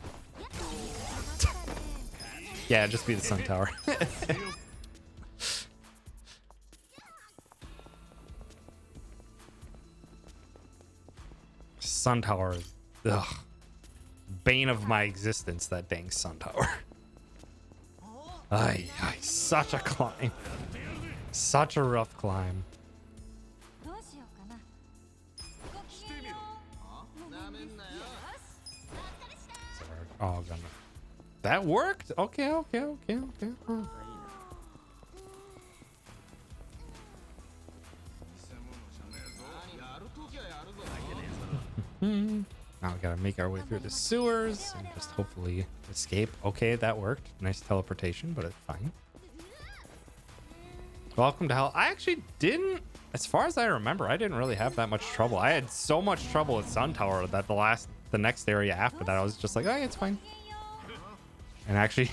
Yeah, just be the Sun Tower. Sun Tower is, ugh, bane of my existence, that dang Sun Tower. Ay, such a climb. Such a rough climb. So we're all gonna... That worked? Okay. Oh. Now we gotta make our way through the sewers and just hopefully escape. Okay, that worked. Nice teleportation, but it's fine. Welcome to hell. I actually didn't, as far as I remember, I didn't really have that much trouble. I had so much trouble with Sun Tower that the next area after that, I was just like, oh, yeah, it's fine. And actually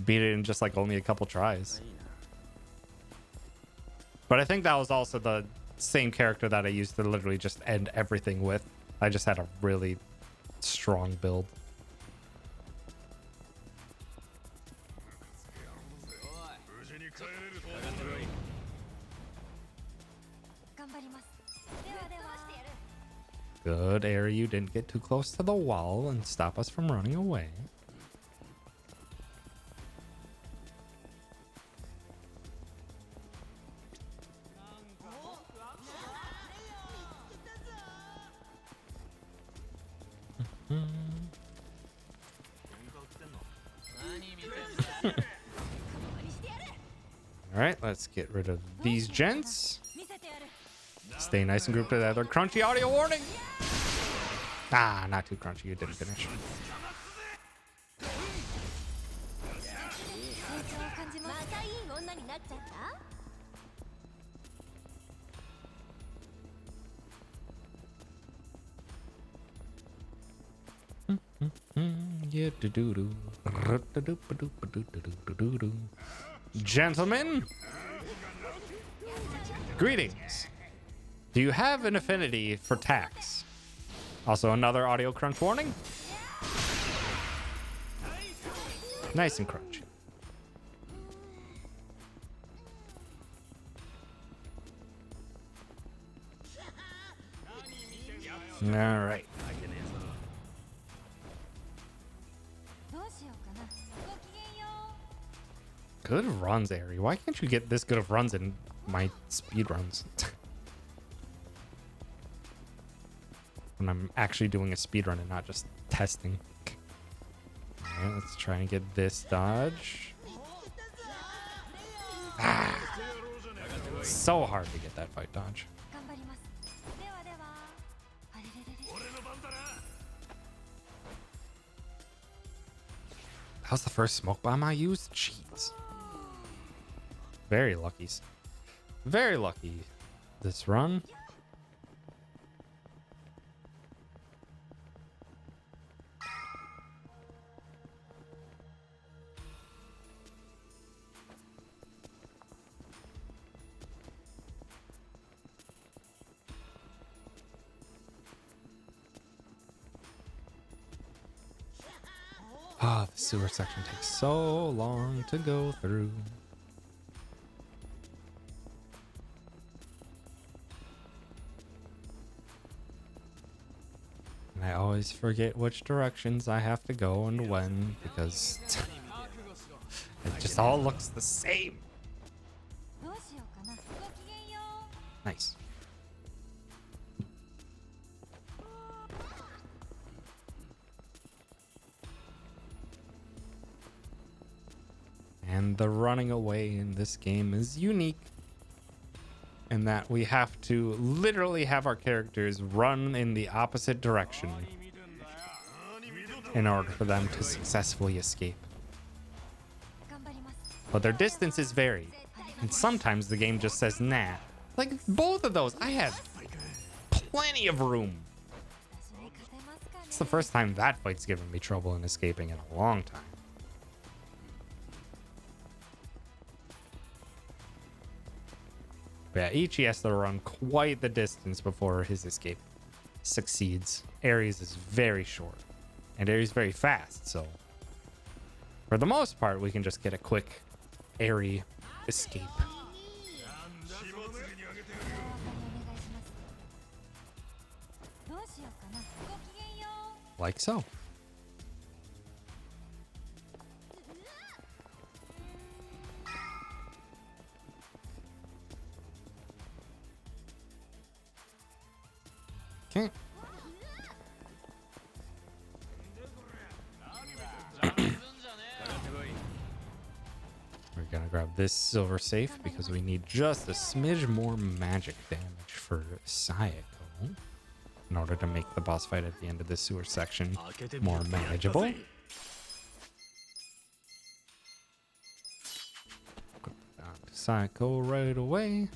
beat it in just like only a couple tries. But I think that was also the same character that I used to literally just end everything with. I just had a really strong build. Good, Aerie, you didn't get too close to the wall and stop us from running away. All right, let's get rid of these gents. Stay nice and grouped together. Crunchy audio warning. Ah, not too crunchy. You didn't finish. Gentlemen, greetings. Do you have an affinity for tax? Also, another audio crunch warning. Nice and crunchy. All right. Good runs, Aerie. Why can't you get this good of runs in my speed runs? When I'm actually doing a speed run and not just testing. Alright, let's try and get this dodge. Ah, so hard to get that fight dodge. That was the first smoke bomb I used? Jeez. Very lucky. Very lucky this run. Ah, the sewer section takes so long to go through. And I always forget which directions I have to go and when, because it just all looks the same. Nice. And the running away in this game is unique in that we have to literally have our characters run in the opposite direction in order for them to successfully escape. But their distances vary, and sometimes the game just says nah. Like both of those, I have plenty of room. It's the first time that fight's given me trouble in escaping in a long time. But yeah, Ichi has to run quite the distance before his escape succeeds. Aries is very short, and Aries very fast, so for the most part, we can just get a quick airy escape. Like so. Okay. We're gonna grab this silver safe because we need just a smidge more magic damage for Sayako in order to make the boss fight at the end of the sewer section more manageable. Go down to Sayako right away.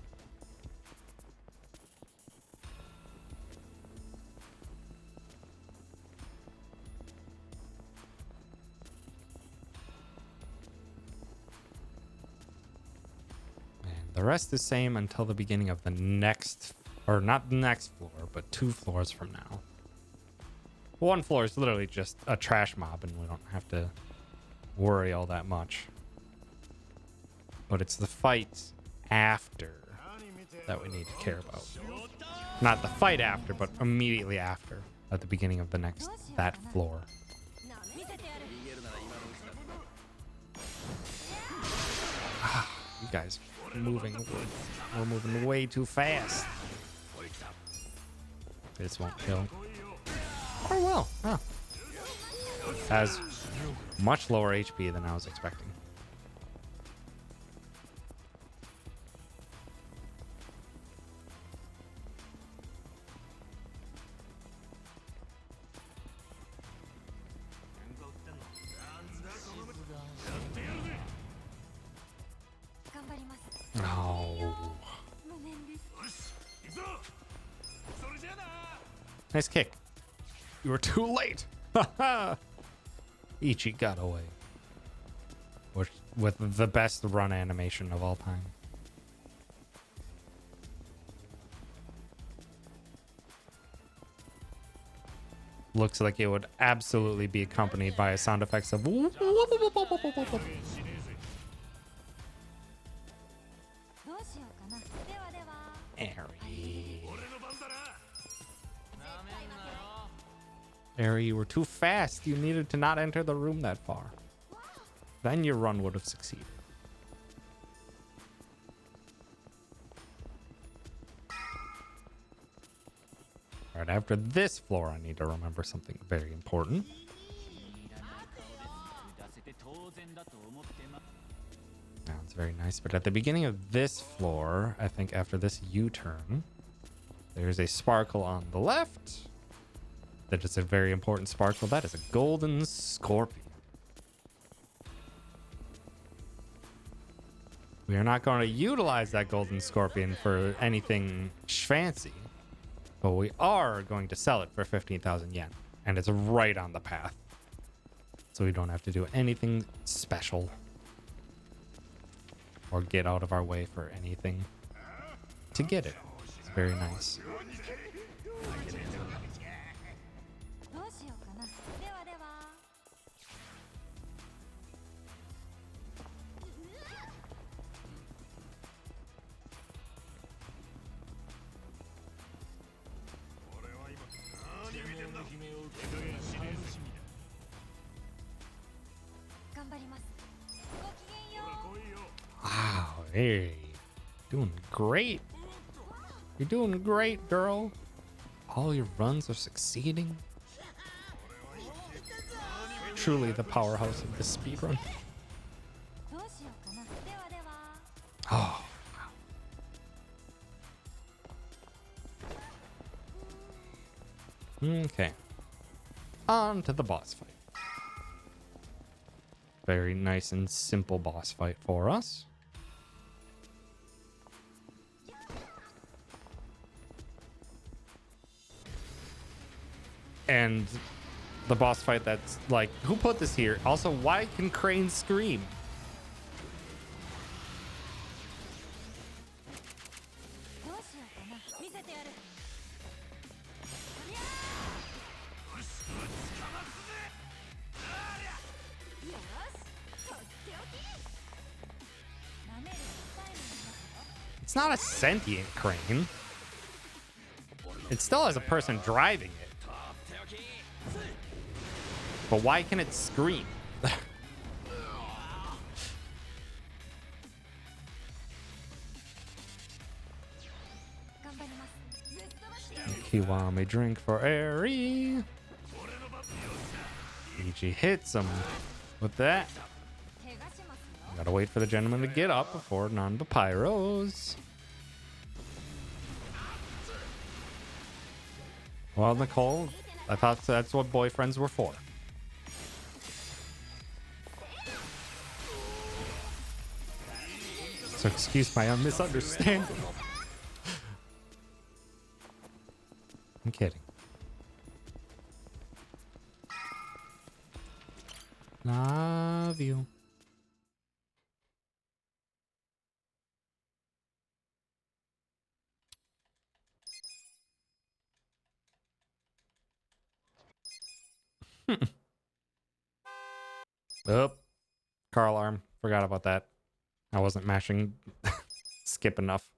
The rest is same until the beginning of the next, or not the next floor, but 2 floors from now. 1 floor is literally just a trash mob and we don't have to worry all that much. But it's the fight after that we need to care about. Not the fight after, but immediately after, at the beginning of that floor. You guys are moving. We're moving way too fast. This won't kill. Or will. Huh. Has much lower HP than I was expecting. Oh. Nice kick. You were too late. Ichi got away. With the best run animation of all time. Looks like it would absolutely be accompanied by a sound effects of Eri, you were too fast. You needed to not enter the room that far. Then your run would have succeeded. All right, after this floor, I need to remember something very important. Sounds very nice, but at the beginning of this floor, I think after this U-turn, there's a sparkle on the left. That is a very important sparkle. That is a golden scorpion. We are not going to utilize that golden scorpion for anything fancy, but we are going to sell it for 15,000 yen. And it's right on the path. So we don't have to do anything special or get out of our way for anything to get it. It's very nice. Wow, hey, doing great. You're doing great, girl. All your runs are succeeding. Truly the powerhouse of the speedrun. Oh, wow. Okay. On to the boss fight. Very nice and simple boss fight for us. And the boss fight that's like, who put this here? Also, why can Crane scream? It's not a sentient crane. It still has a person driving it. But why can it scream? Kiwami drink for Eri. Ichi hits him with that. Gotta wait for the gentleman to get up before non-papyros. Well, Nicole, I thought that's what boyfriends were for. So excuse my misunderstanding. I'm kidding. Love you. Oh, car alarm. Forgot about that. I wasn't mashing skip enough.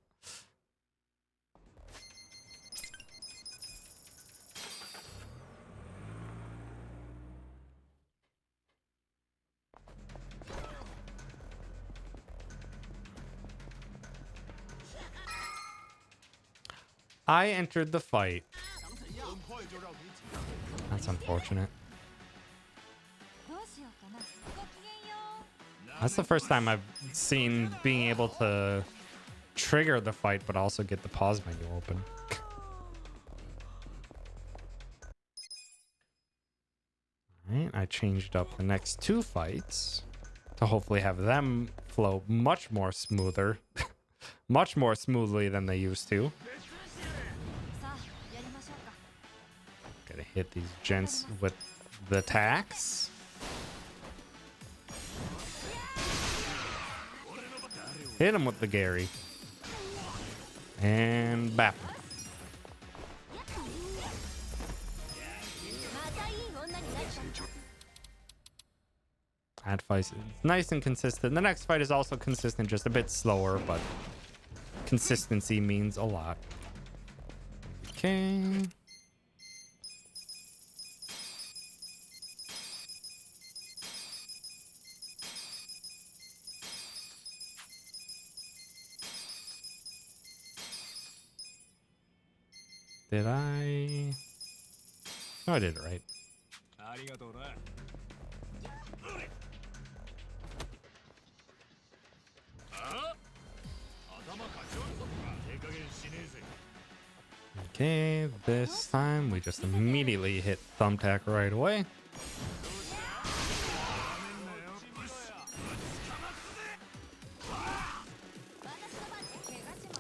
I entered the fight. That's unfortunate. That's the first time I've seen being able to trigger the fight, but also get the pause menu open. Alright, I changed up the next two fights to hopefully have them flow much more smoother. Much more smoothly than they used to. Gotta hit these gents with the attacks. Hit him with the Gary. And bap. That fight is nice and consistent. The next fight is also consistent, just a bit slower, but consistency means a lot. Okay. Did I? No, I did it right. Okay, this time we just immediately hit thumbtack right away.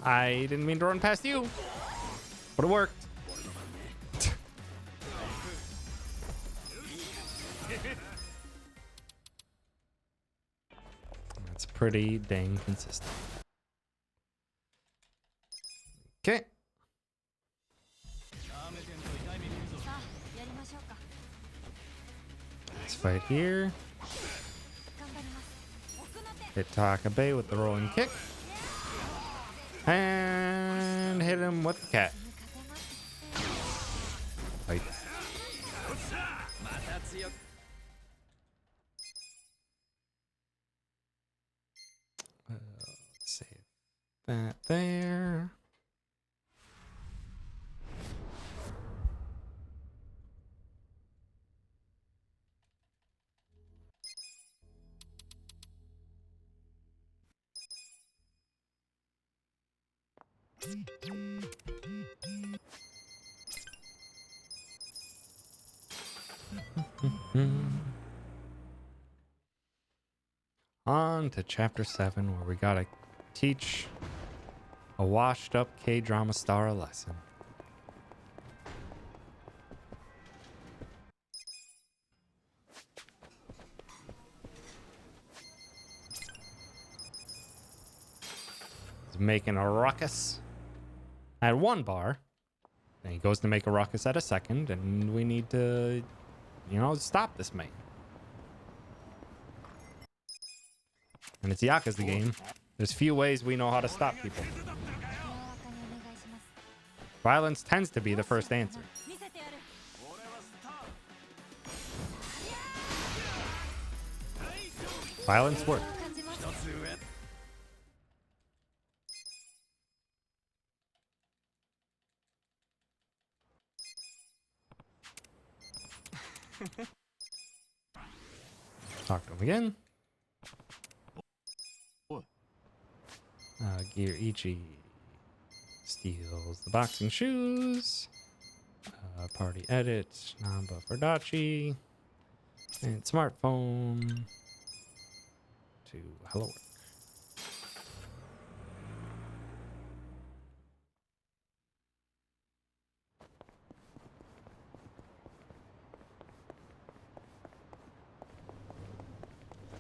I didn't mean to run past you, but it worked. That's pretty dang consistent. Okay. Let's fight here. Hit Takabe with the rolling kick. And hit him with the cat. Fight. Let's save that there. On to chapter 7, where we gotta teach a washed up K-drama star a lesson. He's making a ruckus at one bar. Then he goes to make a ruckus at a second, and we need to, you know, stop this man. And it's Yakuza game. There's few ways we know how to stop people. Violence tends to be the first answer. Violence works. Talk to him again. Gear Ichi steals the boxing shoes. Party edit. Namba for Dachi. And smartphone to hello work.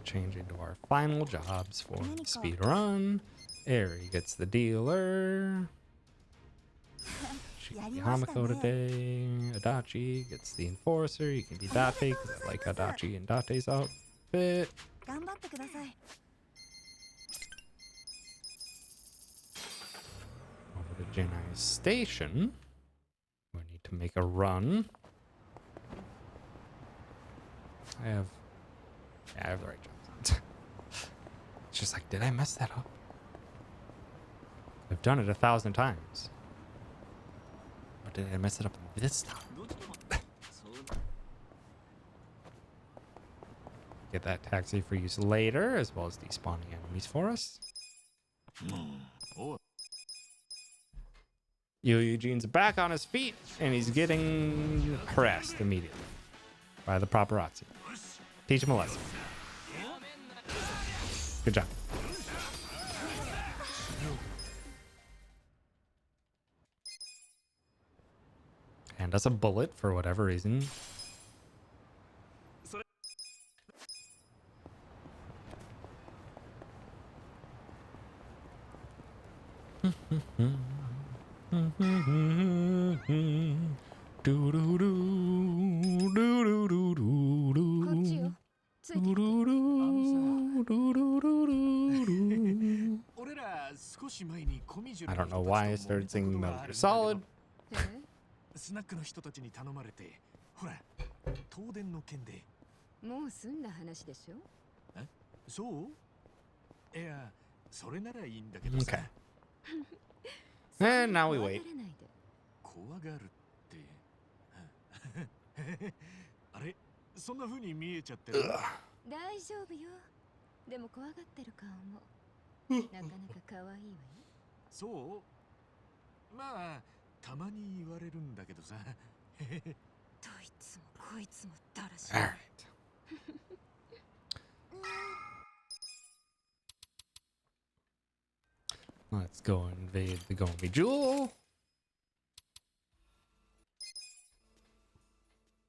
Changing to our final jobs for Speedrun. Eri gets the dealer. She can be Hamako today. Adachi gets the enforcer. You can be Date because I like Adachi and Date's outfit. Over to Jenai's station. We need to make a run. I have the right job. It's just like, did I mess that up? I've done it 1,000 times. Or did I mess it up this time? Get that taxi for use later, as well as despawning enemies for us. Eugene's back on his feet, and he's getting harassed immediately by the paparazzi. Teach him a lesson. Good job. Hand us a bullet for whatever reason. I don't know why I started singing Metal Gear Solid. スナックの人たちに頼まれて、ほら、東電の件で。もう済んだ話でしょ？え、そう？いや、それならいいんだけどさ。Okay. And now we wait. 怖がるって。あれ、そんな風に見えちゃってる。大丈夫よ。でも怖がってる顔もなかなか可愛いわよ。そう？まあ。たまに言われるんだけどさ。どいつもこいつもだらしい。Alright. Let's go invade the Gomi Jewel.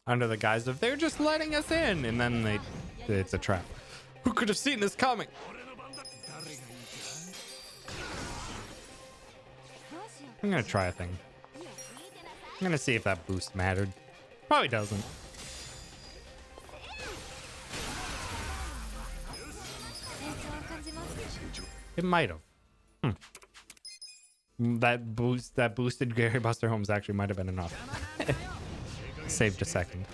Under the guise of they're just letting us in, and then it's a trap. Who could have seen this coming? I'm gonna try a thing. I'm gonna see if that boost mattered. Probably doesn't. It might have. That boosted Gary Buster Holmes actually might have been enough. Saved a second.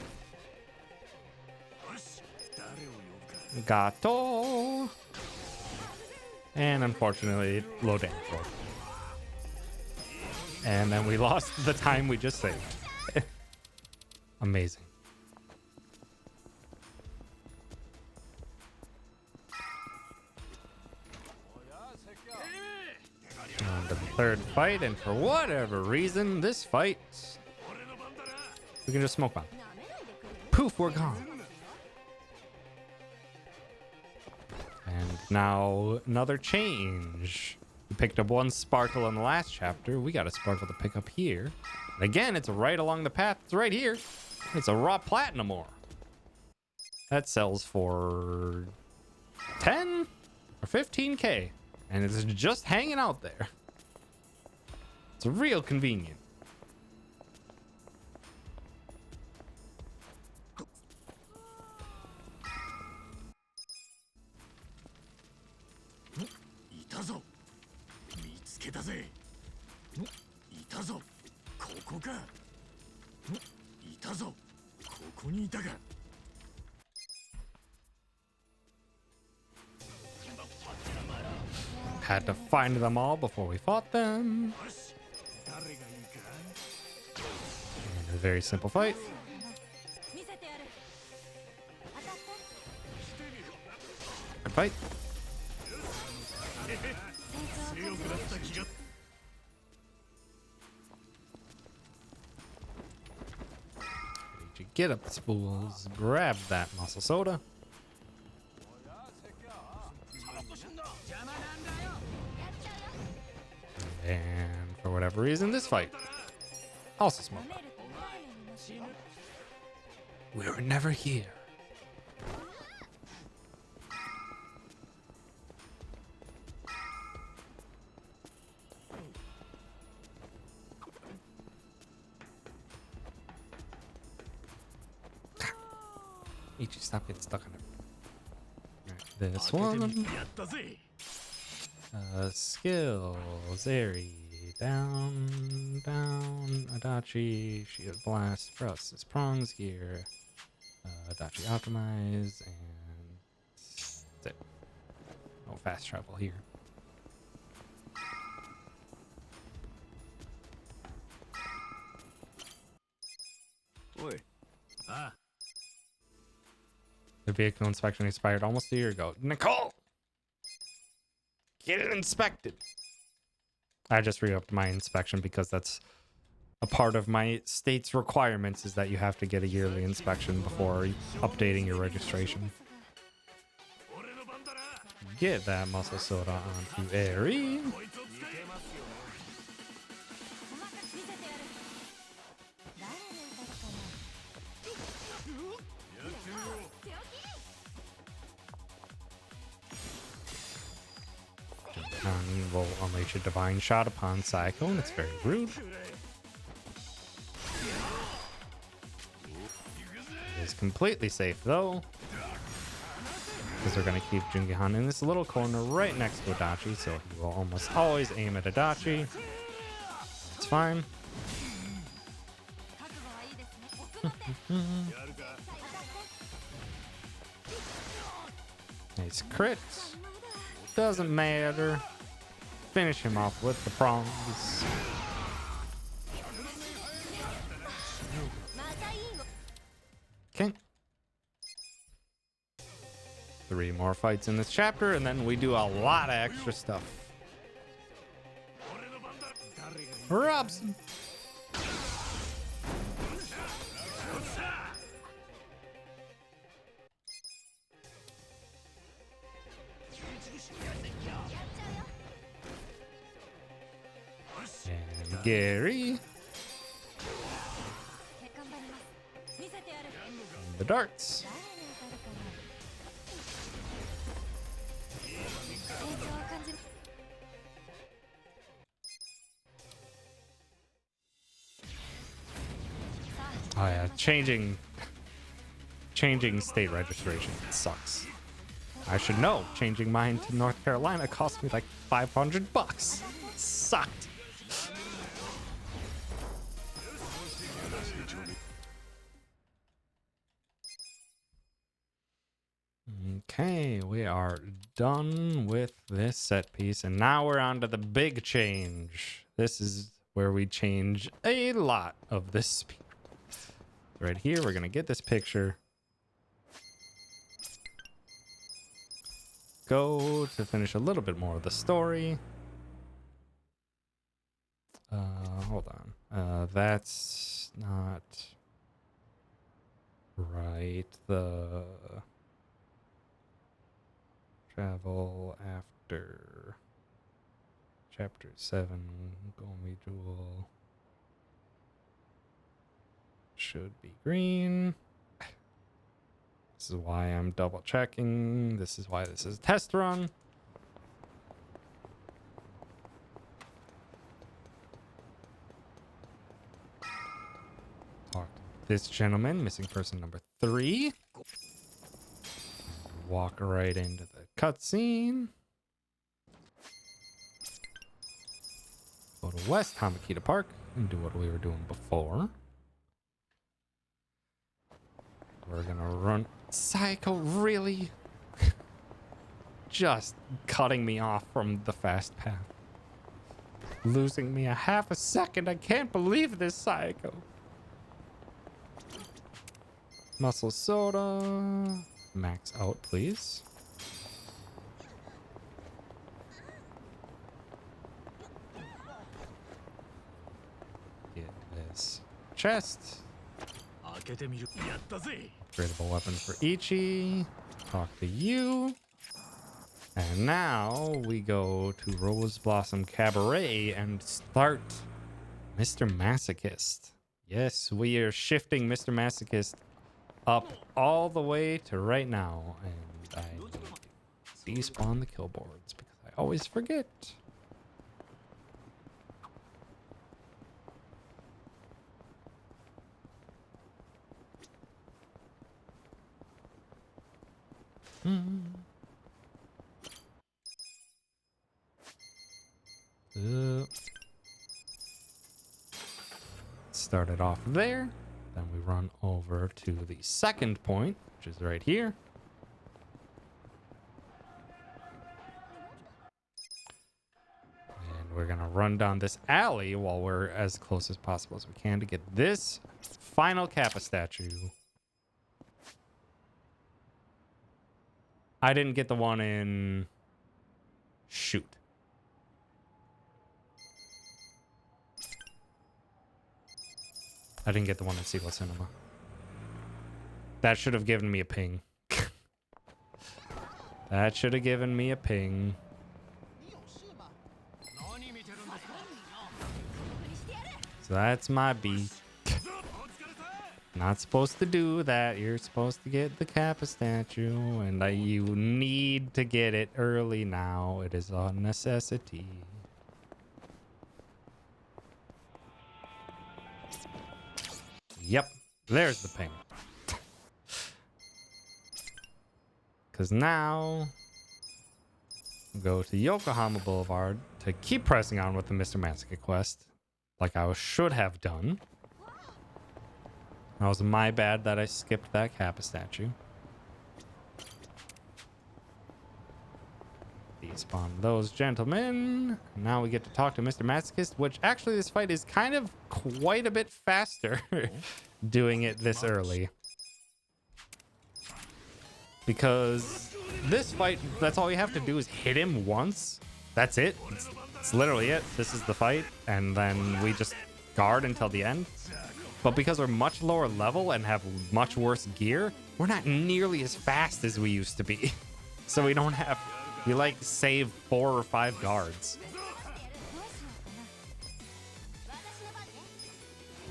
Gato. And unfortunately, low damage roll. And then we lost the time we just saved. Amazing. On to the third fight, and for whatever reason, this fight, we can just smoke bomb. Poof, we're gone. And now another change. We picked up one sparkle in the last chapter. We got a sparkle to pick up here. And again, it's right along the path. It's right here. It's a raw platinum ore. That sells for 10 or 15k. And it's just hanging out there. It's real convenient. Had to find them all before we fought them. And a very simple fight. Good fight. Get up the spools, grab that muscle soda. And for whatever reason, this fight also smoke. We were never here. Ichi, stop getting stuck on it. Right, this one. Skills. Airy. Down. Down. Adachi. Shield Blast. For us, it's Prongs Gear. Adachi Optimize. And that's it. No fast travel here. おい。あ The vehicle inspection expired almost a year ago. Nicole! Get it inspected! I just re-upped my inspection because that's a part of my state's requirements is that you have to get a yearly inspection before updating your registration. Get that muscle soda onto Eri. Will unleash a divine shot upon Psycho, and it's very rude. It is completely safe though, because we're going to keep Jungihan in this little corner right next to Adachi, so he will almost always aim at Adachi. It's fine. Nice crit. Doesn't matter. Finish him off with the prongs. Okay. 3 more fights in this chapter, and then we do a lot of extra stuff. Robson. And Gary. And the darts. Oh yeah, changing state registration sucks. I should know. Changing mine to North Carolina cost me like $500. Sucked. Okay, we are done with this set piece, and now we're on to the big change. This is where we change a lot of this speed. Right here, we're gonna get this picture. Go to finish a little bit more of the story. Hold on. That's not right. The travel after chapter 7 Gomi Jewel should be green. This is why I'm double checking. This is why this is a test run. Talk to this gentleman, missing person number 3. Walk right into the cutscene. Go to West Hamakita Park and do what we were doing before. We're gonna run. Psycho, really? Just cutting me off from the fast path. Losing me a half a second. I can't believe this, Psycho. Muscle soda. Max out, please. Get this chest. Upgradable weapon for Ichi. Talk to you. And now we go to Rose Blossom Cabaret and start Mr. Masochist. Yes, we are shifting Mr. Masochist up all the way to right now. And I need to despawn the kill boards because I always forget. Started off there. Then we run over to the second point, which is right here. And We're gonna run down this alley while we're as close as possible as we can to get this final Kappa statue. I didn't get the one in... Shoot. I didn't get the one in Sequel Cinema. That should have given me a ping. That should have given me a ping. So that's my B. Not supposed to do that. You're supposed to get the Kappa statue, and you need to get it early now. It is a necessity. Yep, there's the ping. Because now, go to Yokohama Boulevard to keep pressing on with the Mr. Massacre quest, like I should have done. That was my bad that I skipped that Kappa statue. Despawn those gentlemen. Now we get to talk to Mr. Masochist, which actually this fight is kind of quite a bit faster doing it this early. Because this fight, that's all you have to do is hit him once. That's it. It's literally it. This is the fight. And then we just guard until the end. But because we're much lower level and have much worse gear, we're not nearly as fast as we used to be. So we don't have... We like save 4 or 5 guards.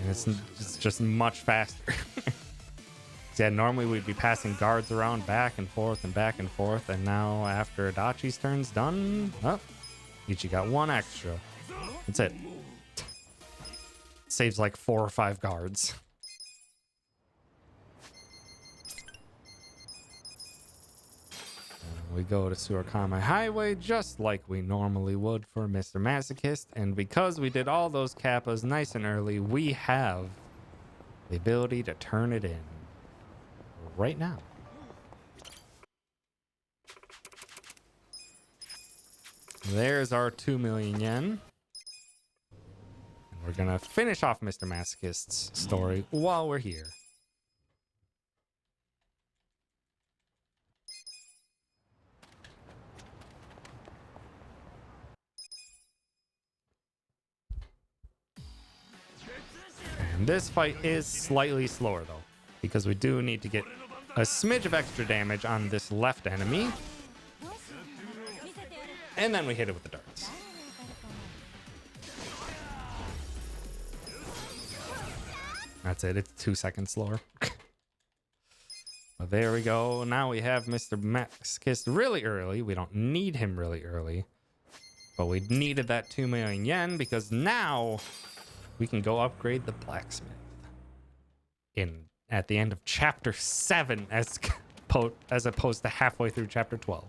And it's just much faster. Yeah, normally we'd be passing guards around back and forth. And now after Adachi's turn's done, oh, Ichi got 1 extra. That's it. Saves like 4 or 5 guards. We go to Surakame Highway just like we normally would for Mr. Masochist. And because we did all those Kappas nice and early, we have the ability to turn it in right now. There's our 2 million yen. And we're gonna finish off Mr. Masochist's story while we're here. And this fight is slightly slower though, because we do need to get a smidge of extra damage on this left enemy. And then we hit it with the darts. That's it. It's 2 seconds slower. Well, there we go. Now we have Mr. Masochist really early. We don't need him really early. But we needed that 2 million yen because now we can go upgrade the blacksmith at the end of chapter 7 as opposed to halfway through chapter 12.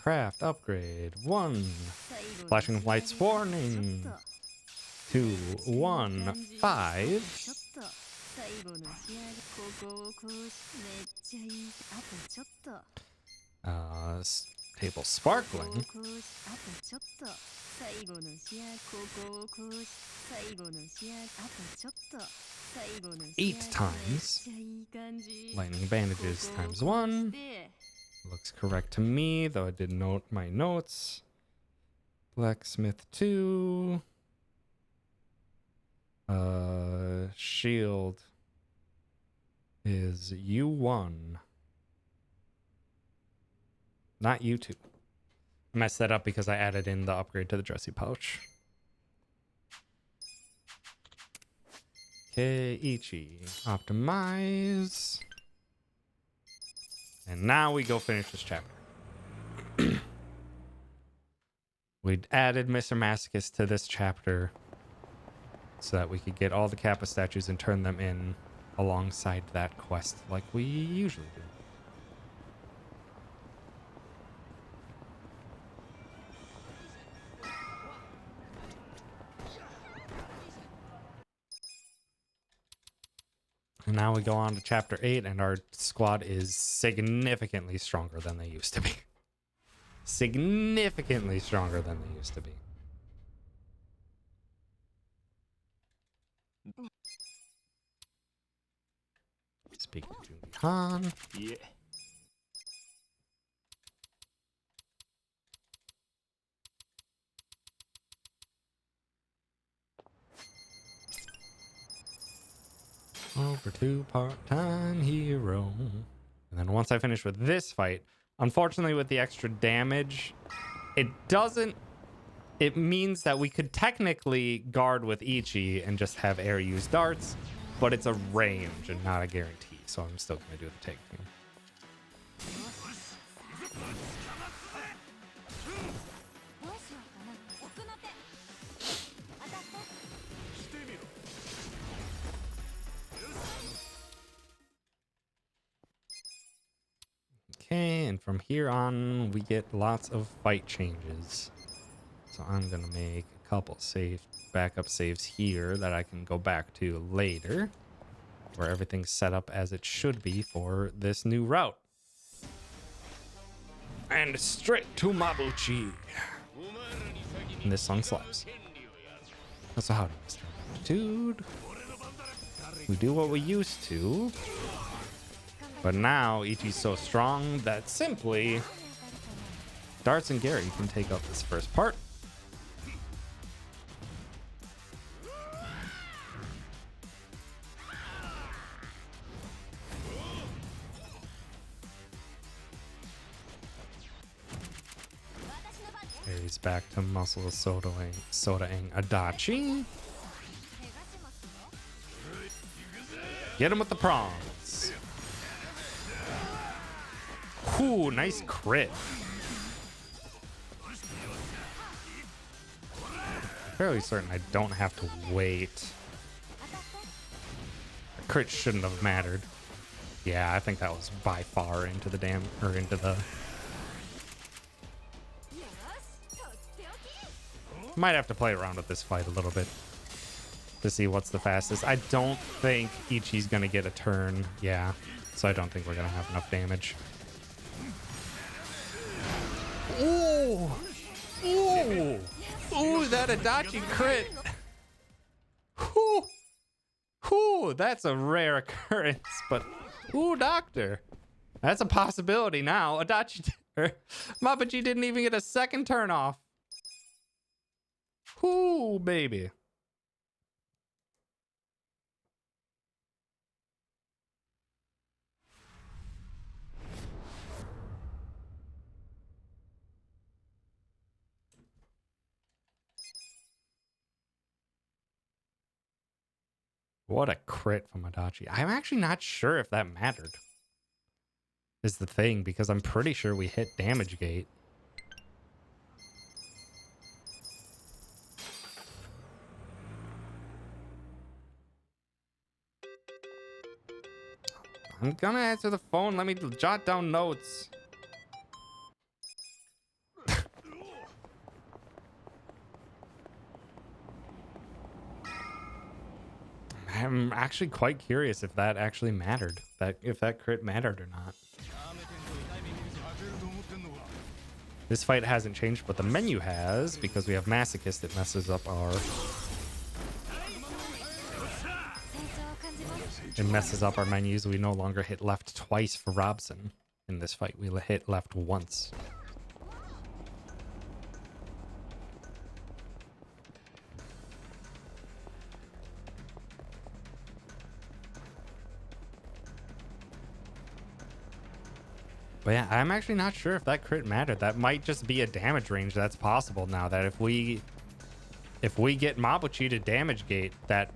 Craft upgrade 1. Flashing lights warning 2 1 5. Table sparkling 8 times. Lightning bandages times 1. Looks correct to me, though I didn't note my notes. Blacksmith 2. Shield is U1. Not U2. I messed that up because I added in the upgrade to the dressy pouch. Okay, Ichi. Optimize. And now we go finish this chapter. We added Mr. Masochist to this chapter so that we could get all the Kappa statues and turn them in alongside that quest like we usually do. Now we go on to chapter 8, and our squad is significantly stronger than they used to be. Significantly stronger than they used to be. Speaking to Han. Yeah. Over to part-time hero. And then once I finish with this fight, unfortunately with the extra damage, it means that we could technically guard with Ichi and just have air use darts, but it's a range and not a guarantee, so I'm still going to do the take team. Okay, and from here on, we get lots of fight changes. So I'm going to make a couple backup saves here that I can go back to later, where everything's set up as it should be for this new route. And straight to Mabuchi. And this song slaps. So howdy, Mr. Dude. We do what we used to. But now Ichi's so strong that simply Darts and Gary can take up this first part. Gary's back to muscle sodaing Adachi. Get him with the prongs. Ooh, nice crit. Fairly certain I don't have to wait. The crit shouldn't have mattered. Yeah, I think that was by far into the into the. Might have to play around with this fight a little bit to see what's the fastest. I don't think Ichi's gonna get a turn. Yeah, so I don't think we're gonna have enough damage. Ooh! Ooh! Ooh, that Adachi crit! Ooh! Ooh, that's a rare occurrence, but ooh, doctor. That's a possibility now. Mabuchi didn't even get a second turn off. Ooh, baby. What a crit from Adachi. I'm actually not sure if that mattered. Is the thing, because I'm pretty sure we hit damage gate. I'm gonna answer the phone. Let me jot down notes. I'm actually quite curious if that actually mattered. If that crit mattered or not. This fight hasn't changed, but the menu has, because we have Masochist. It messes up our. It messes up our menus. We no longer hit left twice for Robson in this fight. We hit left once. But yeah, I'm actually not sure if that crit mattered. That might just be a damage range that's possible now. That if we get Mabuchi to damage gate, that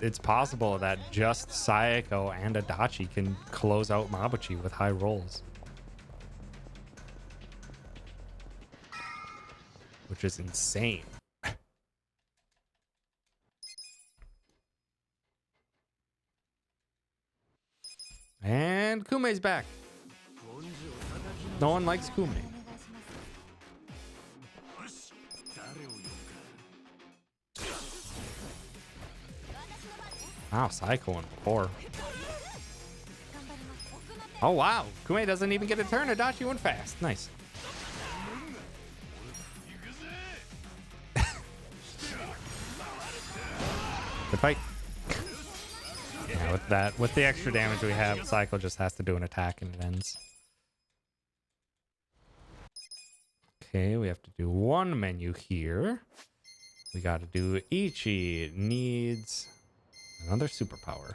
it's possible that just Sayako and Adachi can close out Mabuchi with high rolls. Which is insane. And Kumei's back. No one likes Kumei. Wow, Psycho in 4. Oh, wow. Kume doesn't even get a turn. Adachi went fast. Nice. Good fight. Yeah, with the extra damage we have, Psycho just has to do an attack and it ends. Okay, we have to do one menu here. We got to do Ichi. It needs another superpower.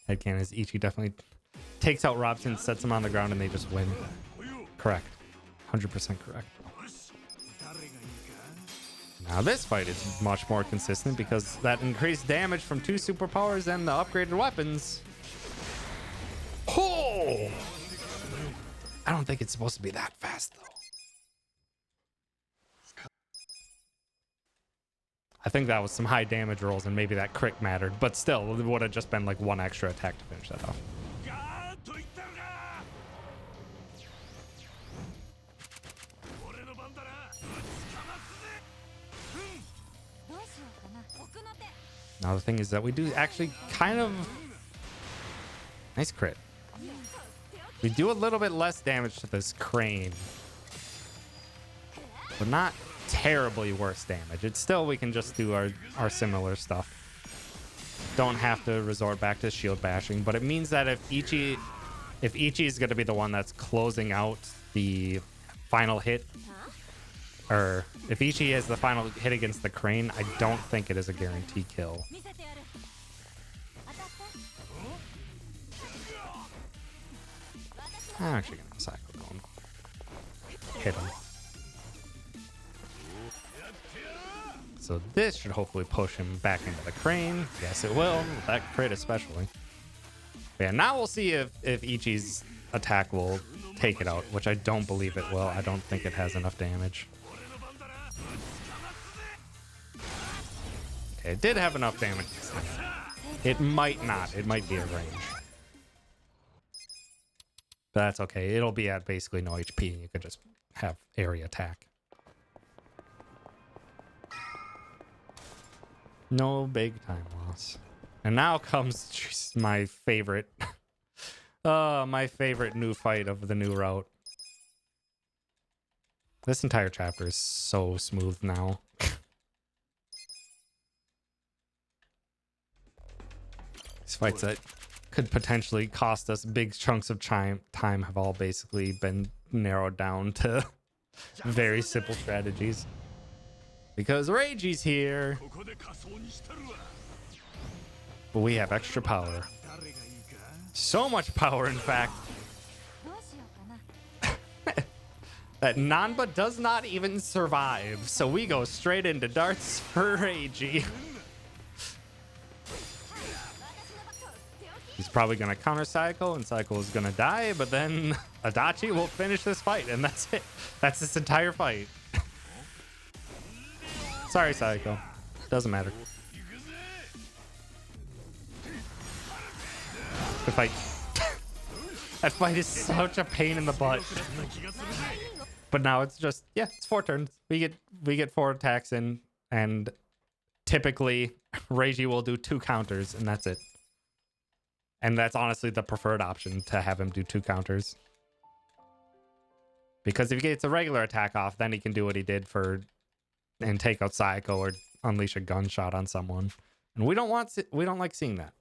Headcanon is Ichi definitely takes out Robson, sets him on the ground, and they just win. Correct. 100% correct. Now this fight is much more consistent because that increased damage from 2 superpowers and the upgraded weapons. Oh! I don't think it's supposed to be that fast, though. I think that was some high damage rolls and maybe that crit mattered, but still, it would have just been like 1 extra attack to finish that off. Now the thing is that we do actually kind of... Nice crit. We do a little bit less damage to this crane, but not terribly worse damage. It's still, we can just do our similar stuff. Don't have to resort back to shield bashing, but it means that if Ichi is going to be the one that's closing out the final hit, or if Ichi has the final hit against the crane, I don't think it is a guarantee kill. I'm actually gonna cycle going. Hit him. So this should hopefully push him back into the crane. Yes, it will. That crit especially. But yeah, now we'll see if Ichi's attack will take it out, which I don't believe it will. I don't think it has enough damage. Okay, it did have enough damage. It might not. It might be a range. But that's okay. It'll be at basically no HP, and you could just have area attack. No big time loss. And now comes just my favorite. My favorite new fight of the new route. This entire chapter is so smooth now. These fights that could potentially cost us big chunks of time have all basically been narrowed down to very simple strategies. Because Reiji's here. But we have extra power. So much power, in fact, that Nanba does not even survive. So we go straight into darts for Reiji. He's probably going to counter Cycle, and Cycle is going to die, but then Adachi will finish this fight, and that's it. That's this entire fight. Sorry, Cycle. Doesn't matter. Good fight. That fight is such a pain in the butt. But now it's just, yeah, it's 4 turns. We get 4 attacks in, and typically Reiji will do 2 counters, and that's it. And that's honestly the preferred option, to have him do 2 counters. Because if he gets a regular attack off, then he can do what he did and take out Psycho or unleash a gunshot on someone. And we don't like seeing that.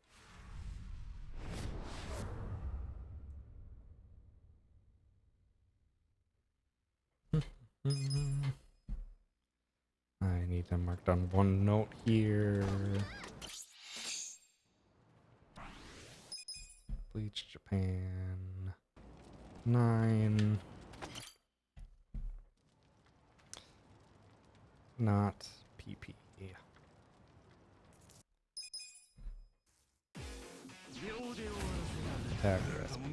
I need to mark down one note here. Bleach Japan 9. Not PP. Attack recipe.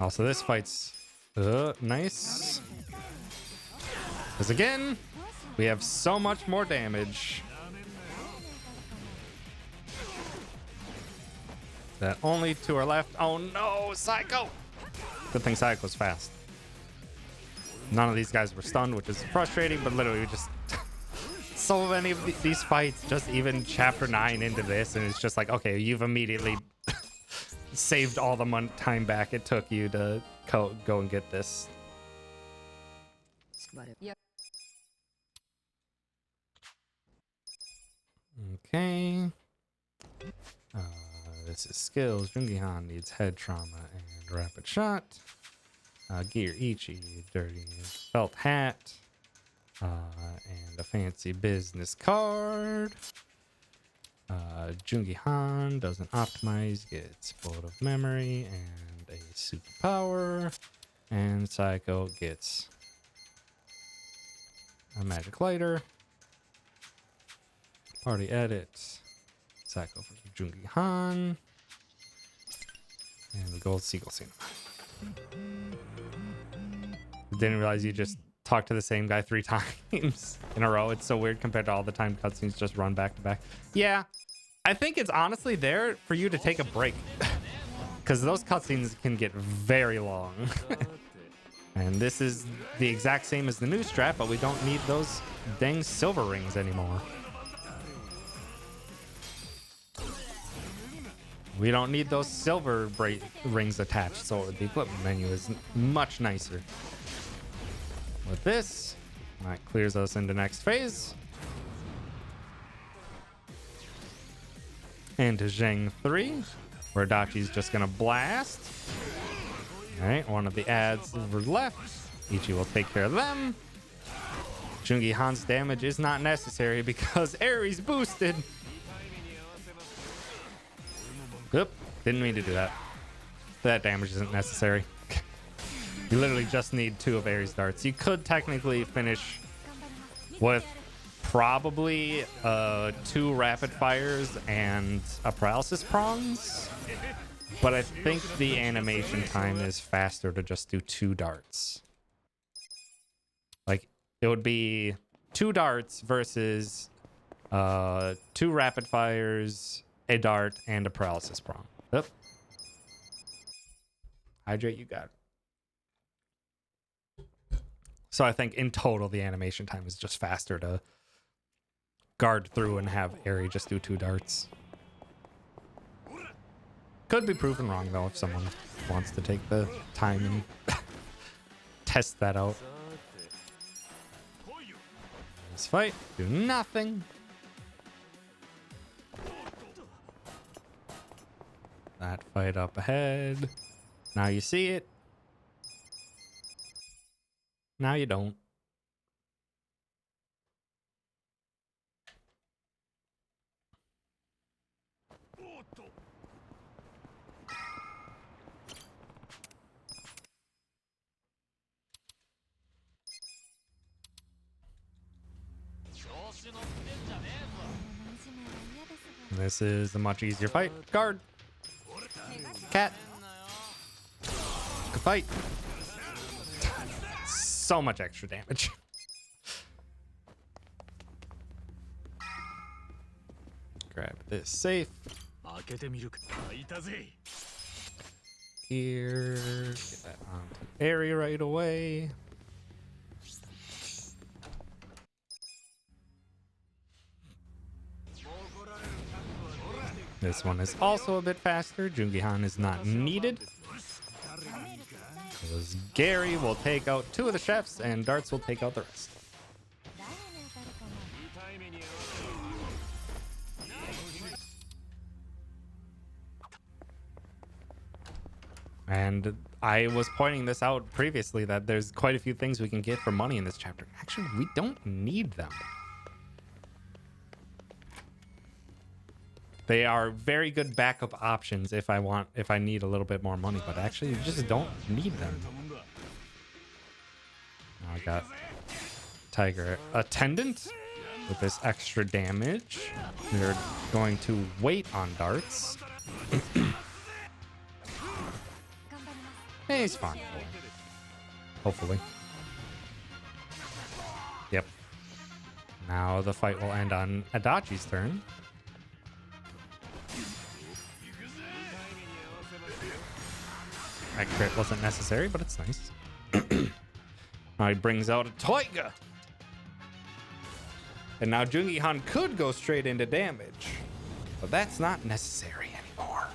Also, this fight's nice. Because again, we have so much more damage that only 2 are left. Oh no, Psycho! Good thing Psycho's fast. None of these guys were stunned, which is frustrating, but literally we just so many of these fights, just even chapter 9 into this, and it's just like, okay, you've immediately saved all the time back it took you to go and get this. Okay. This is skills. Jungihan needs head trauma and rapid shot. Gear Ichi, dirty felt hat. And a fancy business card. Jungihan doesn't optimize, gets bolt of memory and a superpower. And Psycho gets a magic lighter. Party edit. Psycho for Jungihan. And the gold seagull scene. Didn't realize you just talked to the same guy 3 times in a row. It's so weird compared to all the time cutscenes just run back to back. Yeah, I think it's honestly there for you to take a break. Because those cutscenes can get very long. And this is the exact same as the new strat, but we don't need those dang silver rings anymore. We don't need those silver rings attached, so the equipment menu is much nicer. With this, that clears us into next phase. Into Zheng 3, where Adachi's just gonna blast. Alright, one of the ads over left. Ichi will take care of them. Jungihan's damage is not necessary because Ares boosted. Oop, didn't mean to do that. That damage isn't necessary. You literally just need 2 of Ares darts. You could technically finish with probably 2 rapid fires and a paralysis prongs. But I think the animation time is faster to just do 2 darts. Like, it would be 2 darts versus 2 rapid fires, a dart, and a paralysis prong. Oop. Hydrate, you got it. So I think in total, the animation time is just faster to guard through and have Aerie just do 2 darts. Could be proven wrong, though, if someone wants to take the time and test that out. This fight, do nothing. That fight up ahead. Now you see it. Now you don't. This is a much easier fight. Guard. Cat. Good fight. So much extra damage. Grab this safe. Here. Get that onto area right away. This one is also a bit faster. Jungihan is not needed. Because Gary will take out 2 of the chefs and darts will take out the rest. And I was pointing this out previously that there's quite a few things we can get for money in this chapter. Actually, we don't need them. They are very good backup options if I need a little bit more money, but actually you just don't need them. Now I got Tiger Attendant with this extra damage. We're going to wait on darts. Hey, he's fine. Hopefully. Yep. Now the fight will end on Adachi's turn. That crit wasn't necessary, but it's nice. Now he brings out a Toiga. And now Jungi-han could go straight into damage, but that's not necessary anymore.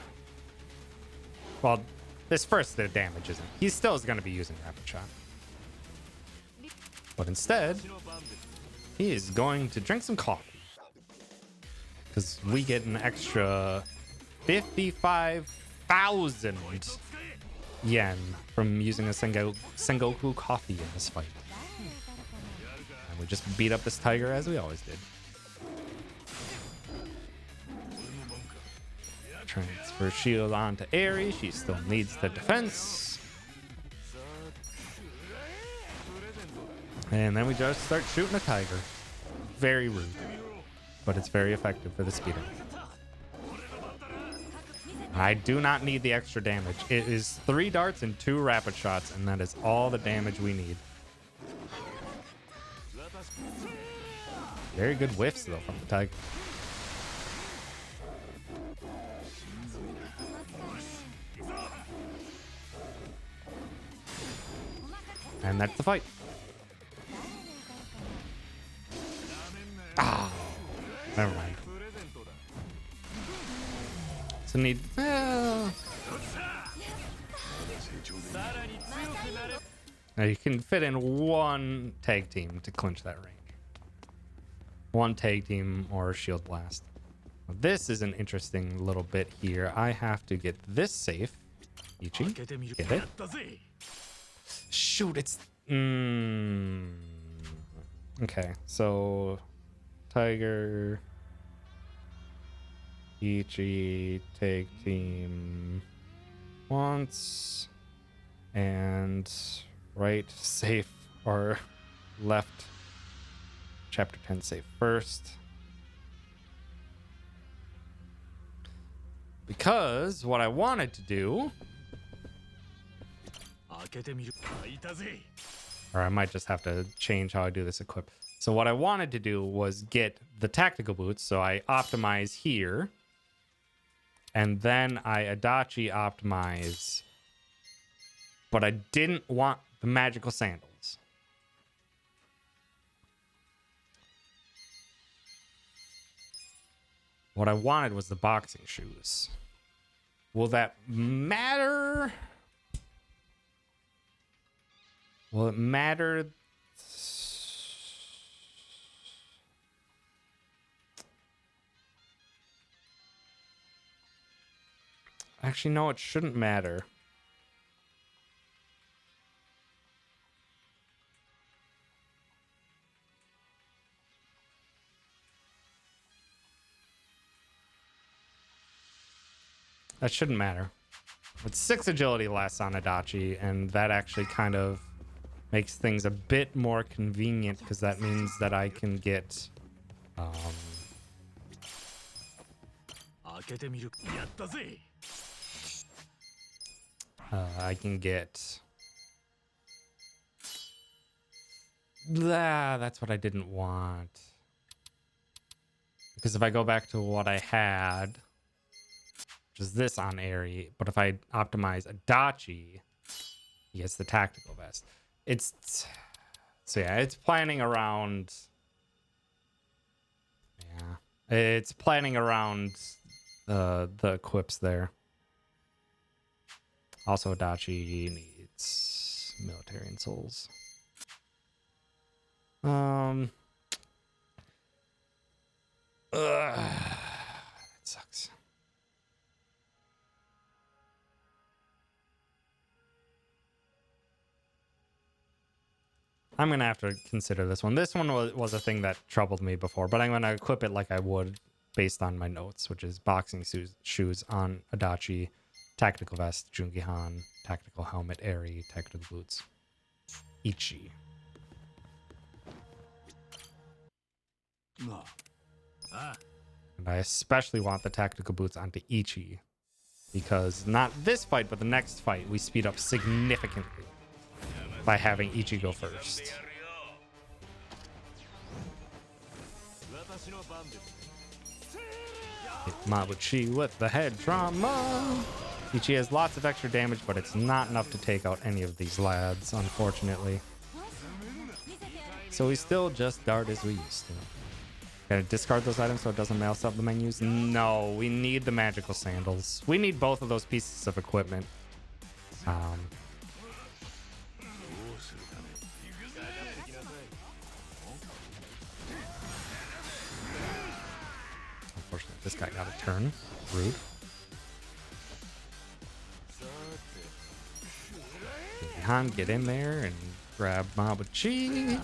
Well, this first the damage isn't. He still is going to be using Rapid Shot. But instead, he is going to drink some coffee. Because we get an extra 55,000 yen from using a Sengoku coffee in this fight. And we just beat up this tiger as we always did. Transfer shield onto Aerie. She still needs the defense. And then we just start shooting a tiger. Very rude. But it's very effective for the speeder. I do not need the extra damage. It is 3 darts and 2 rapid shots, and that is all the damage we need. Very good whiffs, though, from the tiger. And that's the fight. Ah, never mind. So need. Now you can fit in 1 tag team to clinch that rank. 1 tag team or shield blast. Now, this is an interesting little bit here. I have to get this safe. Ichi, get it. Shoot, it's. Okay, so Tiger, Ichi, tag team once, and right safe or left chapter 10 safe first. Because what I wanted to do, or I might just have to change how I do this equip. So what I wanted to do was get the tactical boots. So I optimize here. And then I Adachi optimize. But I didn't want the magical sandals. What I wanted was the boxing shoes. Will that matter? Will it matter? Actually, no, it shouldn't matter. That shouldn't matter. It's 6 agility less on Adachi, and that actually kind of makes things a bit more convenient because that means that I can get that's what I didn't want. Because if I go back to what I had, which is this on Aerie, but if I optimize Adachi, he gets the tactical vest. It's planning around. Yeah, it's planning around the equips there. Also, Adachi needs military and souls. That sucks. I'm going to have to consider this one. This one was a thing that troubled me before, but I'm going to equip it like I would based on my notes, which is boxing shoes on Adachi, tactical vest, Jungi-han, tactical helmet, Aerie, tactical boots, Ichi. And I especially want the tactical boots onto Ichi, because not this fight, but the next fight, we speed up significantly by having Ichi go first. Hit Mabuchi with the head trauma. Ichi has lots of extra damage, but it's not enough to take out any of these lads, unfortunately. So we still just guard as we used to. Gotta discard those items so it doesn't mess up the menus. No, we need the magical sandals. We need both of those pieces of equipment. Unfortunately, this guy got a turn. Rude. Behind, get in there and grab Mabuchi.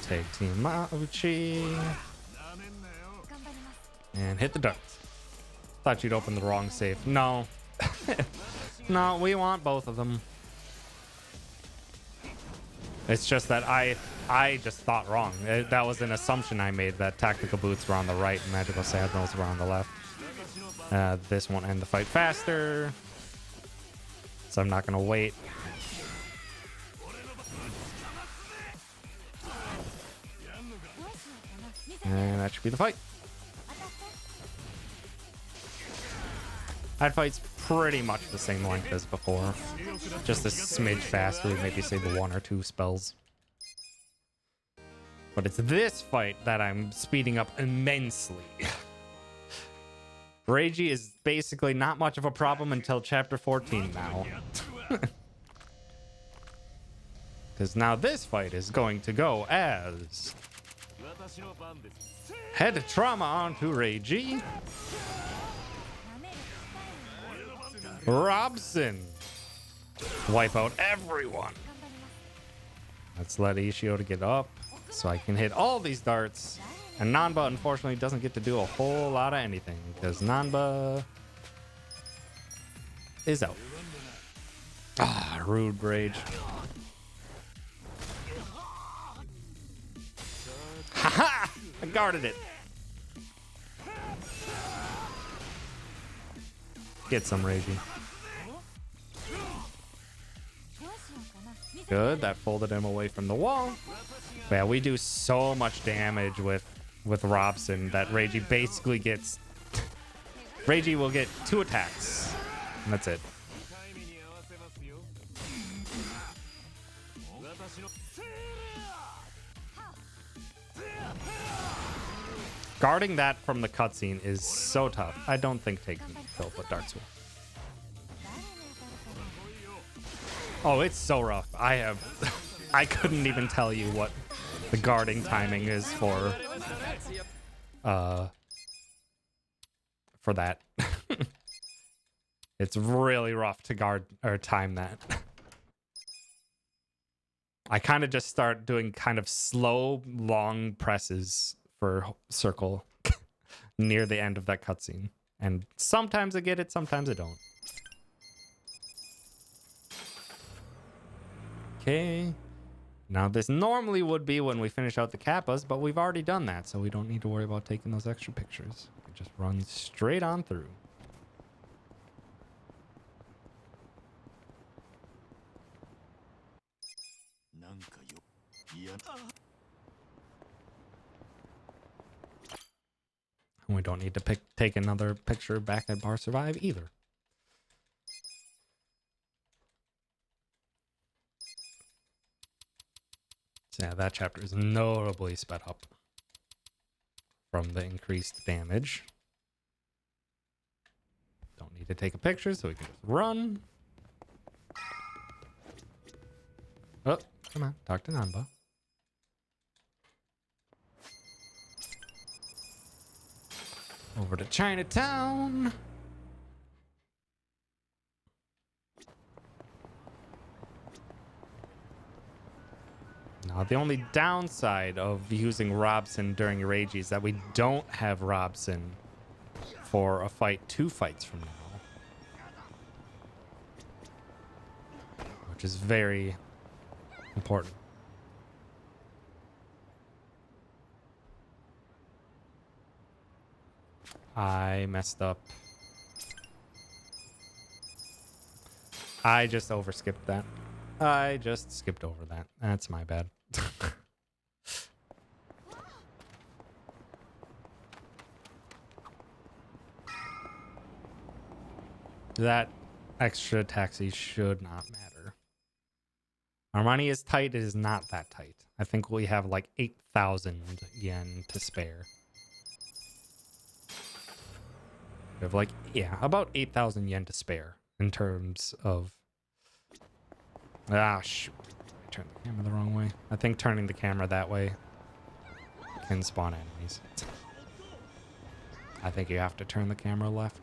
Tag team Mabuchi. And hit the darts. Thought you'd open the wrong safe. No. No, we want both of them. It's just that I just thought wrong. That was an assumption I made, that tactical boots were on the right and magical sandals were on the left. This won't end the fight faster, so I'm not gonna wait. And that should be the fight. That fight's pretty much the same length as before. Just a smidge faster, maybe save 1 or 2 spells. But it's this fight that I'm speeding up immensely. Reiji is basically not much of a problem until chapter 14 now. Because now this fight is going to go as head trauma onto Reiji. Robson. Wipe out everyone. Let's let Ishio to get up so I can hit all these darts. And Nanba, unfortunately, doesn't get to do a whole lot of anything because Nanba is out. Ah, rude rage. Haha! I guarded it. Get some Reiji. Good, that folded him away from the wall. But yeah, we do so much damage with Robson that Reiji basically gets... Reiji will get 2 attacks. And that's it. Guarding that from the cutscene is so tough. I don't think taking the kill, but darts will. Oh, it's so rough. I couldn't even tell you what the guarding timing is for that. It's really rough to guard or time that. I kind of just start doing kind of slow, long presses for circle near the end of that cutscene. And sometimes I get it, sometimes I don't. Okay. Now this normally would be when we finish out the kappas, but we've already done that, so we don't need to worry about taking those extra pictures. We just run straight on through. And we don't need to take another picture back at Bar Survive either. So yeah, that chapter is notably sped up from the increased damage. Don't need to take a picture, so we can just run. Oh, come on, talk to Nanba. Over to Chinatown. Now, the only downside of using Robson during Reiji is that we don't have Robson for a fight 2 fights from now. Which is very important. I messed up. I just overskipped that. I just skipped over that. That's my bad. That extra taxi should not matter. Our money is tight. It is not that tight. I think we have like 8,000 yen to spare. We have like, yeah, about 8,000 yen to spare in terms of... Ah, shoot. I turned the camera the wrong way. I think turning the camera that way can spawn enemies. I think you have to turn the camera left.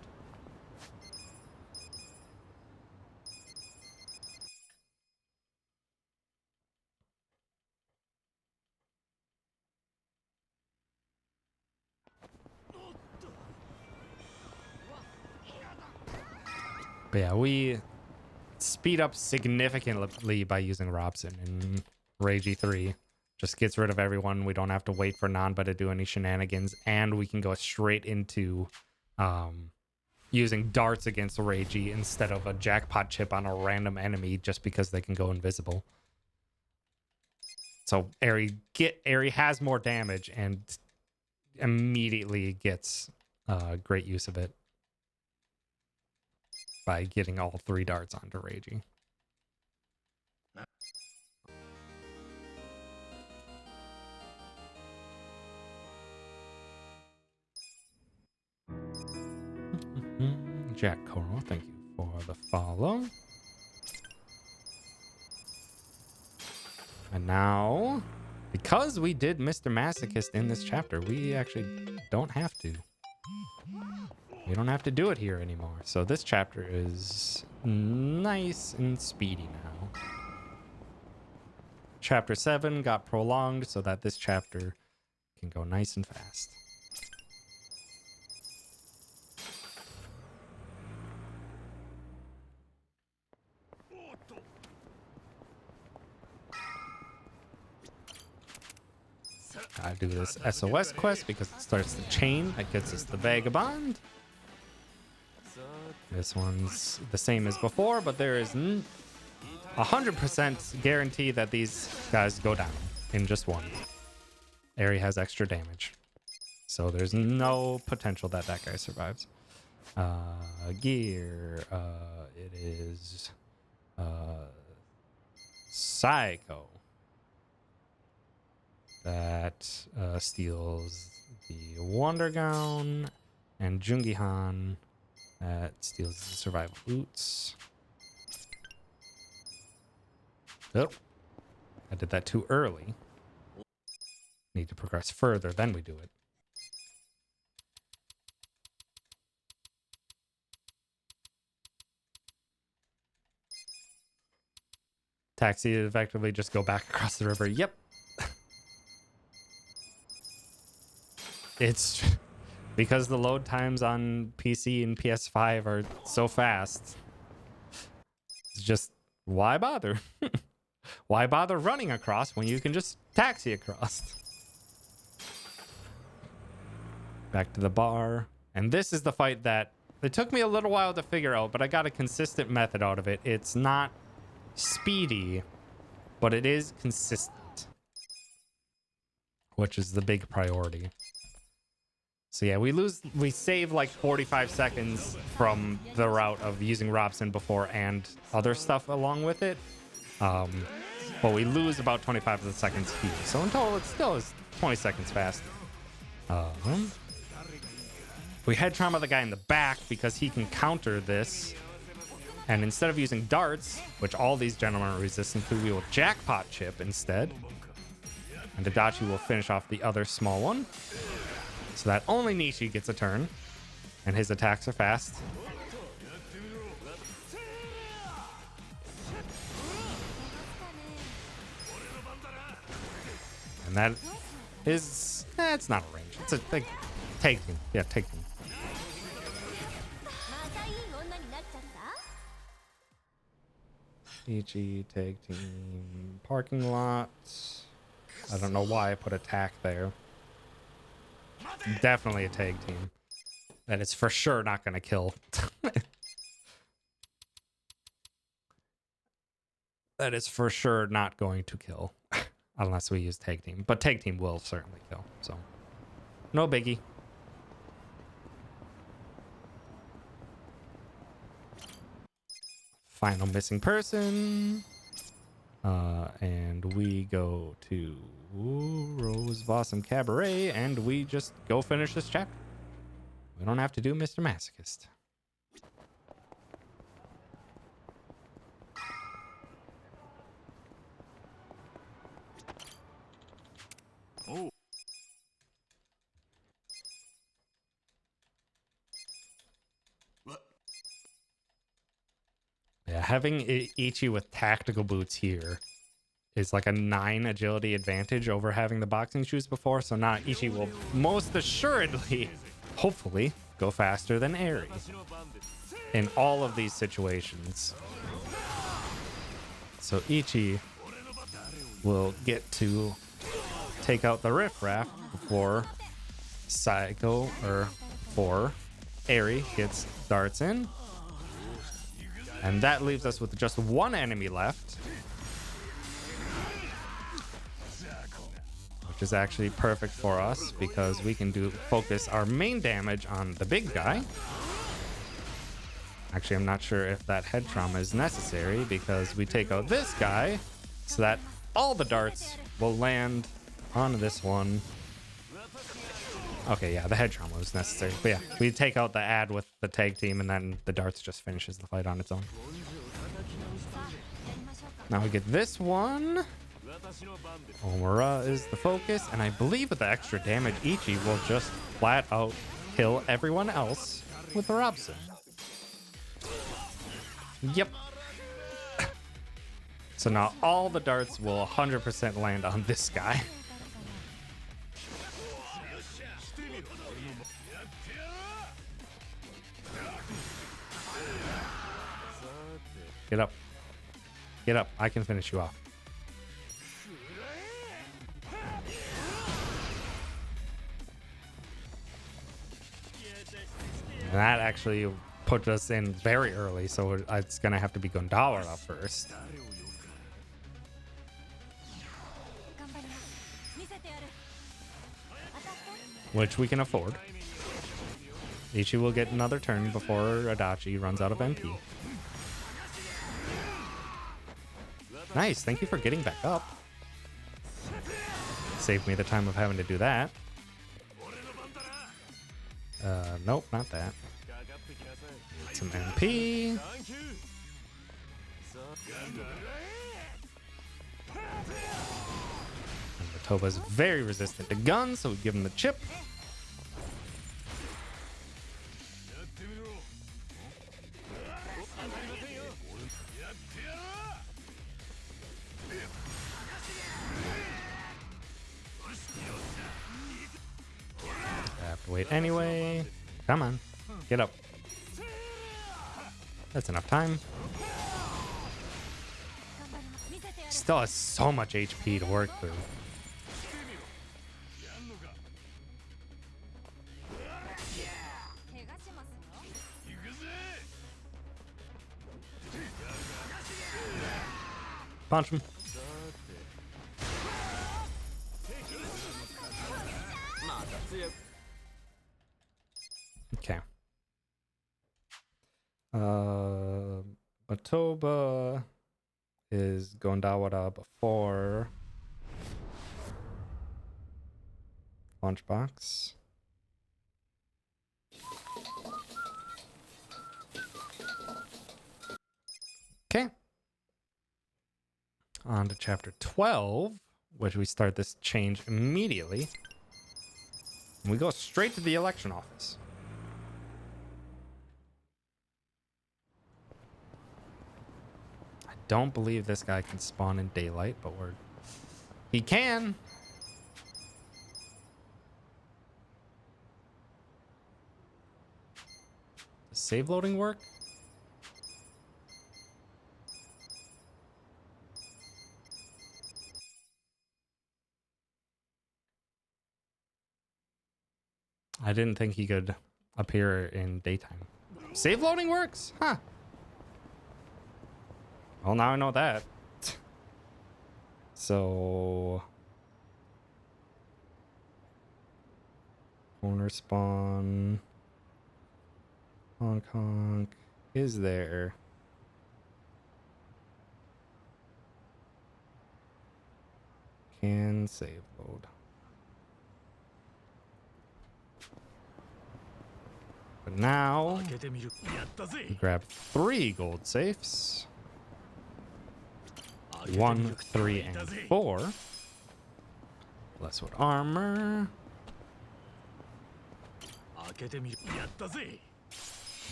But yeah, we speed up significantly by using Robson in Ragey 3. Just gets rid of everyone. We don't have to wait for Nanba to do any shenanigans. And we can go straight into using darts against Ragey instead of a jackpot chip on a random enemy just because they can go invisible. So Eri has more damage and immediately gets great use of it by getting all 3 darts onto Ragey. Jack Coral, thank you for the follow. And now, because we did Mr. Masochist in this chapter, we actually don't have to. We don't have to do it here anymore. So this chapter is nice and speedy now. Chapter 7 got prolonged so that this chapter can go nice and fast. Gotta do this SOS quest because it starts the chain that gets us the Vagabond. This one's the same as before, but there is 100% guarantee that these guys go down in just one. Eri has extra damage, so there's no potential that that guy survives. Gear, it is Psycho. That steals the Wonder Gown, and Jungihan that steals the survival boots. Oh, I did that too early. Need to progress further, then we do it. Taxi effectively just go back across the river. Yep. It's because the load times on PC and PS5 are so fast. It's just, why bother? Why bother running across when you can just taxi across? Back to the bar. And this is the fight that it took me a little while to figure out, but I got a consistent method out of it. It's not speedy, but it is consistent, which is the big priority. So yeah, we save like 45 seconds from the route of using Robson before and other stuff along with it. But we lose about 25 seconds here. So in total, it still is 20 seconds fast. We head trauma the guy in the back because he can counter this. And instead of using darts, which all these gentlemen are resistant to, we will jackpot chip instead. And Adachi will finish off the other small one. So that only Nishi gets a turn, and his attacks are fast. And that is, it's not a range. It's a take team. Yeah, take team. Ichi, tag team, parking lot. I don't know why I put attack there. Definitely a tag team. That is for sure not going to kill. That is for sure not going to kill. Unless we use tag team. But tag team will certainly kill. So, no biggie. Final missing person. And we go to Rose Blossom Cabaret, and we just go finish this chapter. We don't have to do Mr. Masochist. Oh. What? Yeah, having Ichi with tactical boots here is like a 9 agility advantage over having the boxing shoes before, so now Ichi will most assuredly, hopefully, go faster than Eri in all of these situations. So Ichi will get to take out the riffraff before Psycho, or before Eri gets darts in. And that leaves us with just one enemy left, which is actually perfect for us because we can focus our main damage on the big guy. Actually, I'm not sure if that head trauma is necessary because we take out this guy so that all the darts will land on this one. Okay, yeah, the head trauma was necessary. But yeah, we take out the ad with the tag team and then the darts just finishes the fight on its own. Now we get this one. Omura is the focus, and I believe with the extra damage, Ichi will just flat out kill everyone else with the Robson. Yep. So now all the darts will 100% land on this guy. Get up. Get up. I can finish you off. And that actually put us in very early, so it's going to have to be Gondawara first. Which we can afford. Ichi will get another turn before Adachi runs out of MP. Nice, thank you for getting back up. Saved me the time of having to do that. Nope, not that. Need some MP. And Matoba's very resistant to guns, so we give him the chip. Wait anyway. Come on. Get up. That's enough time. Still has so much HP to work through. Punch him. Okay. Matoba is Gondawara before Lunchbox. Okay. On to chapter 12, which we start this change immediately. And we go straight to the election office. I don't believe this guy can spawn in daylight, but he can. Does save loading work? I didn't think he could appear in daytime. Save loading works? Huh. Well, now I know that. So... corner spawn... Honk honk is there. can save load. But now, we grab 3 gold safes. 1, 3, and 4. Less wood armor.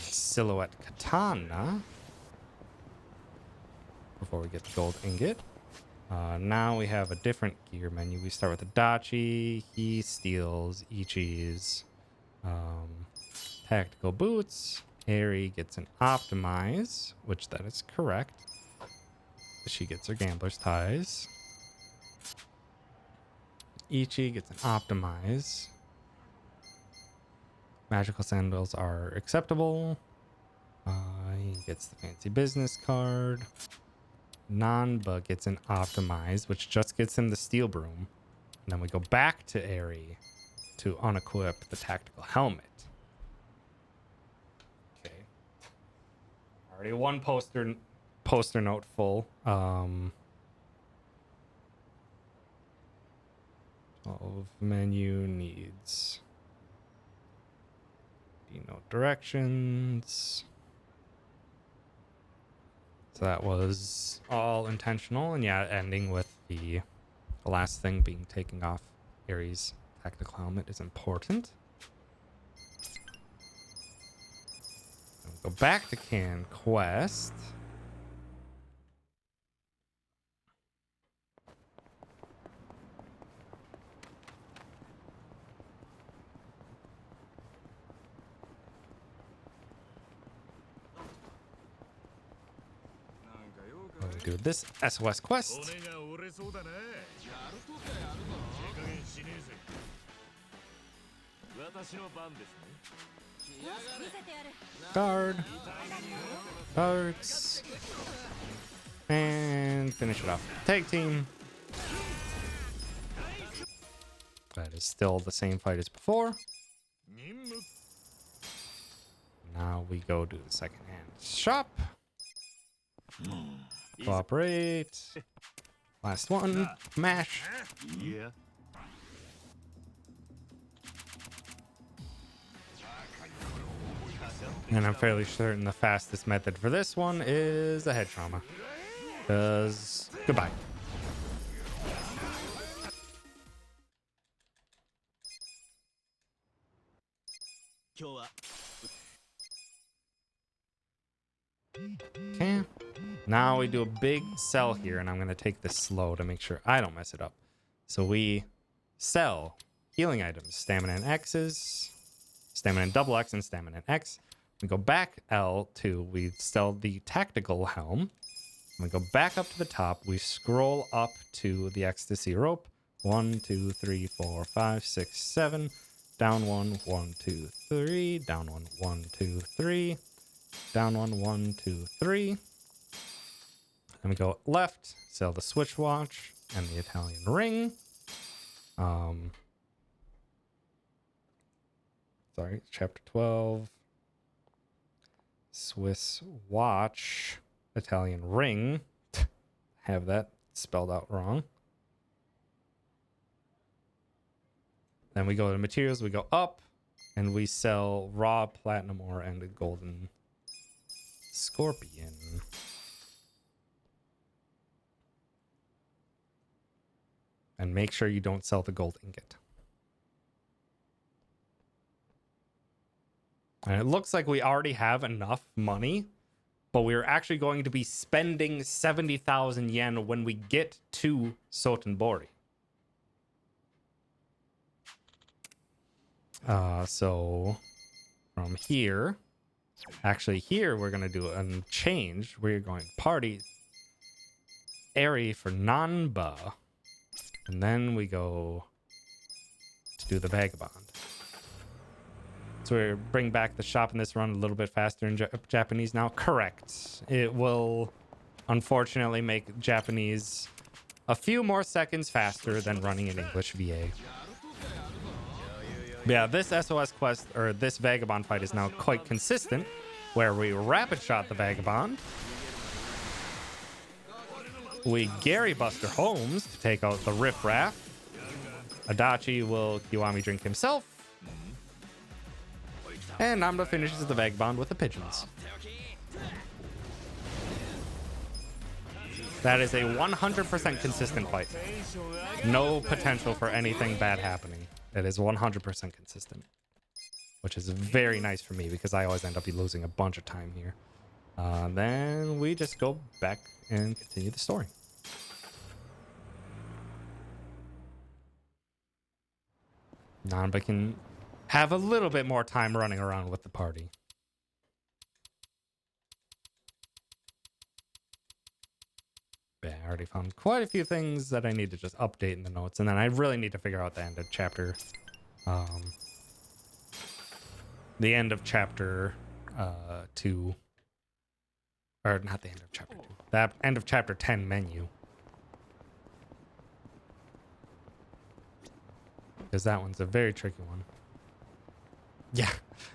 Silhouette katana. Before we get the gold ingot. Now we have a different gear menu. We start with the Dachi. He steals Ichi's tactical boots. Eri gets an optimize, which that is correct. She gets her gambler's ties. Ichi gets an optimize. Magical sandals are acceptable. He gets the fancy business card. Nanba gets an optimize, which just gets him the steel broom. And then we go back to Eri to unequip the tactical helmet. Okay. Already one poster note full. 12 menu needs denote directions. So that was all intentional, and yeah, ending with the last thing being taking off Eri's tactical helmet is important. And we'll go back to Can Quest. Do this SOS quest. Guard. Guards. And finish it off. Tag team. That is still the same fight as before. Now we go to the second-hand shop. Cooperate. Last one. Mash. Yeah. And I'm fairly certain the fastest method for this one is a head trauma. Because goodbye. Okay. Now we do a big sell here, and I'm going to take this slow to make sure I don't mess it up. So we sell healing items, stamina and X's, stamina and double X, and stamina and X. We go back L2, we sell the tactical helm. We go back up to the top, we scroll up to the ecstasy rope. 1, 2, 3, 4, 5, 6, 7. Down 1, 1, 2, 3. Down 1, 1, 2, 3. Down 1, 1, 2, 3. Then we go left, sell the switch watch and the Italian ring. Sorry, chapter 12. Swiss watch, Italian ring. Have that spelled out wrong. Then we go to materials, we go up, and we sell raw platinum ore and a golden scorpion. And make sure you don't sell the gold ingot. And it looks like we already have enough money, but we're actually going to be spending 70,000 yen when we get to Sotenbori. So from here, actually here we're going to do a change. We're going to party Eri for Nanba. And then we go to do the Vagabond. So we bring back the shop in this run a little bit faster in Japanese now. Correct. It will unfortunately make Japanese a few more seconds faster than running in English VA. But yeah, this SOS quest, or this Vagabond fight, is now quite consistent, where we rapid shot the Vagabond. we Gary Buster Holmes to take out the Riff Raff. Adachi will Kiwami drink himself. And Namba finishes the Vagabond with the pigeons. That is a 100% consistent fight. No potential for anything bad happening. It is 100% consistent. Which is very nice for me because I always end up losing a bunch of time here. Then we just go back and continue the story. Namba can have a little bit more time running around with the party. Yeah, I already found quite a few things that I need to just update in the notes. And then I really need to figure out the end of chapter... the end of chapter 2. Or not the end of chapter 2. The end of chapter 10 menu. Because that one's a very tricky one. Yeah.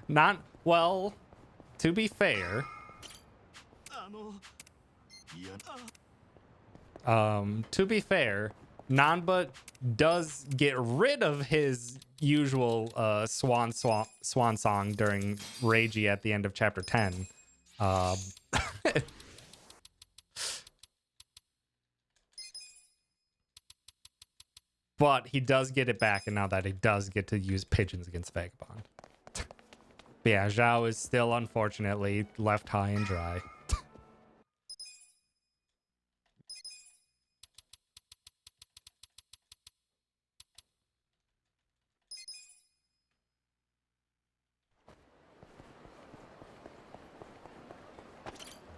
Not... Well, to be fair... to be fair, Nanba does get rid of his usual swan song during Reiji at the end of chapter 10. But he does get it back, and now that he does get to use pigeons against Vagabond. But yeah, Zhao is still unfortunately left high and dry.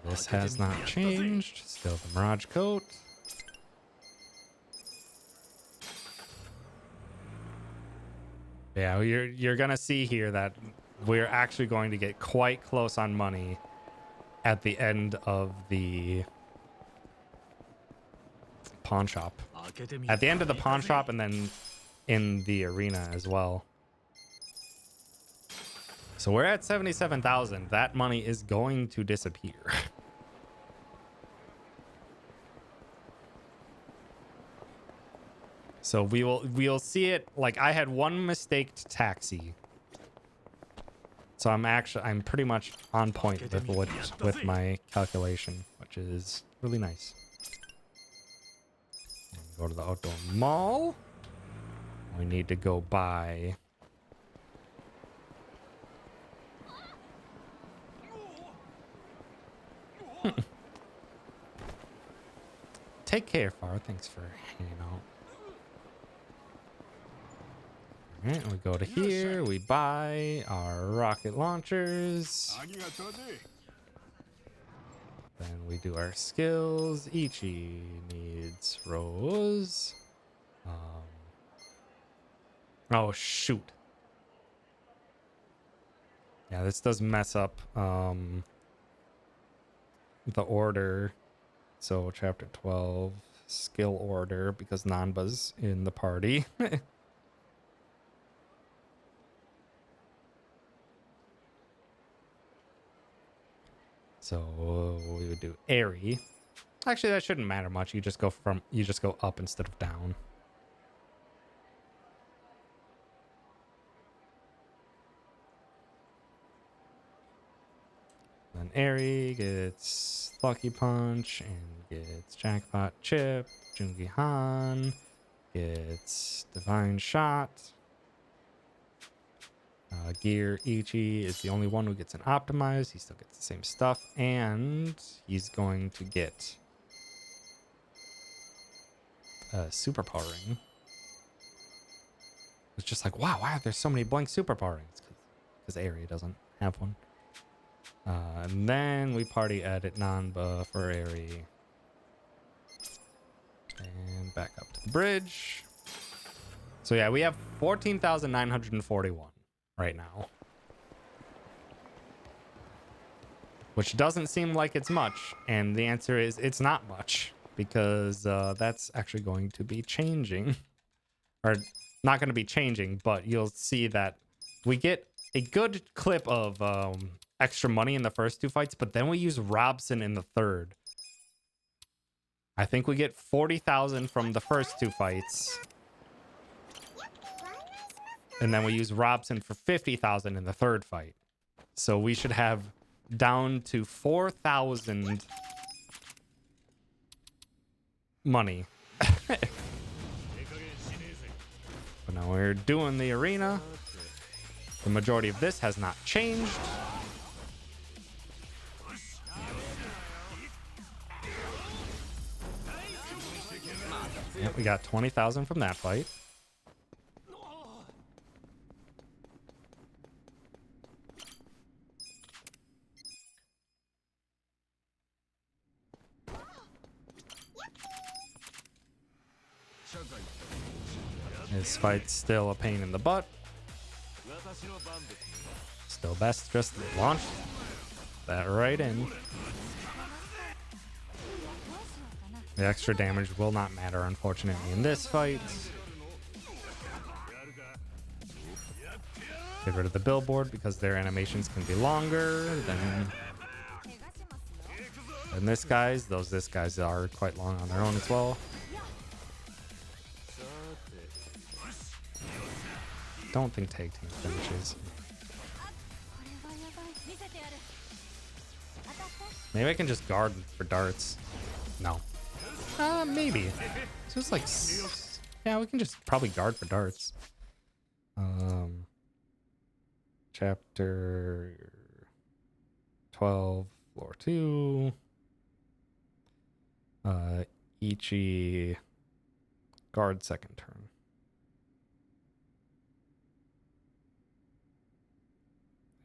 This has not changed. Still the Mirage coat. Yeah, you're gonna see here that we're actually going to get quite close on money at the end of the pawn shop. At the end of the pawn shop and then in the arena as well. So we're at 77,000. That money is going to disappear. So we'll see it. Like, I had one mistaked taxi. So I'm pretty much on point with my calculation, which is really nice. Go to the outdoor mall. We need to go buy Take care, Far. Thanks for hanging out. Alright, we go to here. We buy our rocket launchers. Then we do our skills. Ichi needs Rose. Oh, shoot. Yeah, this does mess up the order. So chapter 12, skill order, because Nanba's in the party. So we would do Airy. Actually, that shouldn't matter much. You just go up instead of down. Then Airy gets Lucky Punch and gets Jackpot Chip. Jungi Han gets Divine Shot. Gear Ichi is the only one who gets an optimized. He still gets the same stuff, and he's going to get a superpower ring. It's just like, wow, why are there so many blank superpower rings? Because Airy doesn't have one. And then we party edit Nanba for Airy. And back up to the bridge. So yeah, we have 14,941 right now. Which doesn't seem like it's much. And the answer is it's not much. Because that's actually going to be changing. Or not going to be changing, but you'll see that we get a good clip of extra money in the first two fights, but then we use Robson in the third. I think we get 40,000 from the first two fights. And then we use Robson for 50,000 in the third fight. So we should have down to 4,000 money. But now we're doing the arena. The majority of this has not changed. Yep, we got 20,000 from that fight. This fight's still a pain in the butt. Still best just launch that right in. The extra damage will not matter, unfortunately, in this fight. Get rid of the billboard because their animations can be longer than this guy's. This guys are quite long on their own as well. Don't think tag team finishes. Maybe I can just guard for darts. No. Maybe. So it's like, yeah, we can just probably guard for darts. Chapter 12, floor 2. Ichi guard second turn.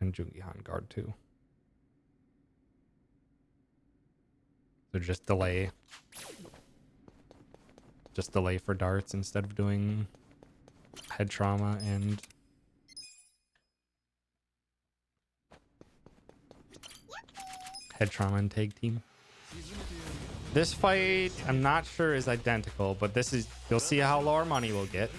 And Jungihan guard 2. So just delay. Just delay for darts instead of doing head trauma and tag team. This fight, I'm not sure is identical, but this is, you'll see how low our money will get.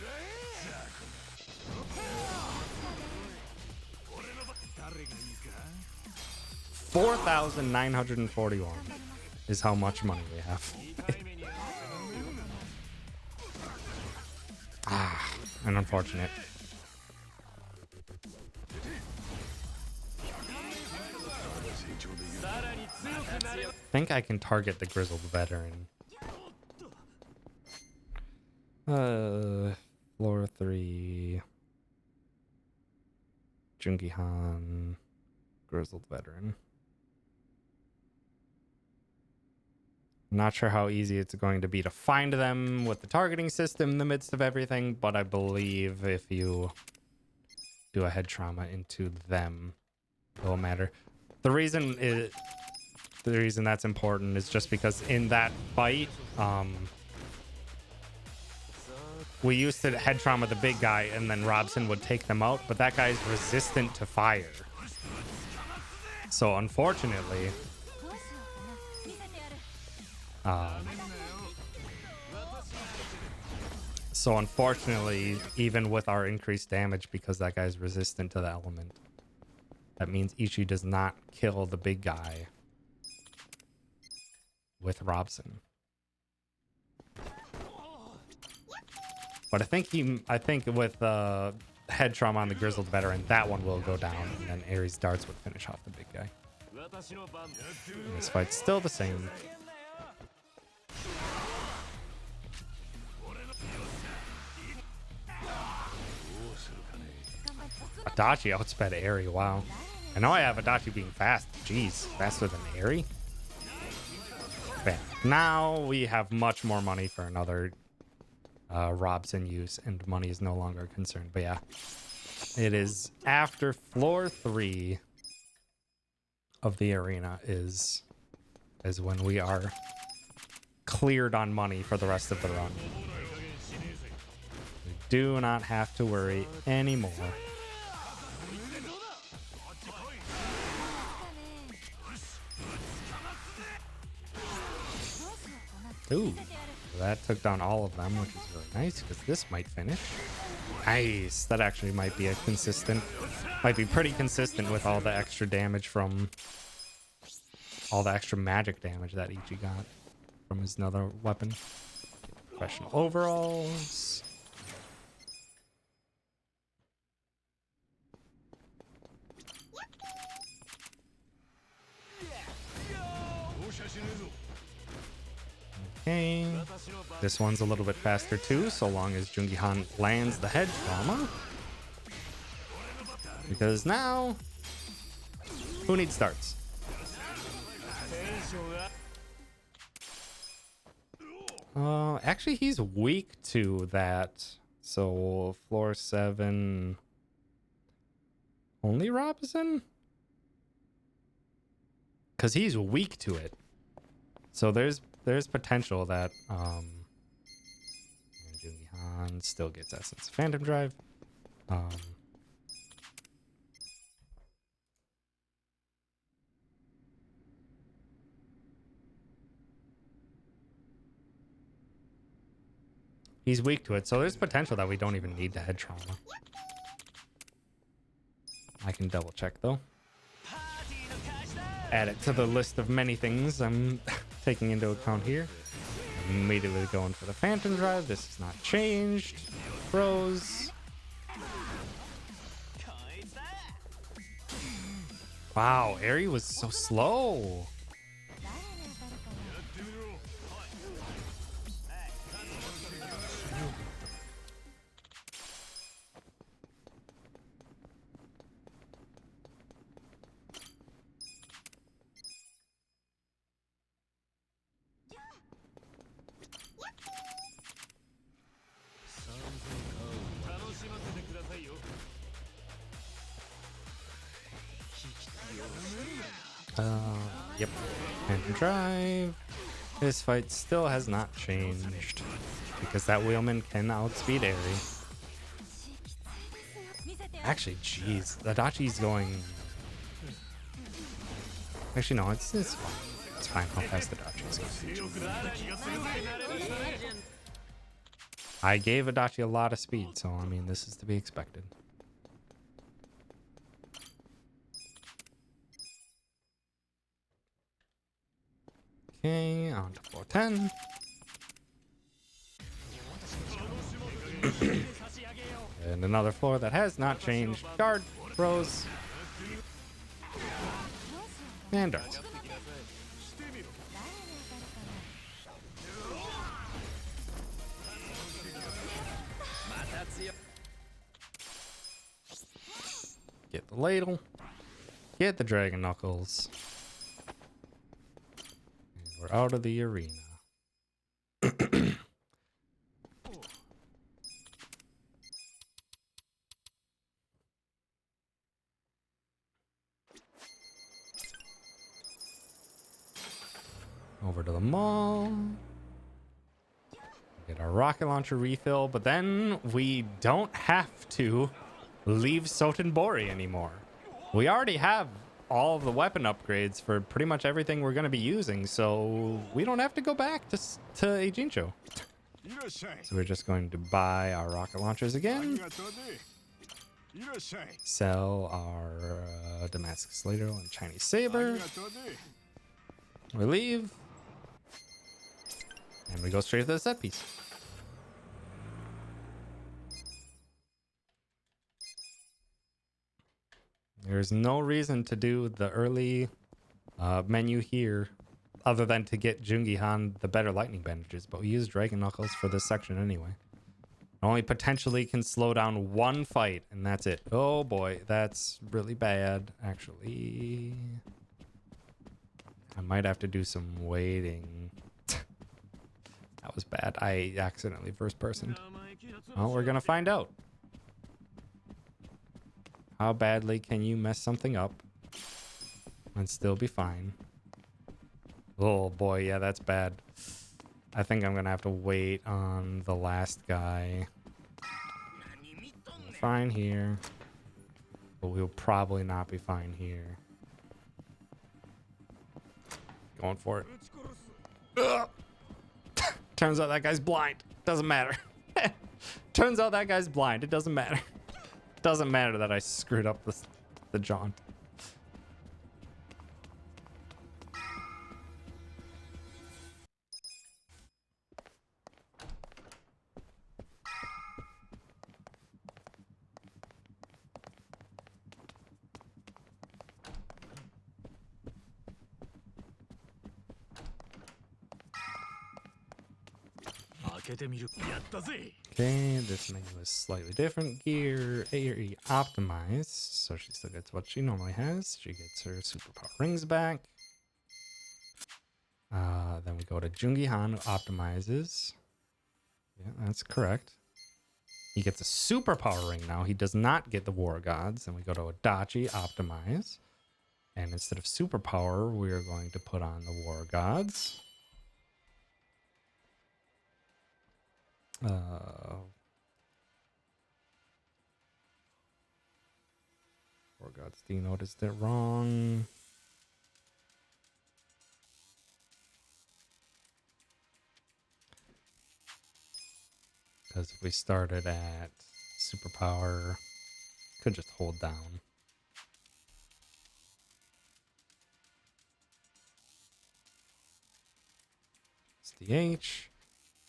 $4,941 is how much money we have. And unfortunate. I think I can target the grizzled veteran. Floor 3. Jungihan, grizzled veteran. Not sure how easy it's going to be to find them with the targeting system in the midst of everything, but I believe if you do a head trauma into them, it will matter. The reason that's important is just because in that fight, we used to head trauma the big guy and then Robson would take them out, but that guy's resistant to fire. So unfortunately, even with our increased damage, because that guy's resistant to the element, that means Ichi does not kill the big guy with Robson. But I think with head trauma on the grizzled veteran, that one will go down, and then Ares darts would finish off the big guy. And this fight's still the same. Adachi outsped Aerie, wow. I know I have Adachi being fast. Jeez, faster than Aerie? Okay, now we have much more money for another Robson use, and money is no longer a concern. But yeah, it is after floor 3 of the arena is when we are cleared on money for the rest of the run. We do not have to worry anymore. Ooh, that took down all of them, which is really nice because this might finish. Nice. That actually might be pretty consistent with all the extra damage from all the extra magic damage that Ichi got. from his another weapon. Professional overalls. Okay. This one's a little bit faster too, so long as Jungi-Han lands the head trauma. Because now, who needs starts? Actually, he's weak to that. So floor 7, only Robinson? Because he's weak to it. So there's potential that Jungi-Han still gets Essence Phantom Drive. He's weak to it, so there's potential that we don't even need the head trauma. I can double check though. Add it to the list of many things I'm taking into account here. Immediately going for the Phantom Drive. This is not changed. Froze. Wow, Aerie was so slow. Yep. Phantom Drive. This fight still has not changed because that wheelman can outspeed Aerie. Actually, jeez, the Adachi's going. Actually, no, it's fine. It's fine how fast the Adachi's going. I gave Adachi a lot of speed, so I mean, this is to be expected. Okay, on to 410. And another floor that has not changed. Guard, throws, and darts. Get the ladle. Get the Dragon Knuckles. And we're out of the arena. Over to the mall. Get our rocket launcher refill, but then we don't have to leave Sotenbori anymore. We already have all of the weapon upgrades for pretty much everything we're going to be using, so we don't have to go back to Ejincho. So we're just going to buy our rocket launchers again. Sell our Damascus Ladle and Chinese Saber. We leave. And we go straight to the set piece. There's no reason to do the early menu here other than to get Jungi-Han the better lightning bandages, but we use Dragon Knuckles for this section anyway. Only potentially can slow down one fight, and that's it. Oh boy, that's really bad, actually. I might have to do some waiting. That was bad. I accidentally first-personed. Well, we're gonna find out. How badly can you mess something up and still be fine? Oh boy, yeah, that's bad. I think I'm gonna have to wait on the last guy. We're fine here, but we'll probably not be fine here. Going for it. Ugh. Turns out that guy's blind. Doesn't matter. Turns out that guy's blind. It doesn't matter. Doesn't matter that I screwed up the jaunt. 開けてみる。やったぜ。 Okay, this menu is slightly different. Gear AE optimized, so she still gets what she normally has. She gets her superpower rings back. Then we go to Jungi Han, who optimizes. Yeah, that's correct. He gets a superpower ring now. He does not get the War Gods. Then we go to Adachi, optimize. And instead of superpower, we are going to put on the War Gods. War Gods D noticed it wrong. Because if we started at superpower, could just hold down. It's the H.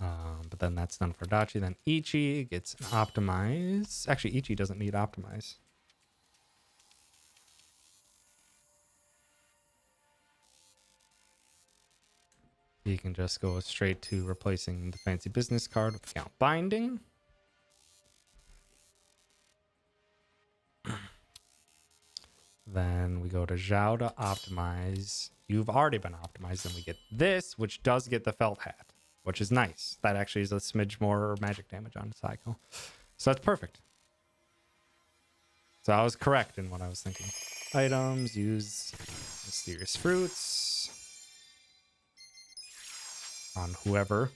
But then that's done for Dachi. Then Ichi gets an optimize. Actually, Ichi doesn't need optimize. He can just go straight to replacing the fancy business card with account binding. Then we go to Zhao to optimize. You've already been optimized. Then we get this, which does get the felt hat, which is nice. That actually is a smidge more magic damage on Psycho. So that's perfect. So I was correct in what I was thinking. Items, use mysterious fruits on whoever.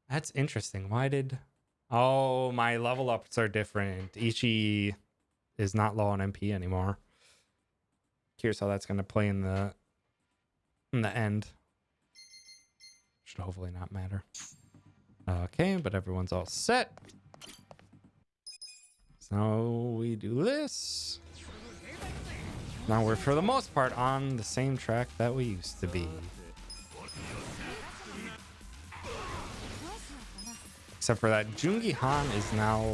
That's interesting. Why did... Oh, my level ups are different. Ichi is not low on MP anymore. Curious how that's going to play in the end. Should hopefully not matter. Okay, but everyone's all set. So we do this. Now we're, for the most part, on the same track that we used to be. Except for that Jungi Han is now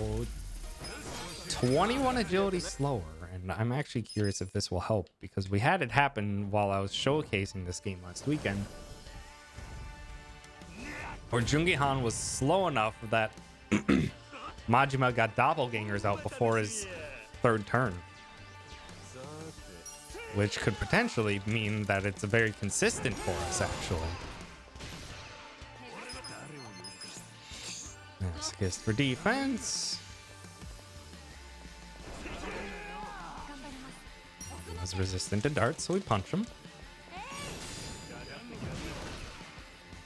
21 agility slower. And I'm actually curious if this will help, because we had it happen while I was showcasing this game last weekend, where Jungi Han was slow enough that Majima got doppelgangers out before his third turn, which could potentially mean that it's very consistent for us, actually. Yes, kiss for defense. He was resistant to darts, so we punch him.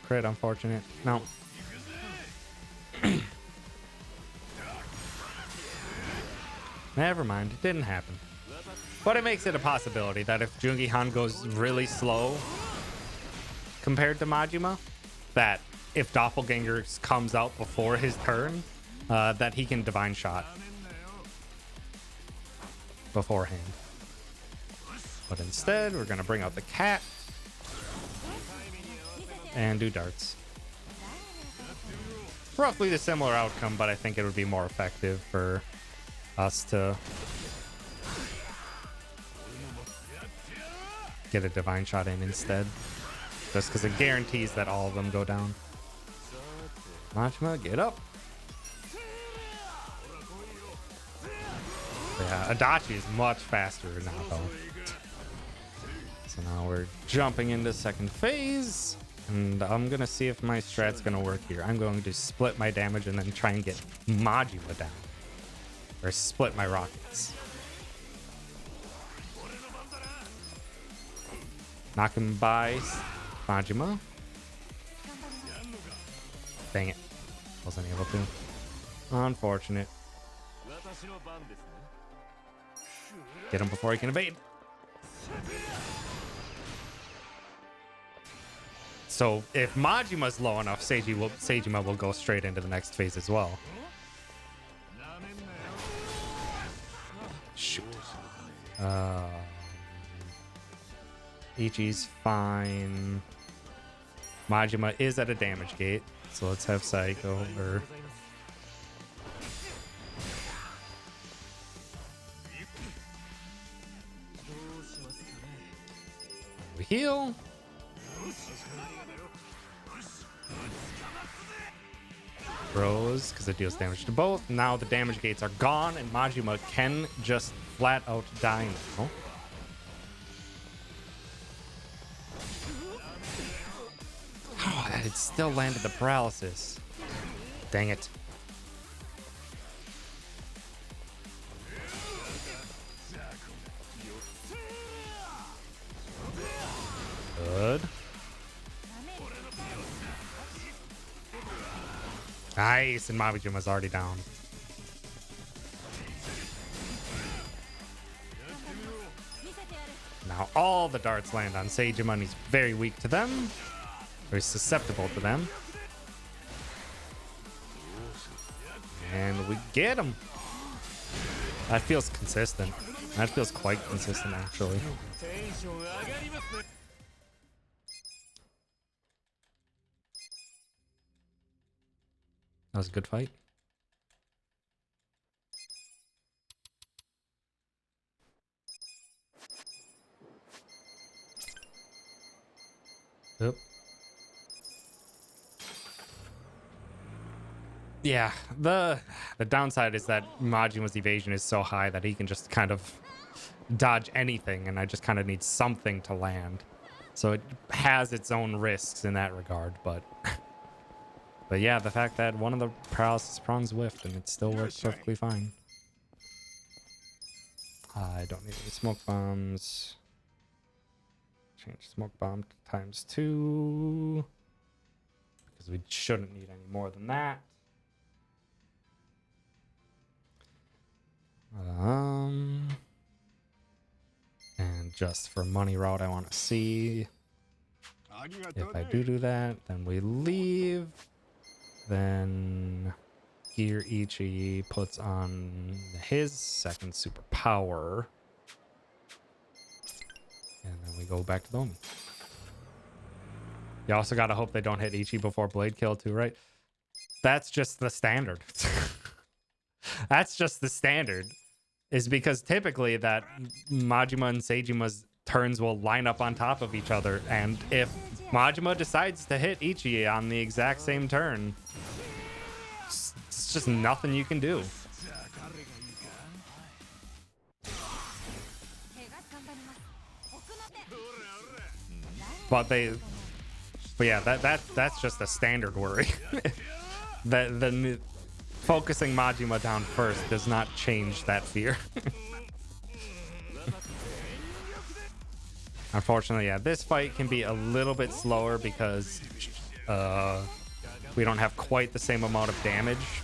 Crit, unfortunate. No. Never mind, it didn't happen. But it makes it a possibility that if Jungi Han goes really slow compared to Majima, that if Doppelganger comes out before his turn, that he can Divine Shot beforehand. But instead, we're going to bring out the cat and do darts. Roughly the similar outcome, but I think it would be more effective for us to get a Divine Shot in instead. Just because it guarantees that all of them go down. Majima, get up. Yeah, Adachi is much faster now, though. So now we're jumping into second phase. And I'm going to see if my strat's going to work here. I'm going to split my damage and then try and get Majima down. Or split my rockets. Knock him by Majima. Dang it. Wasn't able to. Unfortunate. Get him before he can evade. So if Majima's low enough, Seijima will go straight into the next phase as well. Shoot. Ichi's fine. Majima is at a damage gate, so let's have Psycho or... We heal. Throws, because it deals damage to both. Now the damage gates are gone, and Majima can just flat out die now. Oh, it still landed the paralysis. Dang it. Good. Nice, and Mabijuma's already down. Now all the darts land on Seijima, and he's very weak to them. Very susceptible to them. And we get him. That feels consistent. That feels quite consistent, actually. That was a good fight. Yep. Yeah, the downside is that Majima's evasion is so high that he can just kind of dodge anything, and I just kind of need something to land. So it has its own risks in that regard, but yeah, the fact that one of the paralysis prongs whiffed and it still worked perfectly fine. I don't need any smoke bombs. Change smoke bomb to ×2 because we shouldn't need any more than that. And just for money route, I want to see if I do that, then we leave. Then here Ichi puts on his second superpower. And then we go back to the Omi. You also gotta hope they don't hit Ichi before Blade Kill too, right? That's just the standard. That's just the standard. Is because typically that Majima and Seijima's turns will line up on top of each other, and if Majima decides to hit Ichi on the exact same turn, it's just nothing you can do. But yeah, that's just a standard worry. the focusing Majima down first does not change that fear. Unfortunately, yeah, this fight can be a little bit slower because we don't have quite the same amount of damage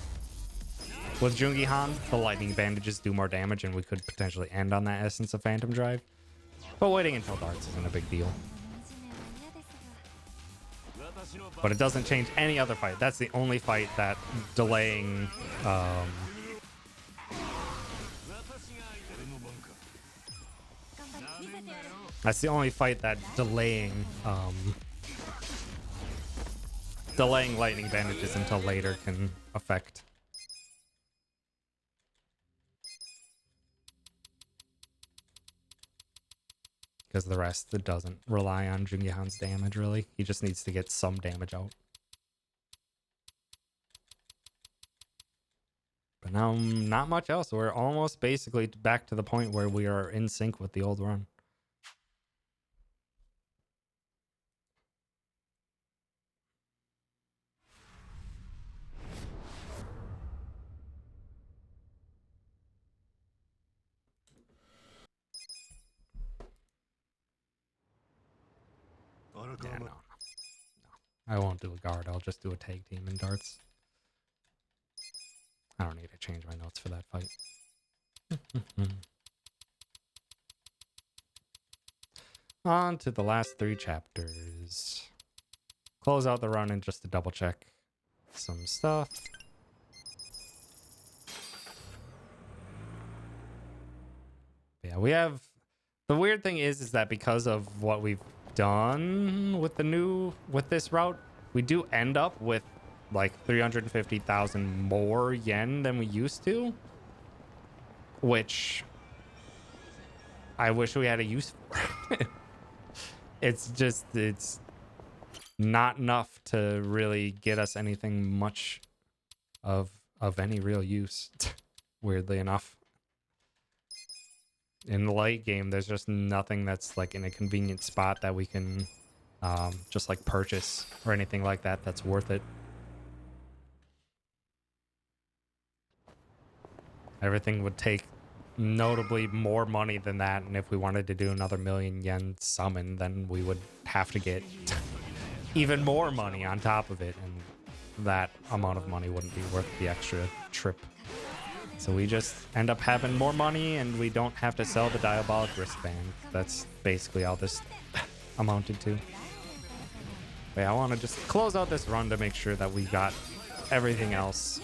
with Jungihan. The lightning bandages do more damage, and we could potentially end on that essence of Phantom Drive. But waiting until darts isn't a big deal. But it doesn't change any other fight. That's the only fight that delaying that's the only fight that delaying lightning bandages until later can affect. Because the rest, it doesn't rely on Jungihan's damage, really. He just needs to get some damage out. But now, not much else. We're almost basically back to the point where we are in sync with the old run. Yeah, no. I won't do a guard. I'll just do a tag team in darts. I don't need to change my notes for that fight. On to the last 3 chapters. Close out the run and just to double check some stuff. Yeah, we have... The weird thing is that because of what we've done with this route, we do end up with like 350,000 more yen than we used to, which I wish we had a use for. It's not enough to really get us anything much of any real use. Weirdly enough, in the late game, there's just nothing that's like in a convenient spot that we can just like purchase or anything like that that's worth it. Everything would take notably more money than that, and if we wanted to do another 1,000,000 yen summon, then we would have to get even more money on top of it, and that amount of money wouldn't be worth the extra trip. So we just end up having more money, and we don't have to sell the diabolic wristband. That's basically all this amounted to. Wait, I want to just close out this run to make sure that we got everything else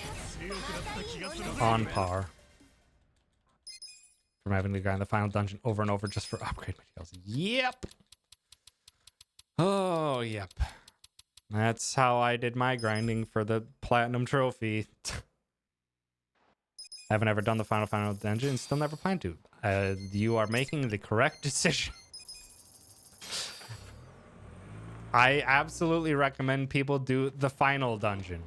on par from having to grind the final dungeon over and over just for upgrade materials. Yep. Oh, yep. That's how I did my grinding for the platinum trophy. Haven't ever done the final dungeon, still never plan to. You are making the correct decision. I absolutely recommend people do the final dungeon.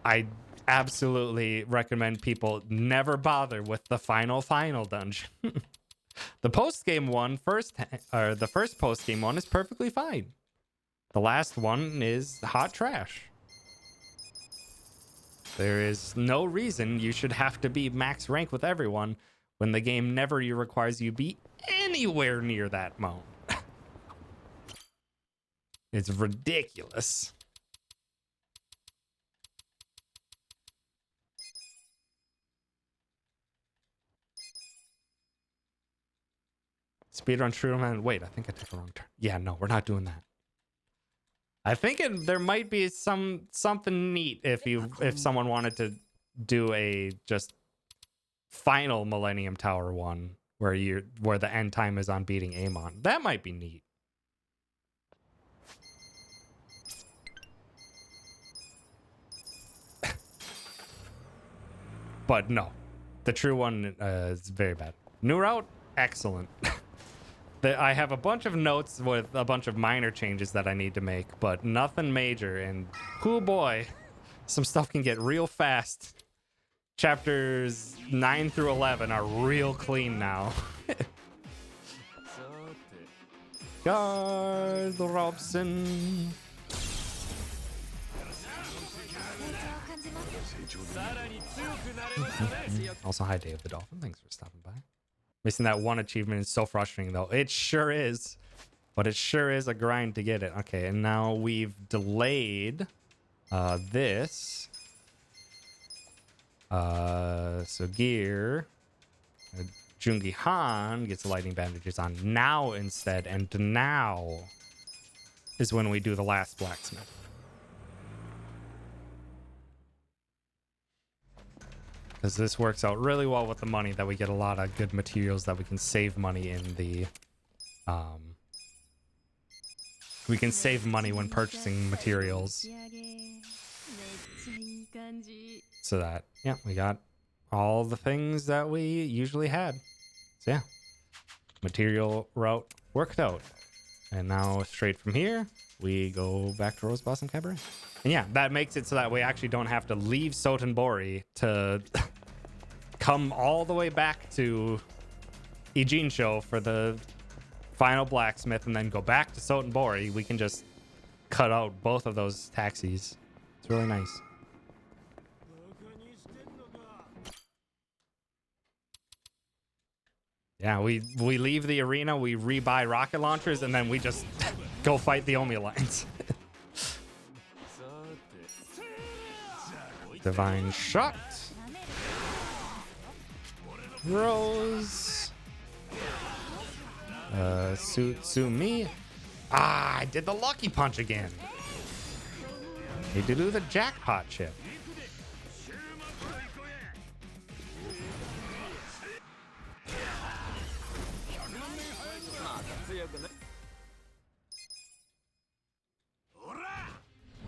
I absolutely recommend people never bother with the final dungeon. The post-game one, the first post-game one is perfectly fine. The last one is hot trash. There is no reason you should have to be max rank with everyone when the game never requires you be anywhere near that amount. It's ridiculous. Speedrun true man. Wait, I think I took a wrong turn. Yeah, no, we're not doing that. I think there might be something neat if someone wanted to do a just final Millennium Tower one where the end time is on beating Amon. That might be neat. But no, the true one is very bad. New route, excellent. I have a bunch of notes with a bunch of minor changes that I need to make, but nothing major. And oh boy, some stuff can get real fast. Chapters 9 through 11 are real clean now. Guard Robson. Also, hi Dave the Dolphin. Thanks for stopping by. Missing that one achievement is so frustrating, though. It sure is. But it sure is a grind to get it. Okay, and now we've delayed this. So Gear. Jungi Han gets the lightning bandages on now instead. And now is when we do the last blacksmith. Because this works out really well with the money that we get a lot of good materials that we can save money in the we can save money when purchasing materials. So that, yeah, we got all the things that we usually had. So yeah, material route worked out. And now straight from here, we go back to Rose Blossom Cabaret. And yeah, that makes it so that we actually don't have to leave Sotenbori to come all the way back to Ijincho for the final blacksmith and then go back to Sotenbori. We can just cut out both of those taxis. It's really nice. Yeah, we leave the arena, we rebuy rocket launchers, and then we just go fight the Omi Alliance. Divine Shot. Rose. Sumi. Ah, I did the lucky punch again. Need to do the jackpot chip.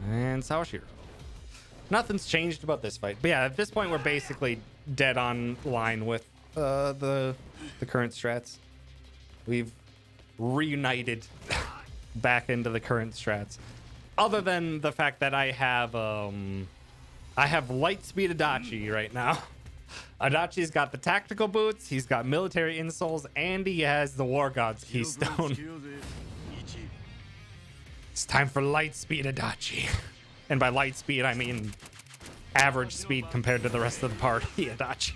And Sawashiro. Nothing's changed about this fight. But yeah, at this point, we're basically dead on line with the current strats. We've reunited back into the current strats. Other than the fact that I have light speed Adachi right now. Adachi's got the tactical boots, he's got military insoles, and he has the War God's Keystone. It's time for light speed Adachi. And by light speed, I mean average speed compared to the rest of the party Adachi.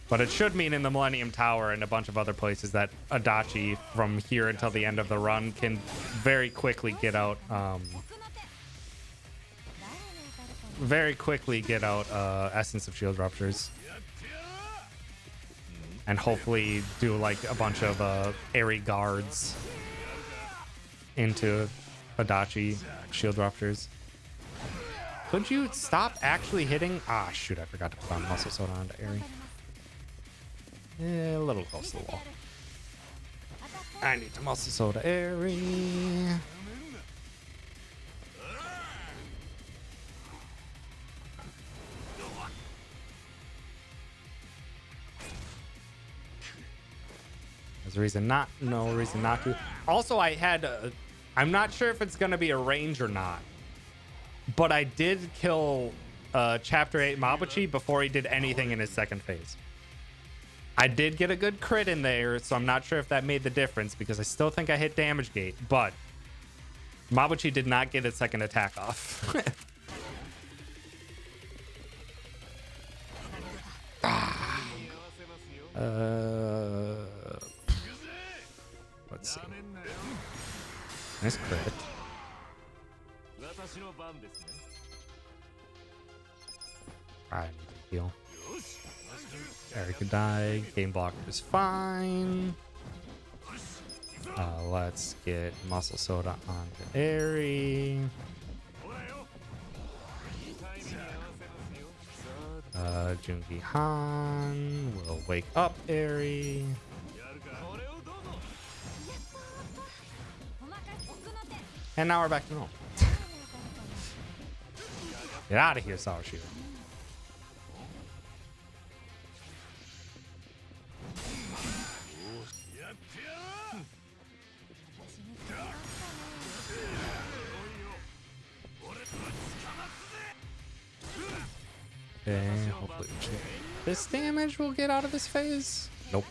But it should mean in the Millennium Tower and a bunch of other places that Adachi, from here until the end of the run, can very quickly get out Essence of Shield Ruptures. And hopefully do like a bunch of airy guards into Adachi Shield Ruptures. Could you stop actually hitting? Ah, shoot, I forgot to put on Muscle Soda onto airy. Yeah, a little close to the wall. I need to Muscle Soda airy. There's no reason not to. Also, I had, I'm not sure if it's going to be a range or not, but I did kill Chapter 8 Mabuchi before he did anything in his second phase. I did get a good crit in there, so I'm not sure if that made the difference because I still think I hit damage gate, but Mabuchi did not get its second attack off. Let's see. Nice crit. I need to heal. Eric could die. Game blocker is fine. Let's get Muscle Soda onto Airy. Jungi Han will wake up Airy. And now we're back to normal. Get out of here, Sawashiro. Okay, hopefully this damage will get out of this phase. Nope.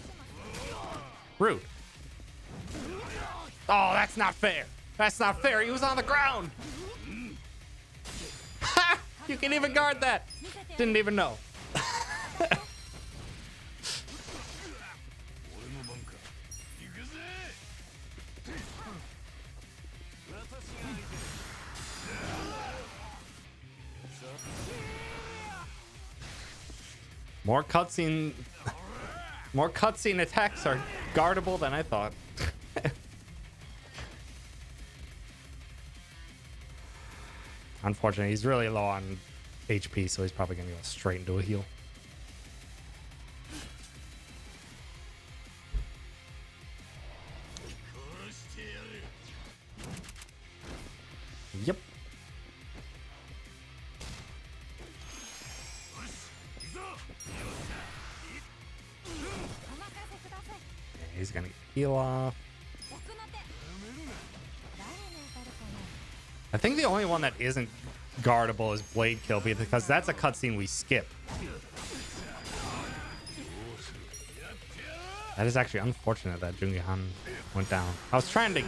Rude. Oh, that's not fair. That's not fair. He was on the ground. Ha! You can even guard that. Didn't even know. More cutscene attacks are guardable than I thought. Unfortunately, he's really low on HP, so he's probably gonna go straight into a heal. Yep. He's gonna get heal off. I think the only one that isn't guardable is Blade Kill because that's a cutscene we skip. That is actually unfortunate that Jungi Han went down. I was trying to,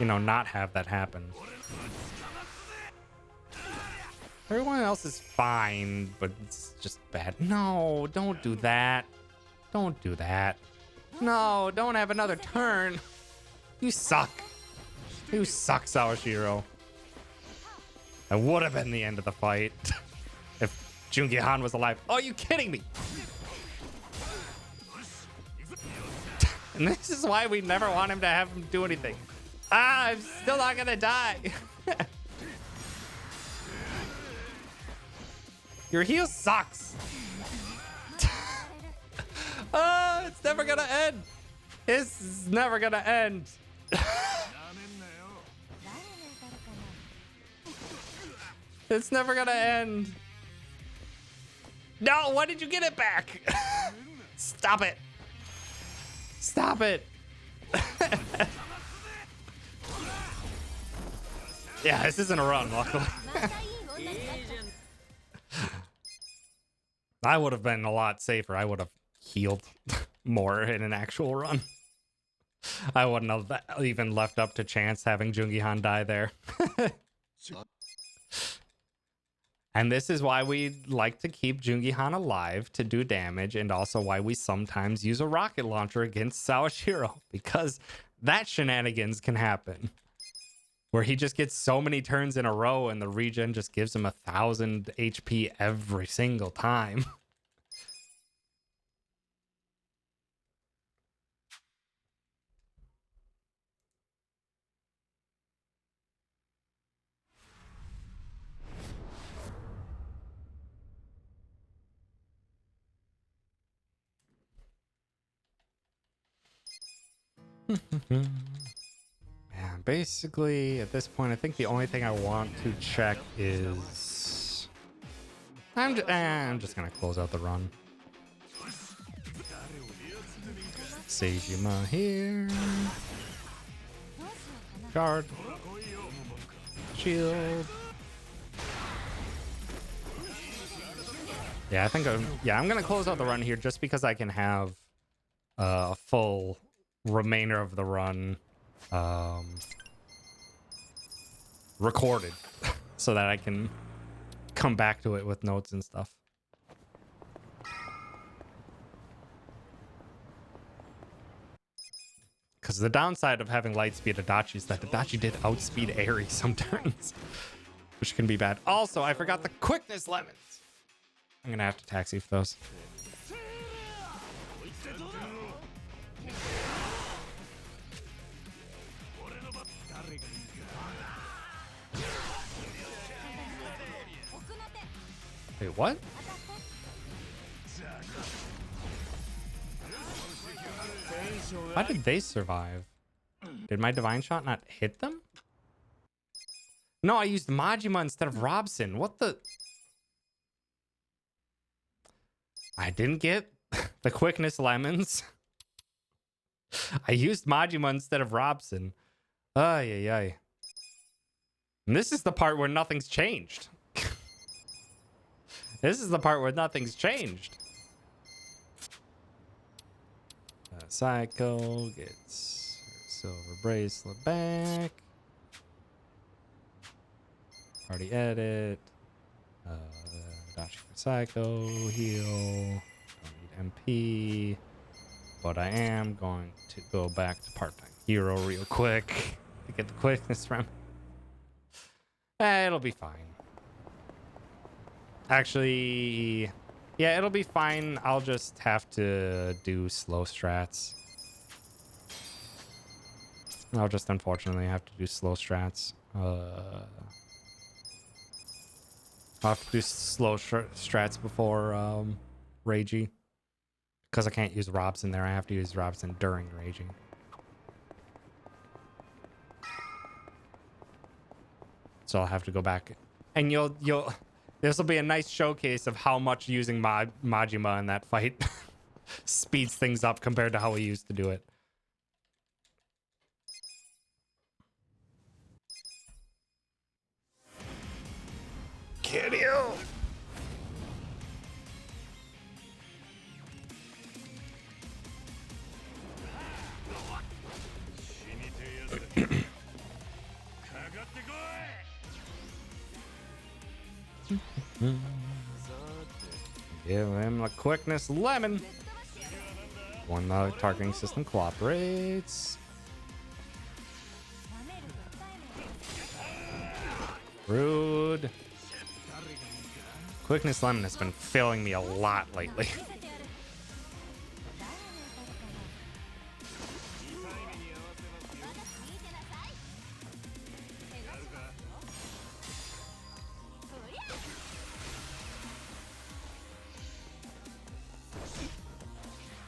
not have that happen. Everyone else is fine, but it's just bad. No, don't do that. Don't do that. No, don't have another turn. You suck. You suck, Sawashiro. That would have been the end of the fight if Jungi Han was alive. Oh, are you kidding me? And this is why we never want him to have him do anything. Ah, I'm still not gonna die. Your heal sucks. Oh, it's never gonna end. It's never gonna end. It's never gonna end. No, why did you get it back? Stop it. Stop it. Yeah, this isn't a run, luckily. I would have been a lot safer. I would have healed more in an actual run. I wouldn't have even left up to chance having Jungi Han die there. And this is why we like to keep Jungi Han alive to do damage, and also why we sometimes use a rocket launcher against Sawashiro, because that shenanigans can happen. Where he just gets so many turns in a row and the regen just gives him 1,000 HP every single time. Yeah, basically, at this point, I think the only thing I want to check is... I'm just gonna close out the run. Seijima here. Guard. Shield. Yeah, I think I'm gonna close out the run here just because I can have a full remainder of the run recorded so that I can come back to it with notes and stuff. Because the downside of having Lightspeed Adachi is that Adachi did outspeed Aerie some turns, which can be bad. Also, I forgot the quickness lemons. I'm gonna have to taxi for those. Wait, what? How did they survive? Did my Divine Shot not hit them? No, I used Majima instead of Robson. What the? I didn't get the quickness lemons. I used Majima instead of Robson. Ay, ay, ay. And this is the part where nothing's changed. This is the part where nothing's changed. Psycho gets her silver bracelet back. Party edit. Dashi for Psycho. Heal. Don't need MP. But I am going to go back to part-time hero real quick to get the quickness from. It'll be fine. Actually, yeah, it'll be fine. I'll just have to do slow strats. I'll just unfortunately have to do slow strats. I'll have to do slow strats before Ragey. Because I can't use Robson there, I have to use Robson during Raging. So I'll have to go back. And this will be a nice showcase of how much using Majima in that fight speeds things up compared to how we used to do it. Kiryu! Give him a quickness lemon. When the targeting system cooperates. Rude. Quickness lemon has been failing me a lot lately.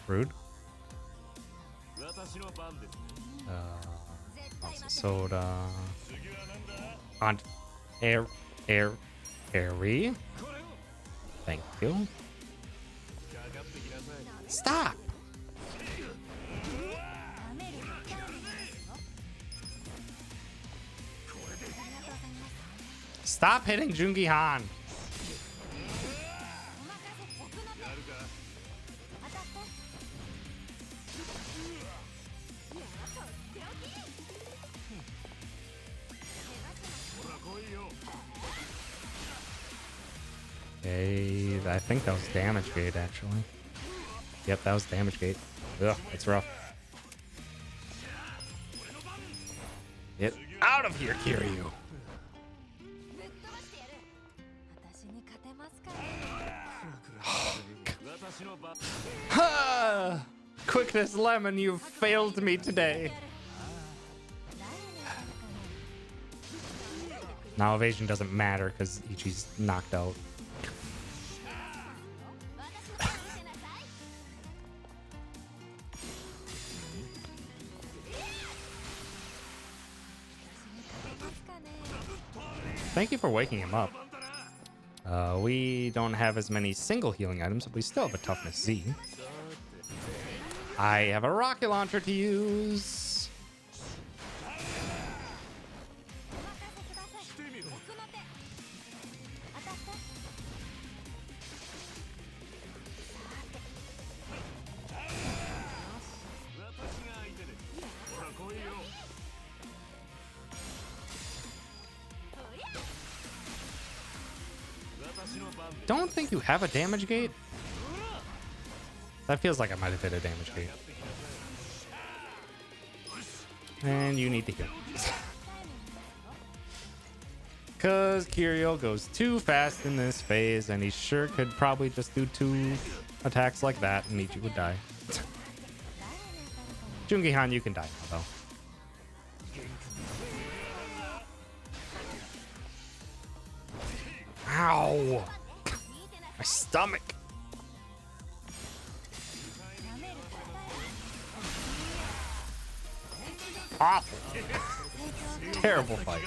Rude. Soda. On airy. Thank you. Stop. Stop hitting Jungi Han. Okay, I think that was damage gate actually. Yep, that was damage gate. Ugh, it's rough. Get out of here, Kiryu. Quickness Lemon, you've failed me today. Now evasion doesn't matter because Ichi's knocked out. Thank you for waking him up. We don't have as many single healing items, but we still have a toughness Z. I have a rocket launcher to use. Don't think you have a damage gate. That feels like I might have hit a damage gate. And you need to heal. Because Kiryu goes too fast in this phase, and he sure could probably just do 2 attacks like that, and Ichi would die. Jungi Han, you can die now, though. Ow! My stomach! Awful. Terrible fight.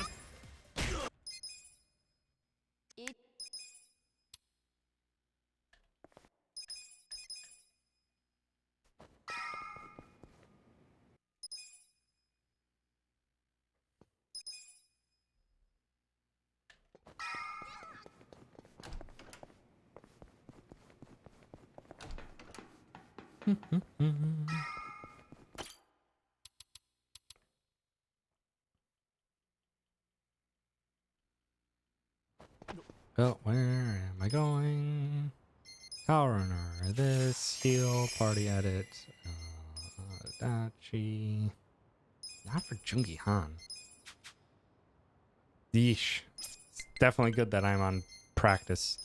Oh, where am I going? Power runner. This heal party edit. Dachi. Not for Jungi Han. Yeesh. It's definitely good that I'm on practice.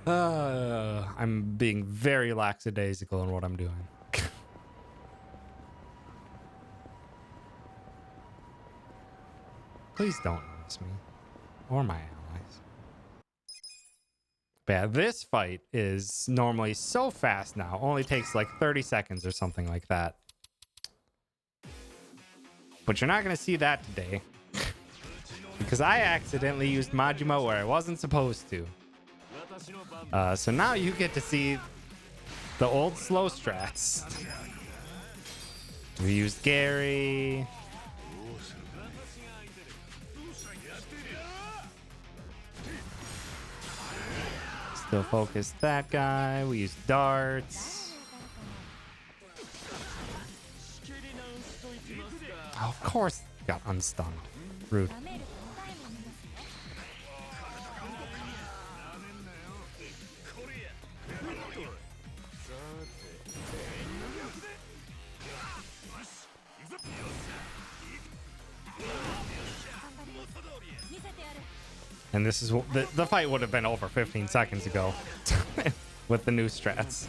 I'm being very lackadaisical in what I'm doing. Please don't notice me. Or my allies. But yeah, this fight is normally so fast now. Only takes like 30 seconds or something like that. But you're not going to see that today. Because I accidentally used Majima where I wasn't supposed to. So now you get to see the old slow strats. We used Gary. Still focused that guy. We used darts. Oh, of course, got unstunned. Rude. And this is the fight would have been over 15 seconds ago with the new strats.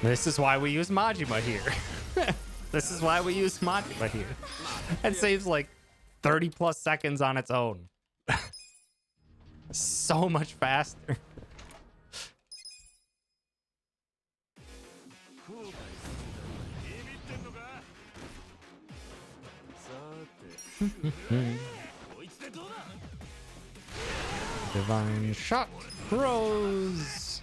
This is why we use Majima here. This is why we use Majima here. It saves like 30 plus seconds on its own. So much faster. Divine shot. Rose.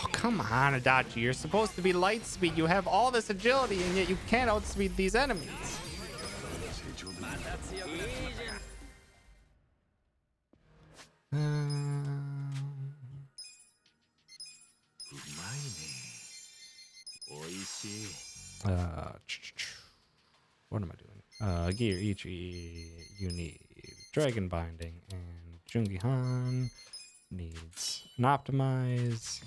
Oh, come on, Adachi. You're supposed to be light speed. You have all this agility, and yet you can't outspeed these enemies. What am I doing? Gear Ichi, you need Dragon Binding, and Jungi-Han needs an Optimize.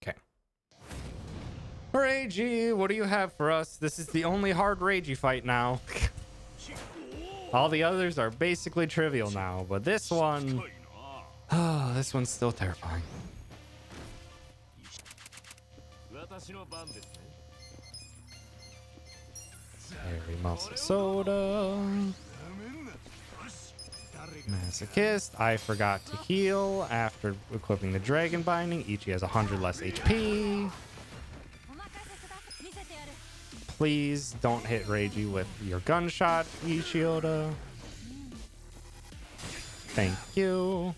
Okay. Reiji, what do you have for us? This is the only hard Reiji fight now. All the others are basically trivial now, but this one... Oh, this one's still terrifying. Airy Muscle Soda. Masochist. I forgot to heal after equipping the Dragon Binding. Ichi has 100 less HP. Please don't hit Reiji with your gunshot, Ichioda. Thank you.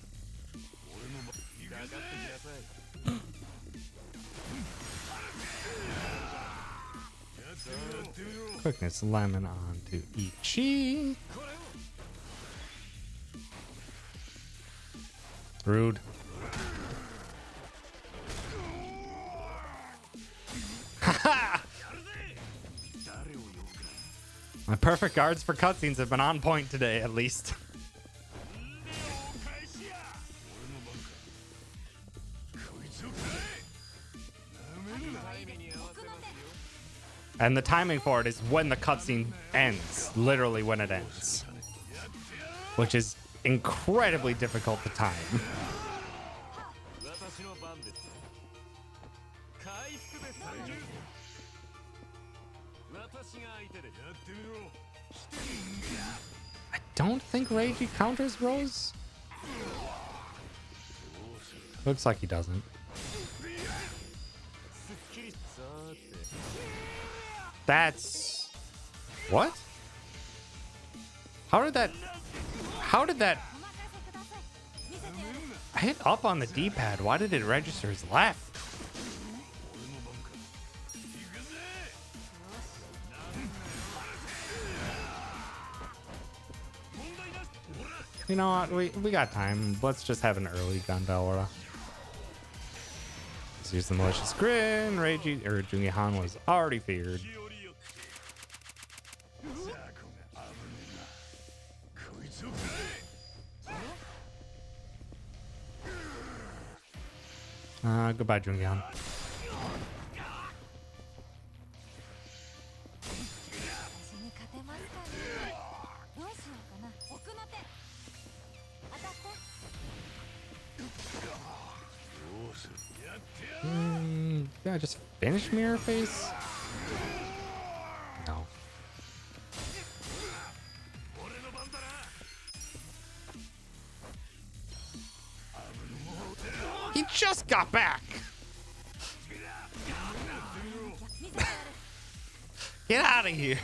Quickness Lemon onto Ichi. Rude. Haha! My perfect guards for cutscenes have been on point today, at least. And the timing for it is when the cutscene ends, literally when it ends, which is incredibly difficult to time. I don't think Reiji counters Rose. Looks like he doesn't. That's... What? How did that... I hit up on the D-pad. Why did it register as left? You know what? We got time. Let's just have an early Gandalra. Let's use the malicious grin. Reiji or Jungi-Han was already feared. Goodbye, Jungi-Han. Yeah, just finish Mirror Face? No. He just got back! Get out of here!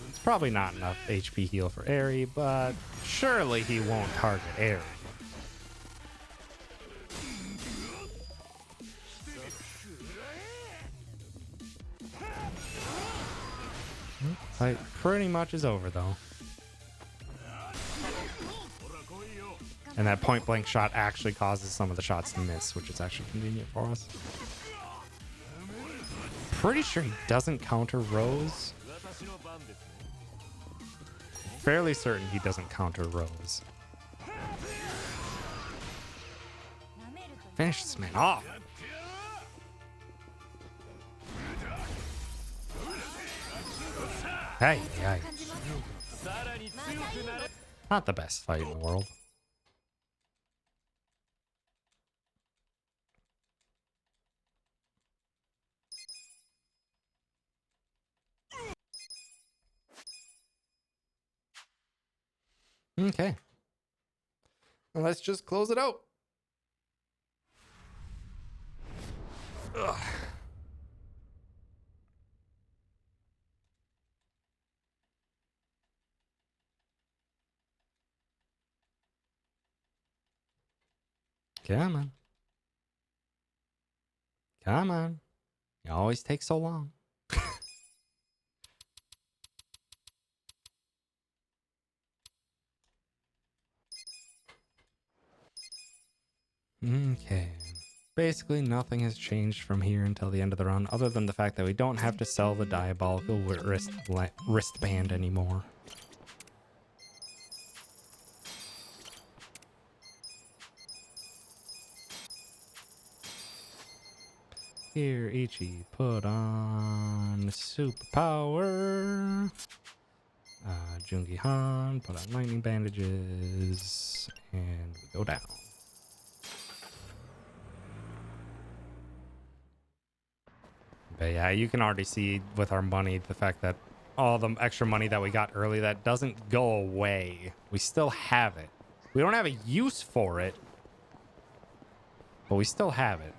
It's probably not enough HP heal for Aerie, but surely he won't target Aerie. Fight pretty much is over though. And that point blank shot actually causes some of the shots to miss, which is actually convenient for us. Pretty sure he doesn't counter Rose. Fairly certain he doesn't counter Rose. Finish this man off. Hey, hey. Not the best fight in the world. Okay. Well, let's just close it out. Ugh. Come on. Come on. You always take so long. Okay. Basically, nothing has changed from here until the end of the run, other than the fact that we don't have to sell the diabolical wristband anymore. Here, Ichi, put on superpower. Jungi Han, put on lightning bandages, and we go down. But yeah, you can already see with our money the fact that all the extra money that we got early, that doesn't go away. We still have it. We don't have a use for it, but we still have it.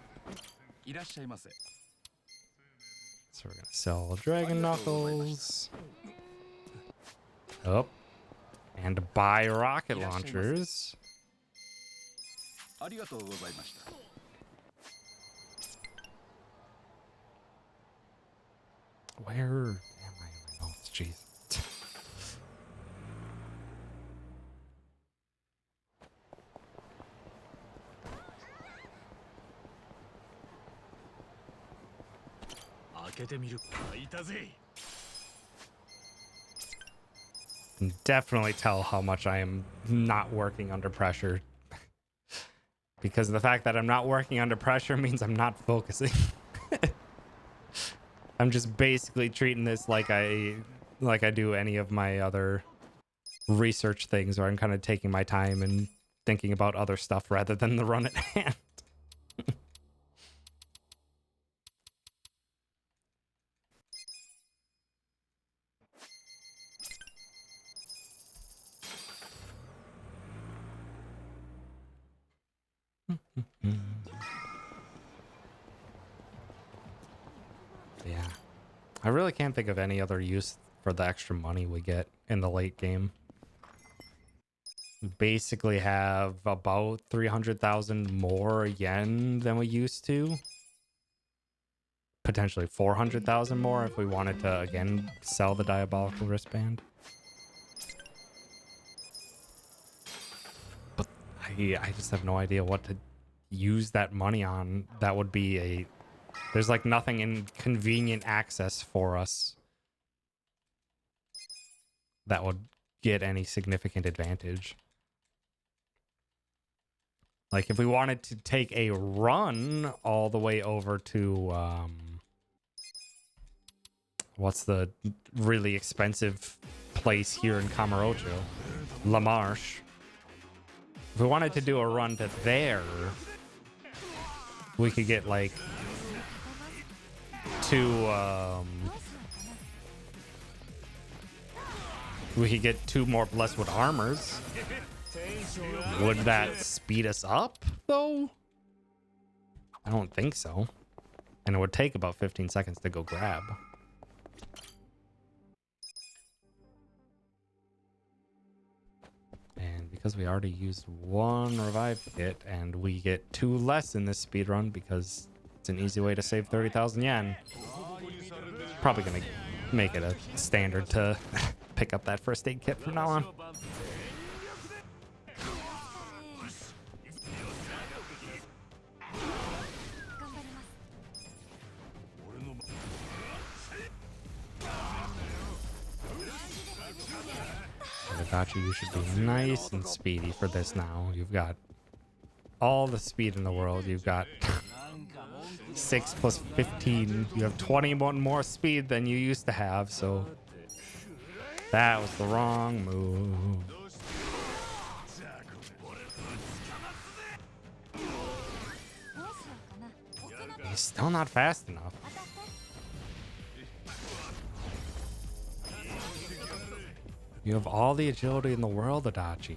So we're gonna sell Dragon Knuckles. Oh. And buy rocket launchers. Where am I in my notes? Jeez. Can definitely tell how much I am not working under pressure. Because the fact that I'm not working under pressure means I'm not focusing. I'm just basically treating this like I do any of my other research things, where I'm kind of taking my time and thinking about other stuff rather than the run at hand. Yeah. I really can't think of any other use for the extra money we get in the late game. We basically have about 300,000 more yen than we used to. Potentially 400,000 more if we wanted to, again, sell the diabolical wristband. But I just have no idea what to use that money on. That would be a... There's like nothing in convenient access for us that would get any significant advantage. Like if we wanted to take a run all the way over to what's the really expensive place here in Kamurocho? La Marche. If we wanted to do a run to there, we could get like we could get 2 more Blesswood armors. Would that speed us up though? I don't think so. And it would take about 15 seconds to go grab. And because we already used 1 revive kit and we get 2 less in this speedrun because it's an easy way to save 30,000 yen, probably gonna make it a standard to pick up that first aid kit from now on. Adachi, you should be nice and speedy for this now. You've got all the speed in the world. You've got 6 plus 15. You have 21 more speed than you used to have, so that was the wrong move. He's still not fast enough. You have all the agility in the world, Adachi.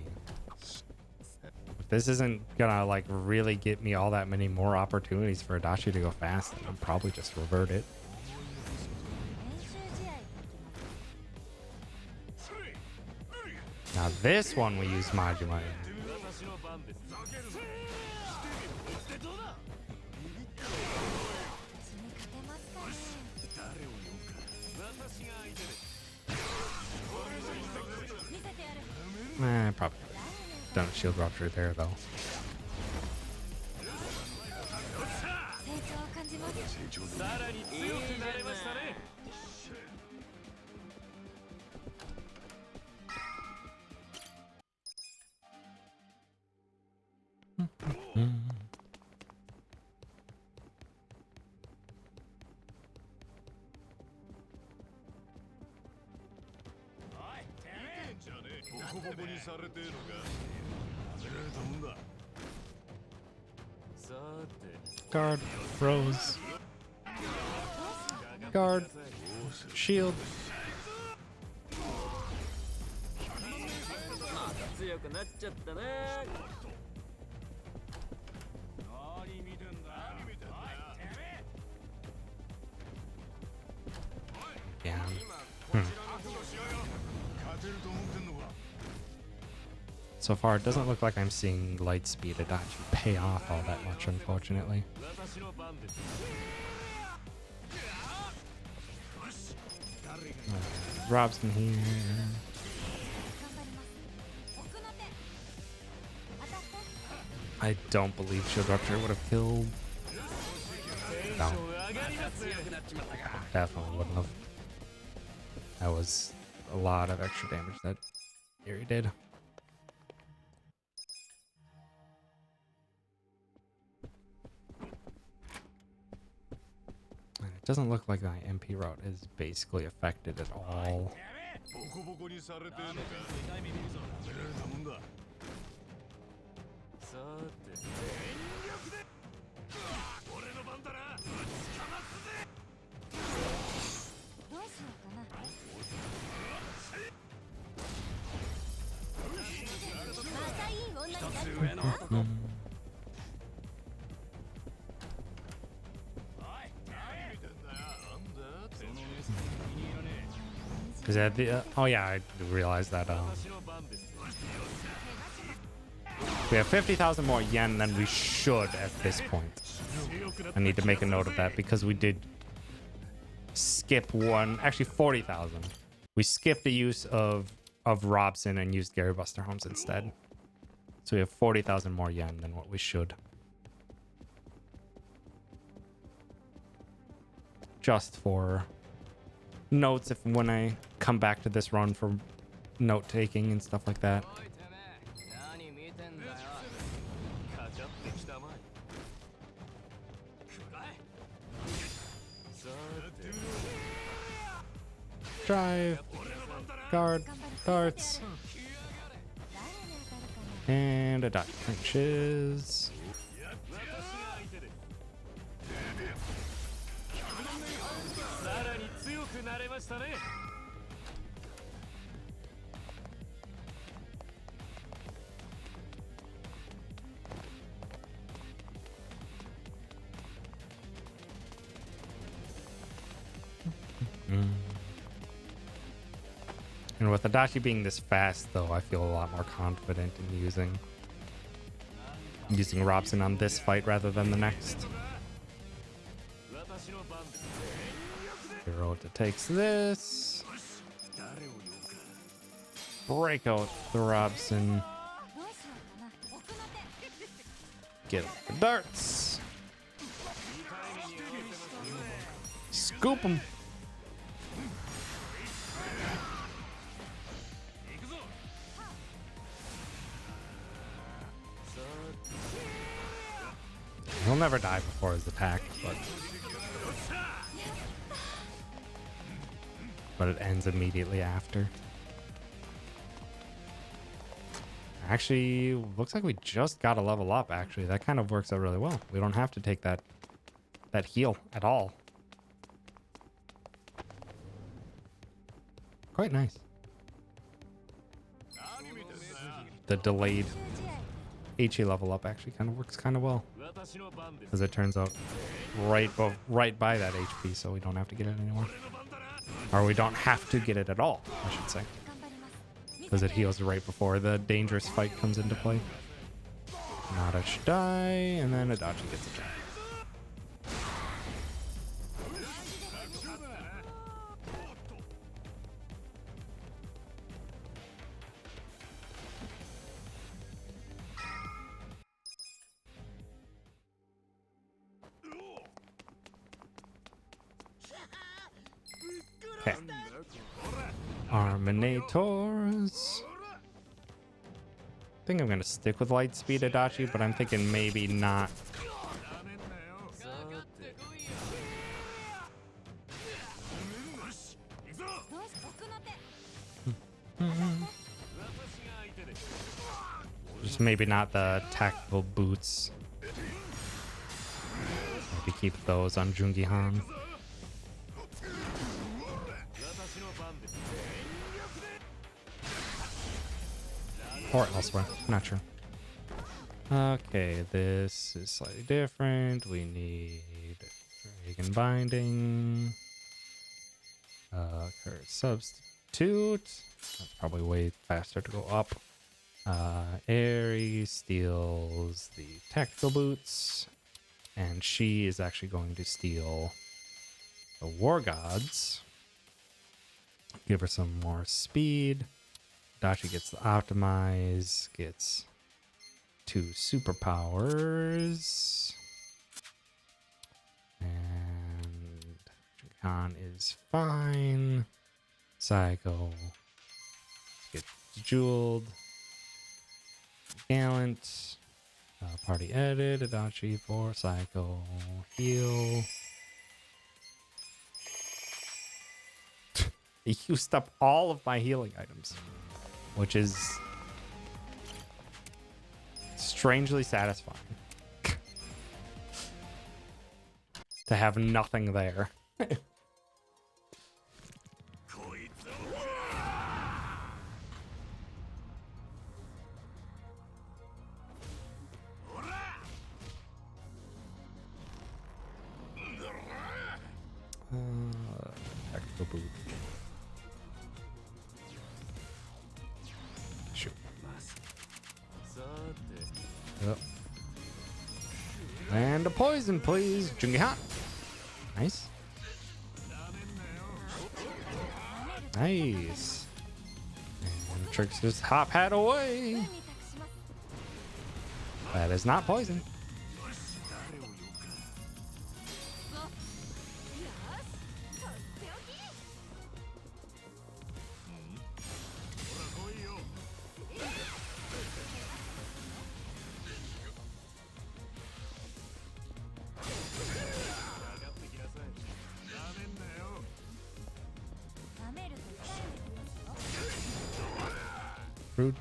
If this isn't gonna like really get me all that many more opportunities for Adachi to go fast, then I'll probably just revert it. Now this one we use Majima in. Probably done a shield rupture there though. Guard, Rose. Guard, shield. Yeah. So far, it doesn't look like I'm seeing light speed actually pay off all that much, unfortunately. Robson here. I don't believe Shield Rupture would have killed. No. Definitely wouldn't have. That was a lot of extra damage that Eerie did. And it doesn't look like my MP route is basically affected at all. Is that the? Oh yeah, I realized that. We have 50,000 more yen than we should at this point. I need to make a note of that because we did skip one, actually 40,000. We skipped the use of Robson and used Gary Buster Homes instead. So we have 40,000 more yen than what we should. Just for notes if when I come back to this run for note taking and stuff like that. Drive, guard, darts, and a dot trenches. And with Adachi being this fast, though, I feel a lot more confident in using Robson on this fight rather than the next. Hirota takes this. Break out the Robson. Get the darts. Scoop him. He'll never die before his attack, but it ends immediately after. Actually, looks like we just got a level up, actually. That kind of works out really well. We don't have to take that heal at all. Quite nice. The delayed HE level up actually kind of works kind of well. Because it turns out right by that HP, so we don't have to get it anymore. Or we don't have to get it at all, I should say. Because it heals right before the dangerous fight comes into play. Nada should die, and then Adachi gets a die. Okay. Arminators. I think I'm gonna stick with Lightspeed Adachi, but I'm thinking maybe not. Just maybe not the tactical boots. Maybe keep those on Jungihan. Or elsewhere, not sure. Okay, this is slightly different. We need Dragon Binding. Current Substitute. That's probably way faster to go up. Aerie steals the tactical boots. And she is actually going to steal the War Gods. Give her some more speed. Dachi gets the optimize, gets 2 superpowers. And Khan is fine. Psycho gets jeweled. Gallant. Party edit. Adachi for Psycho. Heal. He used up all of my healing items, which is strangely satisfying to have nothing there. Tactical boot. Shoot. Yep. And a poison, please. Jungihan. Nice. Nice. And Tricks just hop hat away. That is not poison. Rude.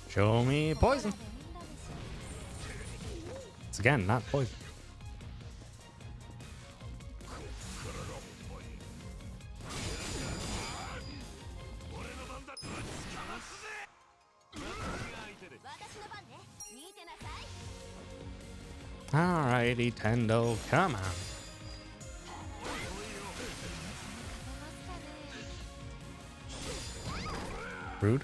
Show me poison. It's again not poison. Alrighty, Tendo, come on. Rude.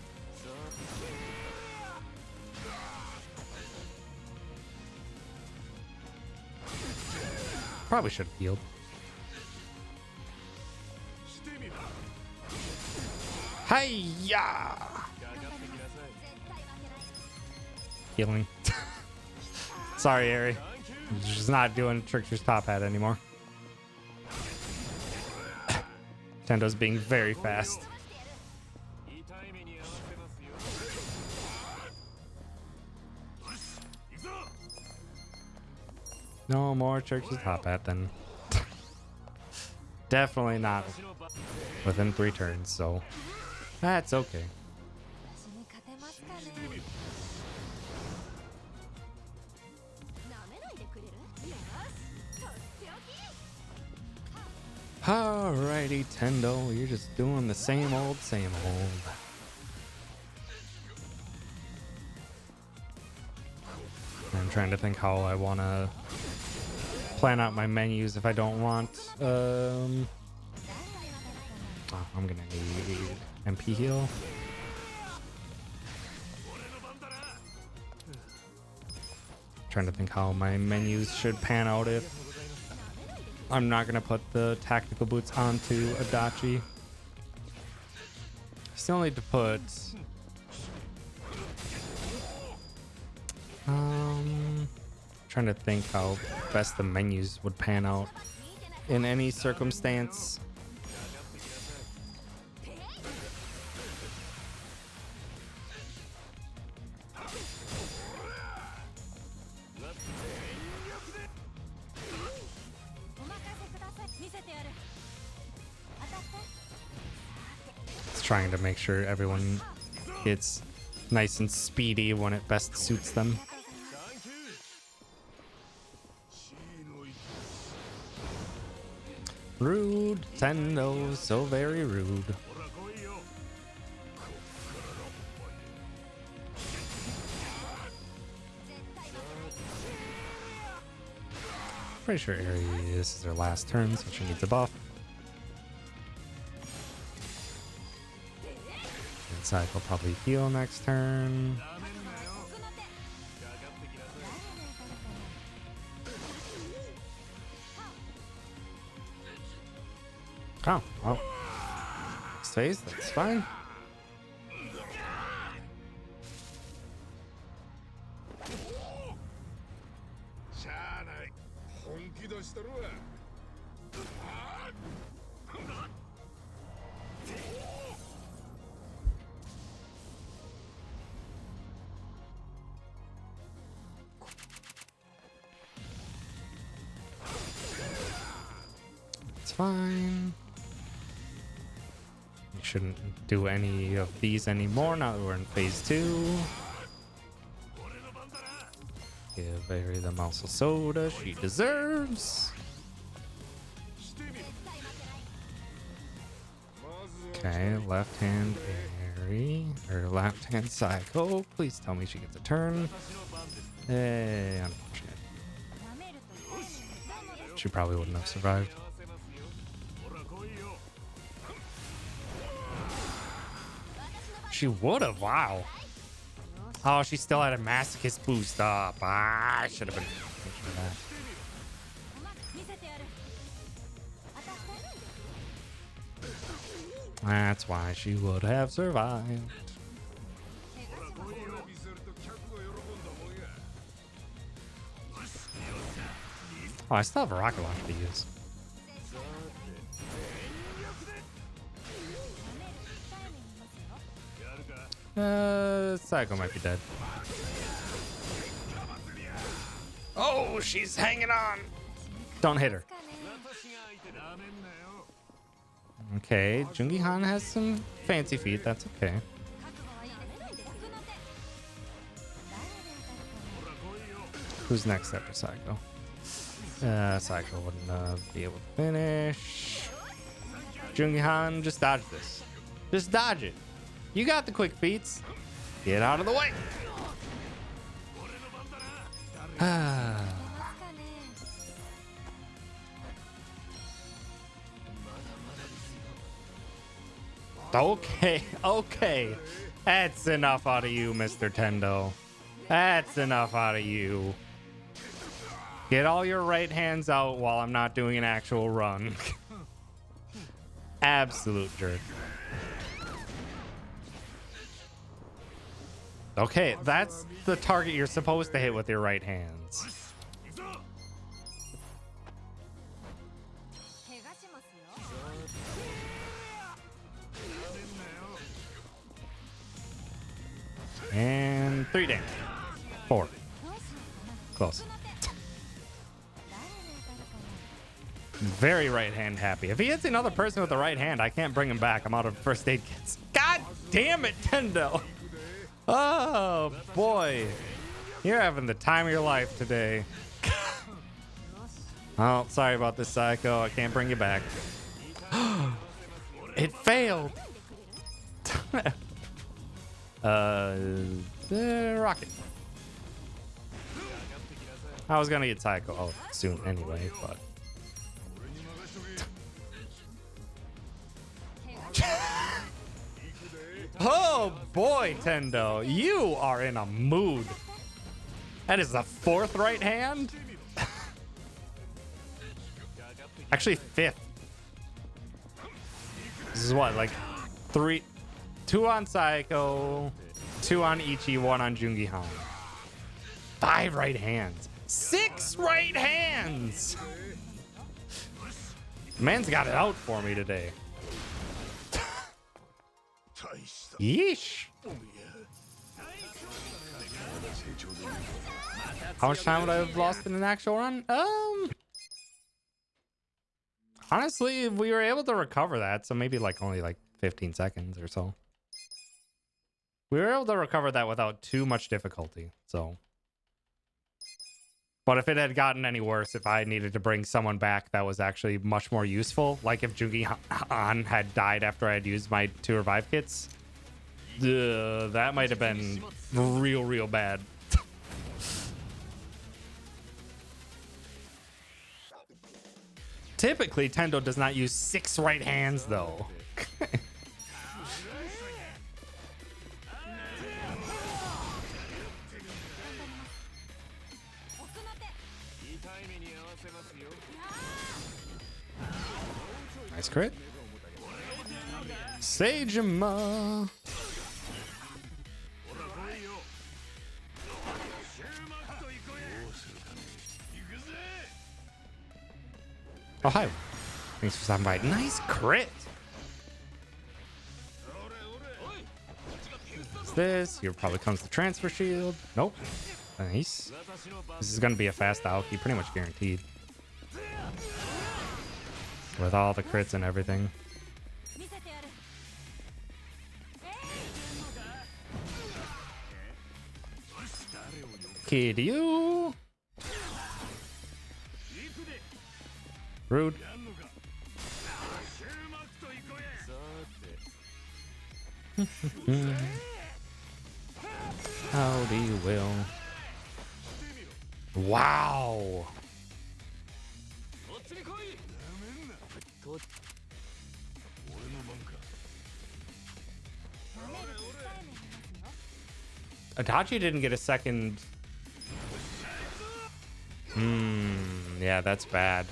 Probably should have healed. Hi-ya! Healing. Sorry, Aerie. Just not doing Trickster's top hat anymore. Tendo's being very fast. No more Trickster's top hat then. Definitely not within 3 turns, so that's okay. Alrighty, Tendo, you're just doing the same old, same old. And I'm trying to think how I want to plan out my menus if I don't want. Oh, I'm gonna need MP heal. Trying to think how my menus should pan out if I'm not gonna put the tactical boots onto Adachi. Still need to put trying to think how best the menus would pan out in any circumstance. It's trying to make sure everyone gets nice and speedy when it best suits them. Rude, Tendo, so very rude. Pretty sure Aerie, this is her last turn, so she needs a buff. And Psyche will probably heal next turn. Oh, well. Next phase, that's fine. It's fine. We shouldn't do any of these anymore now that we're in phase 2. Give Aerie the mouse of soda she deserves. Okay, left hand Aerie, or left hand Psycho. Please tell me she gets a turn. Hey, unfortunate. She probably wouldn't have survived. She would have, wow. Oh, she still had a masochist boost up. Ah, I should have been thinking that. That's why she would have survived. Oh, I still have a rocket launch to use. Psycho might be dead. Oh, she's hanging on. Don't hit her. Okay, Jungi Han has some fancy feet. That's okay. Who's next after Psycho? Psycho wouldn't be able to finish. Jungi Han, just dodge this. Just dodge it. You got the quick feats. Get out of the way. Okay, okay. That's enough out of you, Mr. Tendo. That's enough out of you. Get all your right hands out while I'm not doing an actual run. Absolute jerk. Okay, that's the target you're supposed to hit with your right hands. And 3 damage. 4. Close. Very right hand happy. If he hits another person with the right hand, I can't bring him back. I'm out of first aid kits. God damn it, Tendo. Oh, boy. You're having the time of your life today. Oh, sorry about this, Psycho. I can't bring you back. It failed. The rocket. I was gonna get Psycho out soon anyway, but oh boy, Tendo, you are in a mood. That is the 4th right hand. Actually, 5th. This is what, like 2 on Psycho, 2 on Ichi, 1 on Jungi Han. 5 right hands. 6 right hands. Man's got it out for me today. Yeesh. How much time would I have lost in an actual run? Honestly, we were able to recover that, so maybe like only like 15 seconds or so. We were able to recover that without too much difficulty, so. But if it had gotten any worse, if I needed to bring someone back that was actually much more useful, like if Jungi Han had died after I had used my 2 revive kits, that might have been real bad. Typically, Tendo does not use 6 right hands, though. Nice crit. Sagema. Oh, hi. Thanks for stopping by. Nice crit. What's this? Here probably comes the transfer shield. Nope. Nice. This is going to be a fast Aoki, pretty much guaranteed. With all the crits and everything. Kiryu. Rude. Howdy, Will. Wow. Itachi didn't get a second. Yeah, that's bad.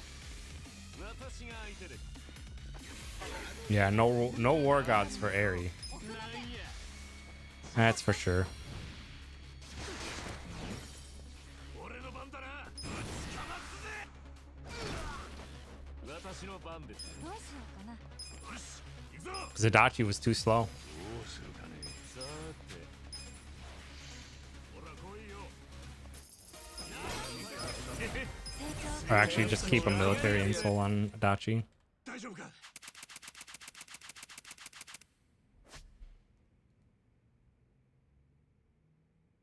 Yeah, no war gods for Eri. That's for sure. Adachi was too slow. Or actually just keep a military insult on Adachi.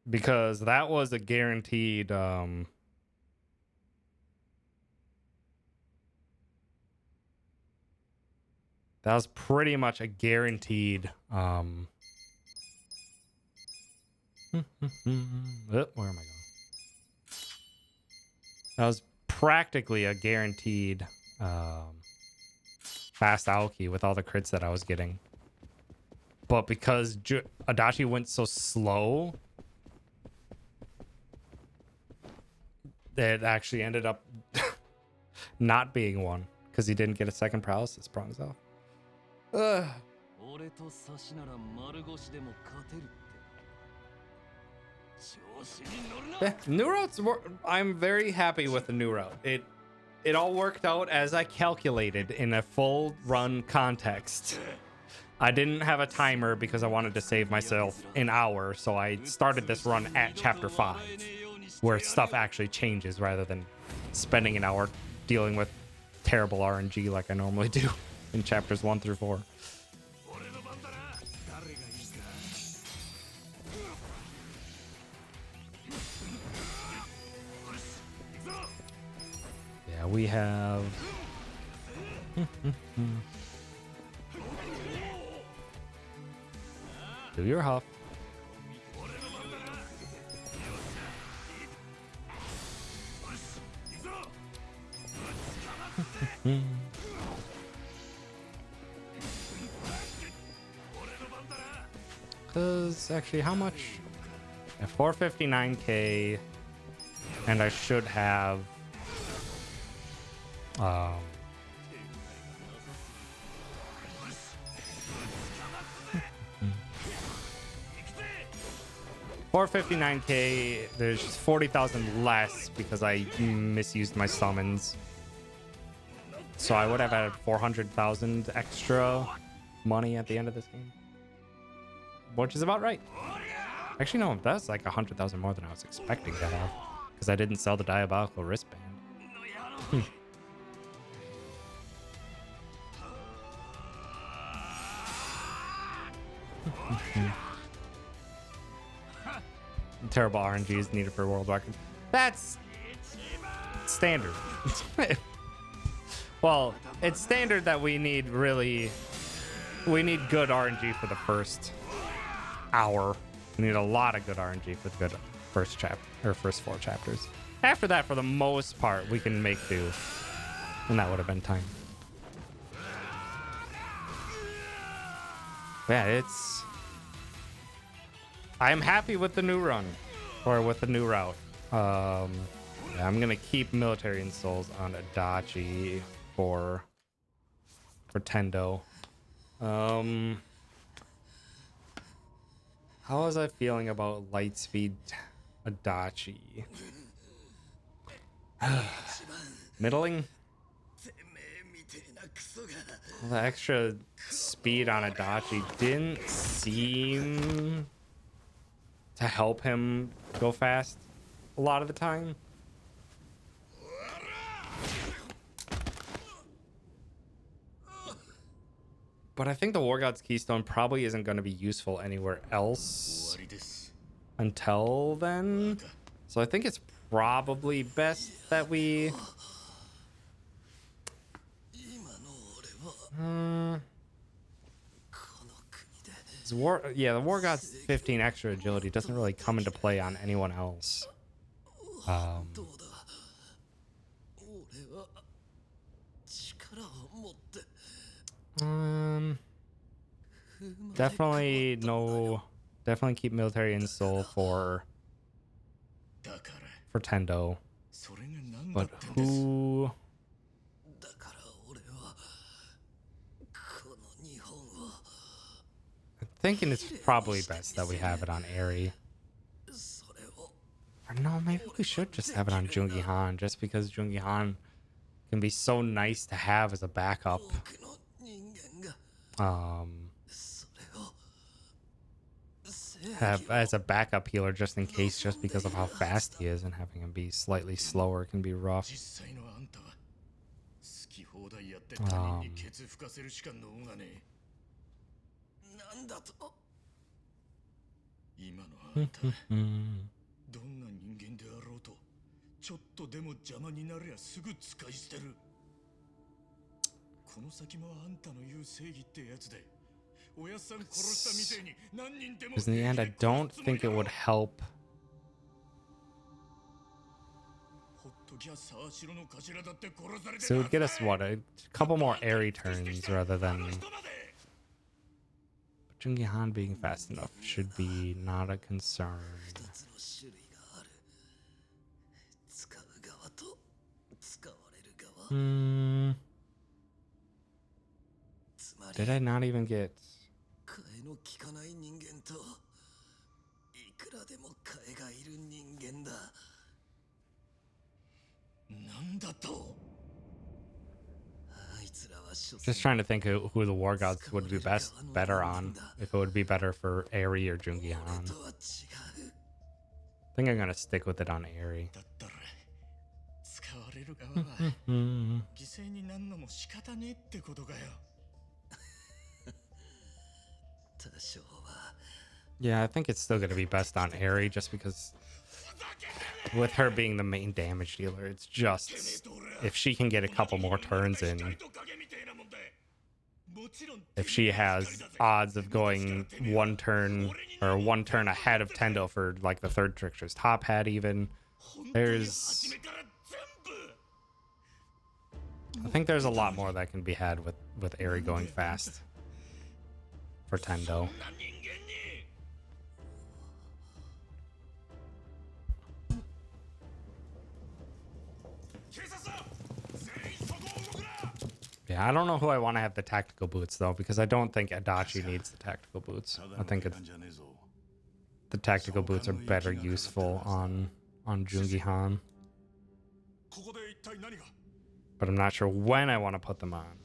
Because that was a guaranteed that was pretty much a guaranteed where am I going? That was practically a guaranteed fast Aoki with all the crits that I was getting. But because Adachi went so slow, it actually ended up not being one because he didn't get a second paralysis prongs off. New routes, I'm very happy with the new route. It all worked out as I calculated in a full run context. I didn't have a timer because I wanted to save myself an hour, so I started this run at chapter 5, where stuff actually changes rather than spending an hour dealing with terrible RNG like I normally do in chapters 1 through 4. Yeah, we have... Do your huff. does actually how much? At 459k, and I should have 459k. There's just 40,000 less because I misused my summons. So I would have had 400,000 extra money at the end of this game, which is about right. Actually, no, that's like 100,000 more than I was expecting to have because I didn't sell the diabolical wristband. Terrible RNG is needed for world record. That's standard. Well, it's standard that we need good RNG for the first hour. We need a lot of good RNG for the good first first 4 chapters. After that, for the most part, we can make do, and that would have been time. Yeah, I'm happy with the new run, or with the new route. Yeah, I'm gonna keep military installs on Adachi for Tendo. How was I feeling about Lightspeed Adachi? Middling? Well, the extra speed on Adachi didn't seem to help him go fast a lot of the time. But I think the War God's Keystone probably isn't going to be useful anywhere else until then. So I think it's probably best that we... the War God's 15 extra agility doesn't really come into play on anyone else. Definitely keep military install for Tendo. But who... I'm thinking it's probably best that we have it on Eri. Or no, maybe we should just have it on Jungi Han, just because Jungi Han can be so nice to have as a backup. Have as a backup healer just in case, just because of how fast he is, and having him be slightly slower can be rough. Because in the end, I don't think it would help. So it would get us, what, a couple more Eri turns rather than... Jungi Han being fast enough should be not a concern. Did I not even get... Just trying to think who the War Gods would be better on. If it would be better for Eri or Jungi Han. I think I'm gonna stick with it on Eri. Yeah, I think it's still gonna be best on Eri, just because with her being the main damage dealer, it's just if she can get a couple more turns in. If she has odds of going one turn ahead of Tendo for like the third Trickster's top hat, even I think there's a lot more that can be had with Eri going fast for Tendo. Yeah, I don't know who I want to have the tactical boots though, because I don't think Adachi needs the tactical boots. I think the tactical boots are better useful on Jungi Han. But I'm not sure when I want to put them on.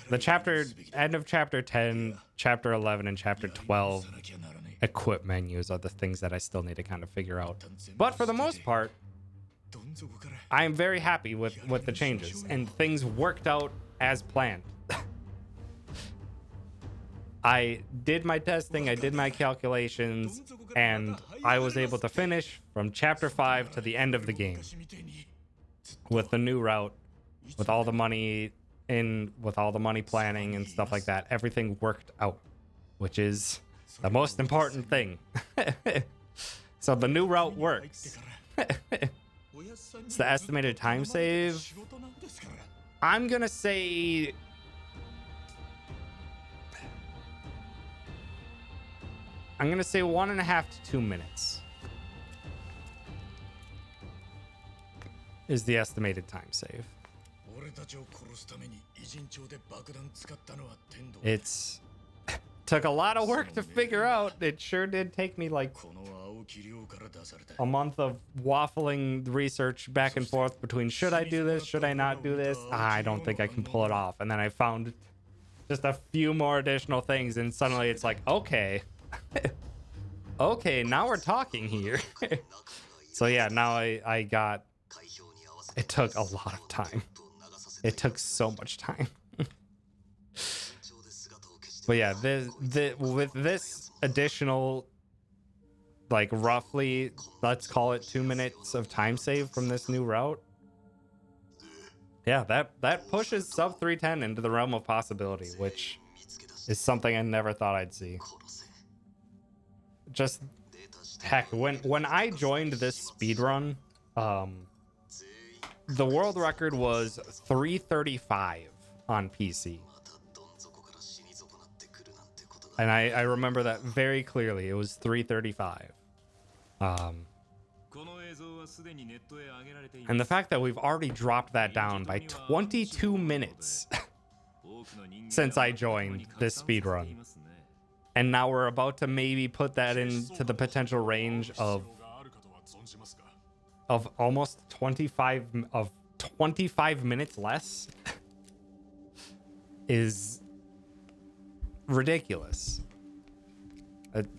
The end of chapter 10, chapter 11, and chapter 12 equip menus are the things that I still need to kind of figure out. But for the most part, I am very happy with the changes, and things worked out as planned. I did my testing, I did my calculations, and I was able to finish from chapter 5 to the end of the game with the new route, with all the money with all the money planning and stuff like that. Everything worked out, which is the most important thing. So the new route works. It's the estimated time save. I'm gonna say 1.5 to 2 minutes is the estimated time save. It's took a lot of work to figure out. It sure did take me like a month of waffling research back and forth between should I do this, should I not do this? I don't think I can pull it off. And then I found just a few more additional things, and suddenly it's like, okay. Okay, now we're talking here. So yeah, now I got, it took a lot of time. It took so much time. But yeah, with this additional, like roughly, let's call it 2 minutes of time save from this new route. Yeah, that pushes sub 310 into the realm of possibility, which is something I never thought I'd see. Just heck, when I joined this speedrun, the world record was 335 on PC. And I remember that very clearly. It was 335. And the fact that we've already dropped that down by 22 minutes since I joined this speedrun. And now we're about to maybe put that into the potential range of almost 25 minutes less is ridiculous.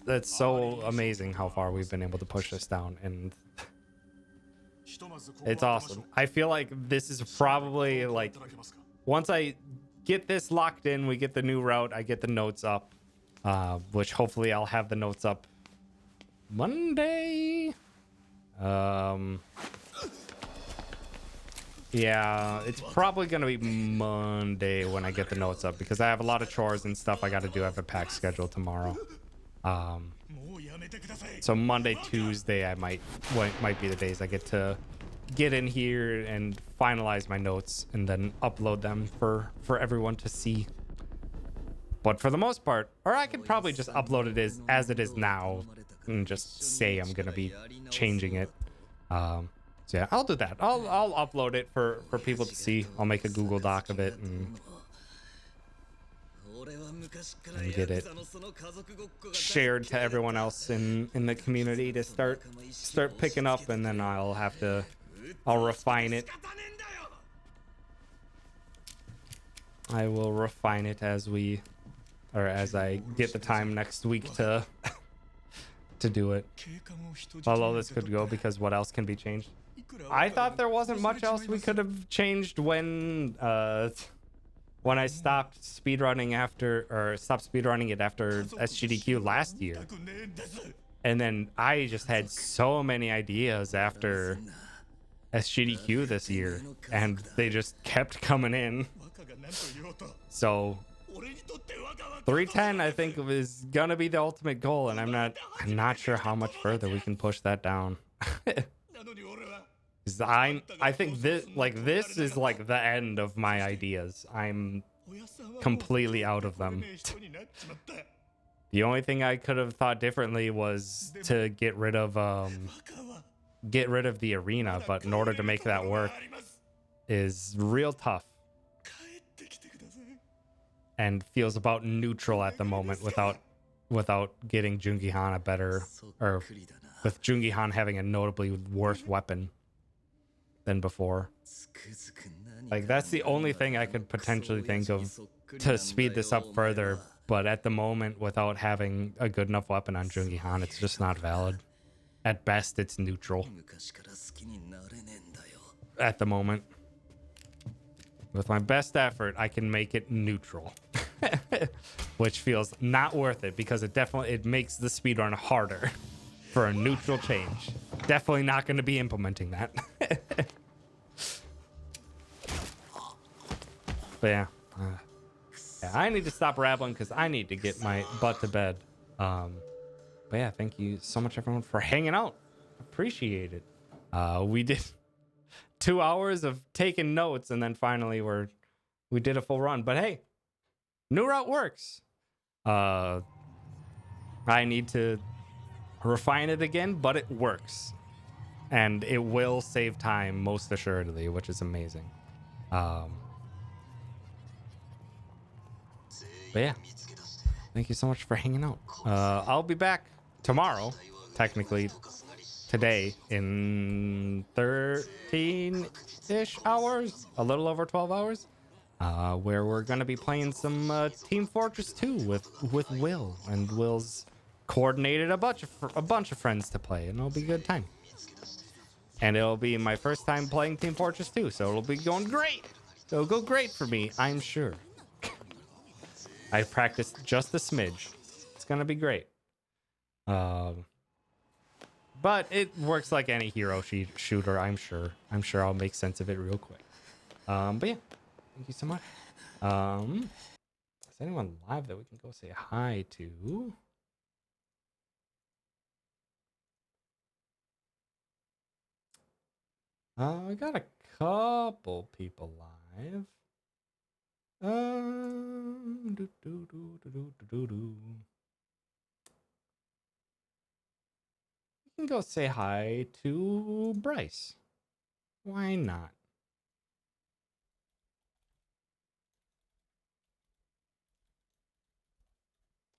That's so amazing how far we've been able to push this down, and it's awesome. I feel like this is probably like, once I get this locked in, we get the new route, I get the notes up, which hopefully I'll have the notes up Monday. Yeah, it's probably gonna be Monday when I get the notes up, because I have a lot of chores and stuff I gotta do. I have a packed schedule tomorrow. So Monday, Tuesday, might be the days I get to get in here and finalize my notes and then upload them for everyone to see. But for the most part, or I could probably just upload it as it is now and just say I'm gonna be changing it. So yeah, I'll do that. I'll upload it for people to see. I'll make a Google Doc of it and get it shared to everyone else in the community to start picking up, and then I'll refine it. I will refine it as I get the time next week to do it. Although this could go, because what else can be changed? I thought there wasn't much else we could have changed when I stopped speedrunning it after SGDQ last year. And then I just had so many ideas after SGDQ this year, and they just kept coming in. So 310 I think is gonna be the ultimate goal, and I'm not sure how much further we can push that down. I think this is like the end of my ideas. I'm completely out of them. The only thing I could have thought differently was to get rid of the arena, but in order to make that work, is real tough and feels about neutral at the moment without getting Jungi Han a better, or with Jungi Han having a notably worse weapon than before. Like, that's the only thing I could potentially think of to speed this up further, but at the moment, without having a good enough weapon on Jungi Han, it's just not valid. At best, it's neutral at the moment. With my best effort, I can make it neutral, which feels not worth it because it makes the speedrun harder for a neutral change. Definitely not going to be implementing that. But yeah, I need to stop rambling because I need to get my butt to bed. But yeah, thank you so much, everyone, for hanging out. Appreciate it. We did 2 hours of taking notes, and then finally we did a full run. But hey, new route works. I need to refine it again, but it works, and it will save time most assuredly, which is amazing. But yeah, thank you so much for hanging out. I'll be back tomorrow, technically today, in 13-ish hours, a little over 12 hours, where we're going to be playing some Team Fortress 2 with Will, and Will's coordinated a bunch of friends to play, and it'll be a good time. And it'll be my first time playing Team Fortress 2, so it'll be going great. It'll go great for me, I'm sure. I practiced just a smidge. It's gonna be great. But it works like any hero shooter, I'm sure. I'm sure I'll make sense of it real quick. But yeah, thank you so much. Is anyone live that we can go say hi to? I got a couple people live. You can go say hi to Bryce. Why not?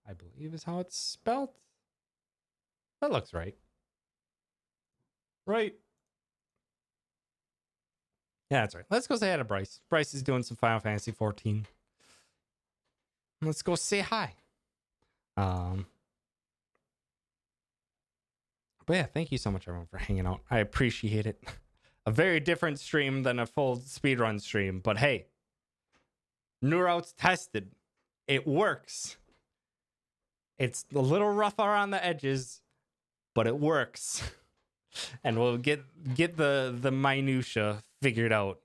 I believe is how it's spelled. That looks right. Right. Yeah, that's right. Let's go say hi to Bryce. Bryce is doing some Final Fantasy 14. Let's go say hi. But yeah, thank you so much, everyone, for hanging out. I appreciate it. A very different stream than a full speedrun stream, but hey, new routes tested. It works. It's a little rough around the edges, but it works. And we'll get the minutia figured out.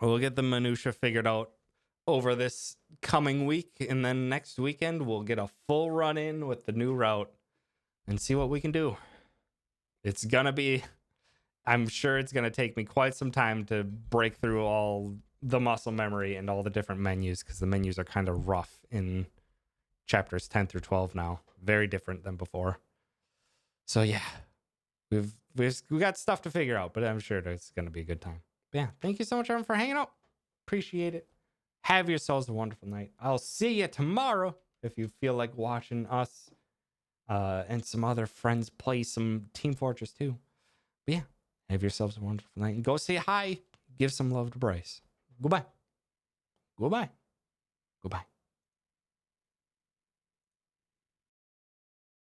We'll get the minutia figured out over this coming week, and then next weekend we'll get a full run in with the new route and see what we can do. It's gonna be, I'm sure it's gonna take me quite some time to break through all the muscle memory and all the different menus, because the menus are kind of rough in chapters 10 through 12 now. Very different than before. So yeah, we got stuff to figure out, but I'm sure it's gonna be a good time. But yeah, thank you so much, everyone, for hanging out. Appreciate it. Have yourselves a wonderful night. I'll see you tomorrow if you feel like watching us and some other friends play some Team Fortress 2. But yeah, have yourselves a wonderful night. And go say hi. Give some love to Bryce. Goodbye. Goodbye. Goodbye.